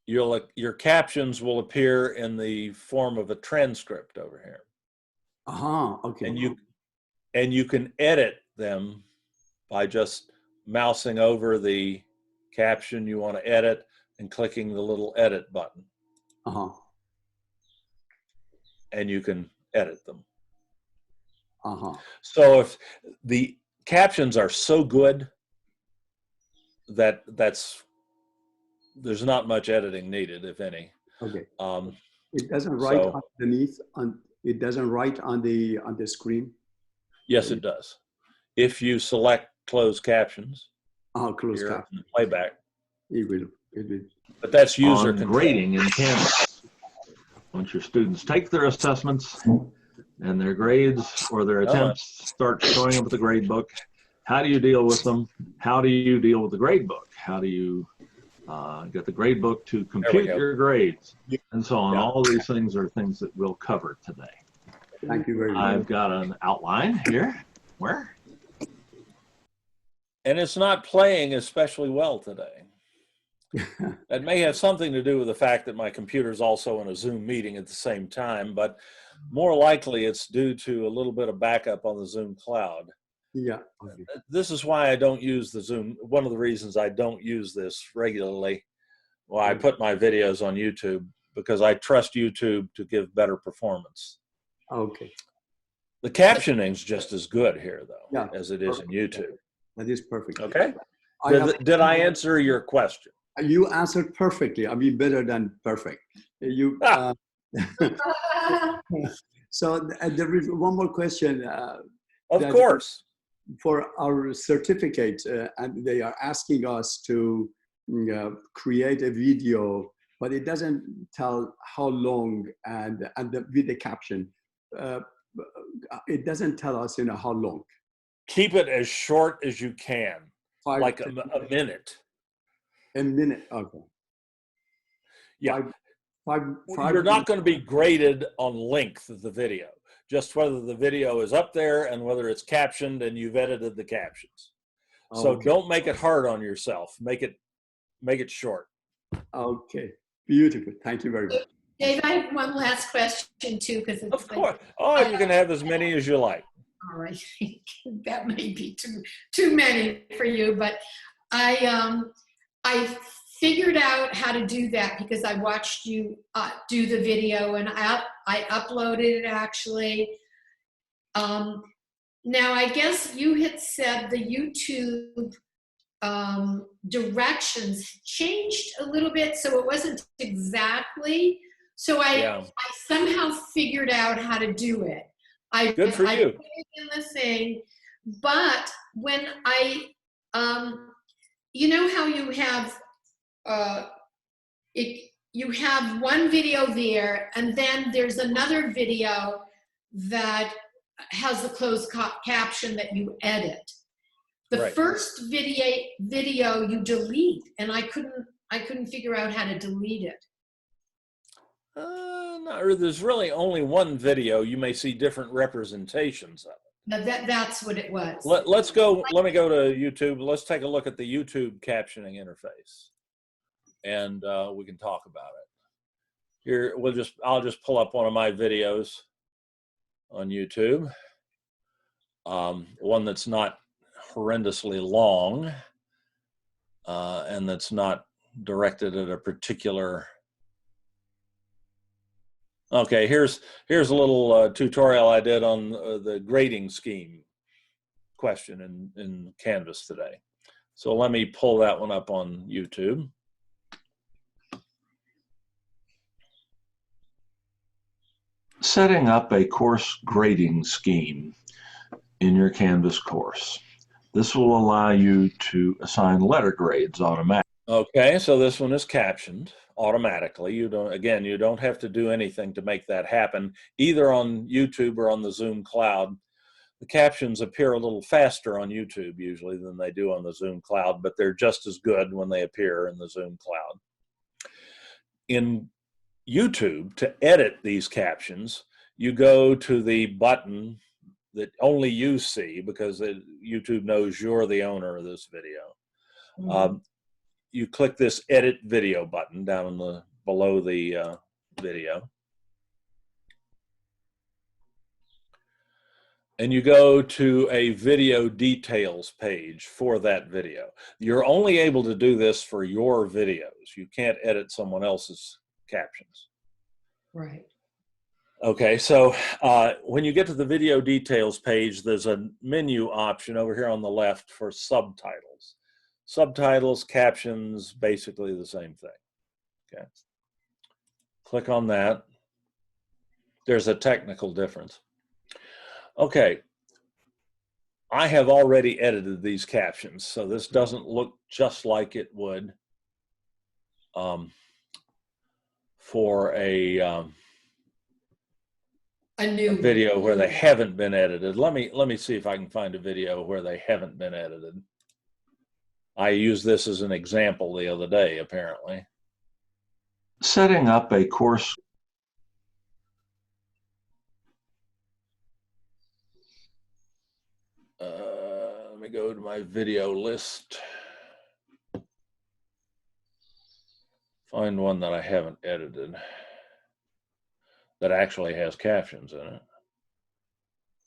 Your captions will appear in the form of a transcript over here. Okay. And you can edit them by just mousing over the caption you want to edit and clicking the little edit button. And you can edit them. So if the captions are so good that there's not much editing needed, if any. Okay. It doesn't write underneath it doesn't write on the screen? Yes, it does. If you select closed captions, closed captions, playback. It will. But that's user grading in Canvas. Once your students take their assessments and their grades or their attempts start showing up with the gradebook, how do you deal with them? How do you deal with the gradebook? How do you get the gradebook to compute your grades and so on? All these things are things that we'll cover today. Thank you very much. I've got an outline here Where? And it's not playing especially well today. That may have something to do with the fact that my computer is also in a Zoom meeting at the same time, but more likely it's due to a little bit of backup on the Zoom cloud. Yeah. Okay. This is why I don't use the Zoom. One of the reasons I don't use this regularly, well, I put my videos on YouTube because I trust YouTube to give better performance. Okay. The captioning's just as good here, though, Yeah, as it is in YouTube. That is perfect. Okay. I Did I answer your question? You answered perfectly. I mean, better than perfect. You. So there is one more question. Of course. For our certificate, and they are asking us to create a video, but it doesn't tell how long and with the caption. It doesn't tell us, how long. Keep it as short as you can, like a minute. A minute, okay. Yeah. Five You're not going to be graded on length of the video, just whether the video is up there and whether it's captioned and you've edited the captions. So Okay. don't make it hard on yourself. Make it short. Okay, beautiful. Thank you very much. Dave, I have one last question too, because it's Of course. Oh, you can have as many as you like. all right. That may be too many for you, but I figured out how to do that because I watched you do the video, and I uploaded it actually. Now I guess you had said the YouTube directions changed a little bit, so it wasn't exactly. So I somehow figured out how to do it. Good for you. Put it in the thing, but when you know how you have you have one video there, and then there's another video that has the closed caption that you edit. The Right. first video you delete, and I couldn't figure out how to delete it. No, there's really only one video. You may see different representations of it. Now that's what it was. Let's go. Let me go to YouTube. Let's take a look at the YouTube captioning interface, and we can talk about it. Here, I'll just pull up one of my videos on YouTube. One that's not horrendously long, and that's not directed at a particular. Okay, here's a little tutorial I did on the grading scheme question in Canvas today. So let me pull that one up on YouTube. Setting up a course grading scheme in your Canvas course. This will allow you to assign letter grades automatically. Okay, so this one is captioned automatically. You don't have to do anything to make that happen, either on YouTube or on the Zoom cloud. The captions appear a little faster on YouTube usually than they do on the Zoom cloud, but they're just as good when they appear in the Zoom cloud. In YouTube, to edit these captions, you go to the button that only you see because YouTube knows you're the owner of this video. Mm-hmm. You click this edit video button down below the video. And you go to a video details page for that video. You're only able to do this for your videos. You can't edit someone else's captions. Right. Okay, so when you get to the video details page, there's a menu option over here on the left for subtitles. Subtitles, captions, basically the same thing. Okay. Click on that. There's a technical difference. Okay. I have already edited these captions, so this doesn't look just like it would for a new video where they haven't been edited. Let me see if I can find a video where they haven't been edited. I used this as an example the other day, apparently. Setting up a course. go to my video list. Find one that I haven't edited that actually has captions in it.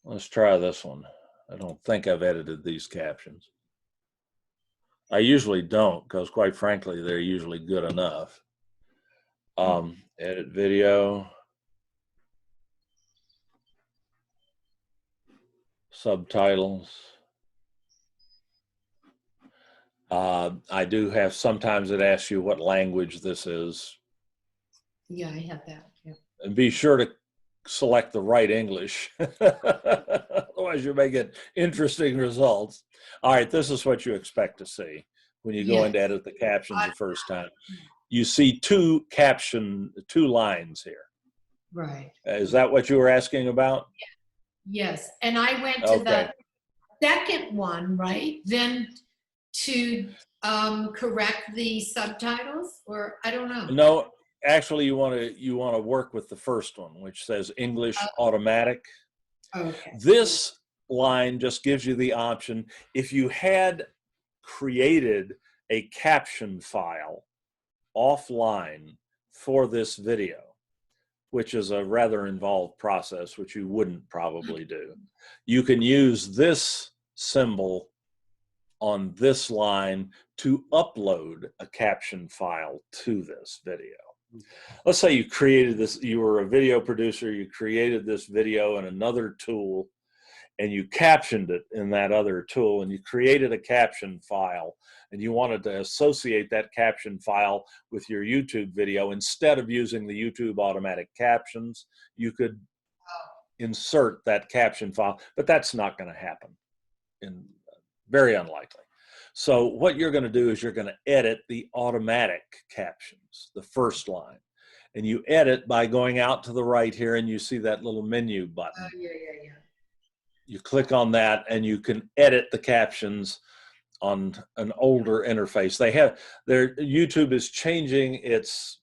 Let's try this one. I don't think I've edited these captions. I usually don't, because quite frankly, they're usually good enough. Edit video. Subtitles. I do have, sometimes it asks you what language this is. Yeah, I have that. Yeah. And be sure to select the right English. Otherwise, you may get interesting results. All right, this is what you expect to see when you go in to edit the captions the first time. You see two lines here. Right. Is that what you were asking about? Yes. And I went to the second one, right? Then to correct the subtitles, or I don't know. No, actually, you want to work with the first one, which says English automatic. Okay. This line just gives you the option. If you had created a caption file offline for this video, which is a rather involved process, which you wouldn't probably do, you can use this symbol on this line to upload a caption file to this video. Let's say you created this, you were a video producer, you created this video in another tool, and you captioned it in that other tool, and you created a caption file, and you wanted to associate that caption file with your YouTube video. Instead of using the YouTube automatic captions, you could insert that caption file, but that's not going to happen. Very unlikely. So what you're going to do is you're going to edit the automatic captions, the first line. And you edit by going out to the right here, and you see that little menu button. Yeah. You click on that, and you can edit the captions on an older interface. YouTube is changing its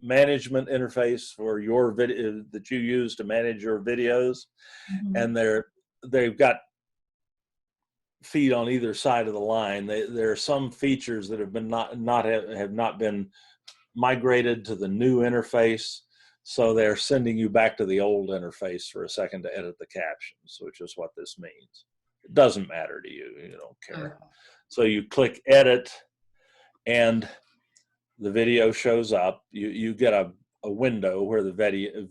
management interface for your video that you use to manage your videos. Mm-hmm. And they've got feet on either side of the line. There are some features that have not been migrated to the new interface, so they're sending you back to the old interface for a second to edit the captions, which is what this means. It doesn't matter to you. You don't care. So you click edit, and the video shows up. You get a window where the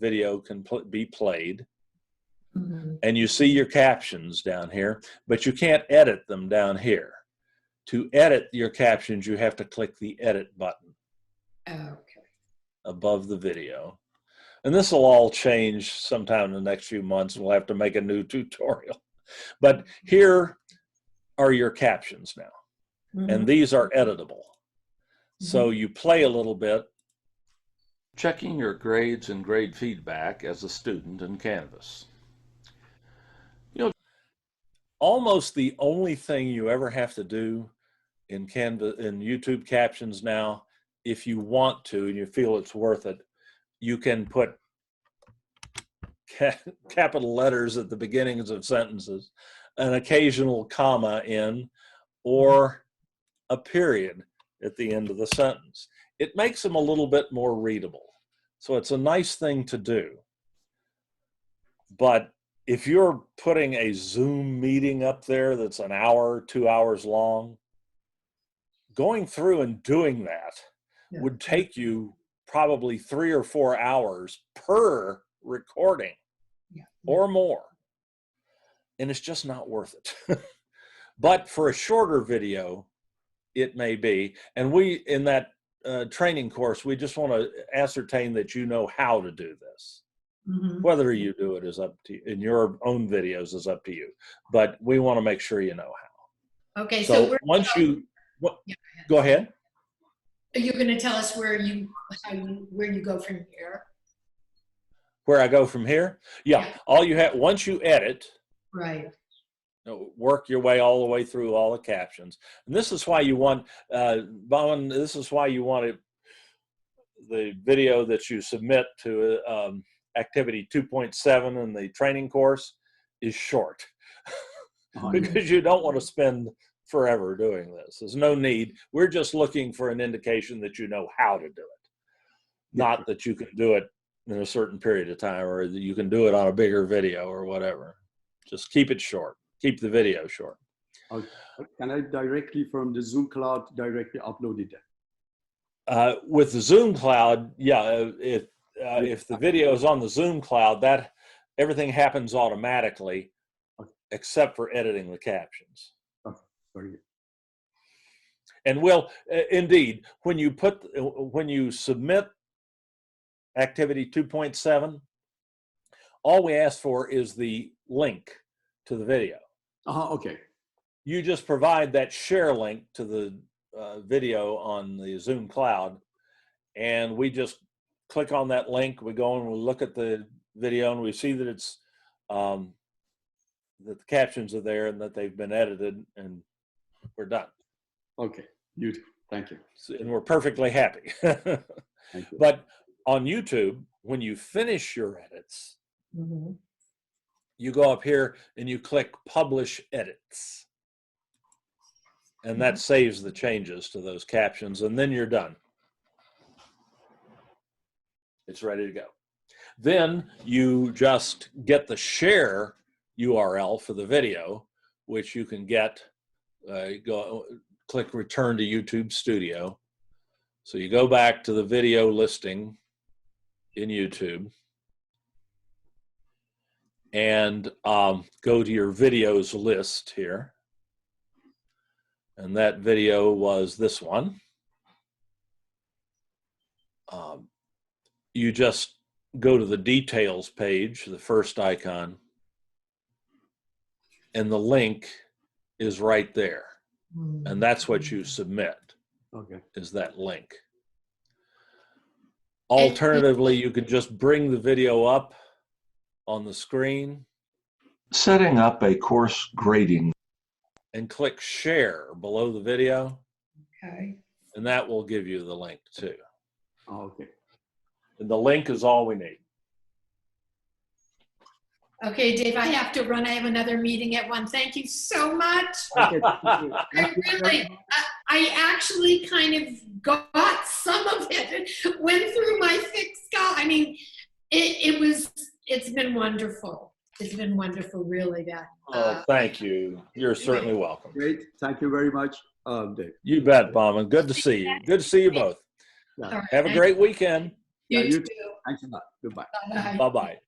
video can be played. Mm-hmm. And you see your captions down here, but you can't edit them down here. To edit your captions, you have to click the edit button above the video. And this will all change sometime in the next few months. We'll have to make a new tutorial. But here are your captions now. Mm-hmm. And these are editable. So you play a little bit. Checking your grades and grade feedback as a student in Canvas. Almost the only thing you ever have to do in Canvas, in YouTube captions now, if you want to and you feel it's worth it, you can put capital letters at the beginnings of sentences, an occasional comma in, or a period at the end of the sentence. It makes them a little bit more readable. So it's a nice thing to do. But if you're putting a Zoom meeting up there that's an hour, 2 hours long, going through and doing that would take you probably 3 or 4 hours per recording or more. And it's just not worth it. But for a shorter video, it may be. And we, in that training course, we just want to ascertain that you know how to do this. Mm-hmm. Whether you do it is up to you. In your own videos is up to you. But we want to make sure you know how. Okay, So once go ahead. You're going to tell us where you go from here. Where I go from here? Yeah. All you have, once you edit, right, work your way all the way through all the captions. And this is why you want, Bowen, this is why you want the video that you submit to activity 2.7 in the training course is short. because you don't want to spend forever doing this. There's no need. We're just looking for an indication that you know how to do it, not that you can do it in a certain period of time or that you can do it on a bigger video or whatever. Just keep it short. Keep the video short. Can I directly from the Zoom cloud directly upload it? With the Zoom cloud, yeah, if the video is on the Zoom cloud, that everything happens automatically, except for editing the captions. Okay, very good. And will indeed, when you submit activity 2.7, all we ask for is the link to the video. Okay. You just provide that share link to the video on the Zoom cloud, and we just click on that link. We go and we look at the video, and we see that it's that the captions are there and that they've been edited, and we're done. Okay, beautiful. Thank you. And we're perfectly happy. Thank you. But on YouTube, when you finish your edits, you go up here and you click Publish Edits. And that saves the changes to those captions, and then you're done. It's ready to go. Then you just get the share URL for the video, which you can get, click Return to YouTube Studio. So you go back to the video listing in YouTube and go to your videos list here. And that video was this one. You just go to the details page, the first icon, and the link is right there. And that's what you submit, is that link. Alternatively, you could just bring the video up on the screen. Setting up a course grading. And click share below the video. Okay. And that will give you the link too. Okay. And the link is all we need. Okay, Dave, I have to run. I have another meeting at 1. Thank you so much. I actually kind of got some of it, went through my thick skull. I mean, it's been wonderful. It's been wonderful, really. Thank you. You're certainly welcome. Great. Thank you very much, Dave. You bet, Bauman. Good to see you. Good to see you both. Yeah. Have a great weekend. You too. Thanks a lot. Goodbye. Bye-bye. Bye-bye.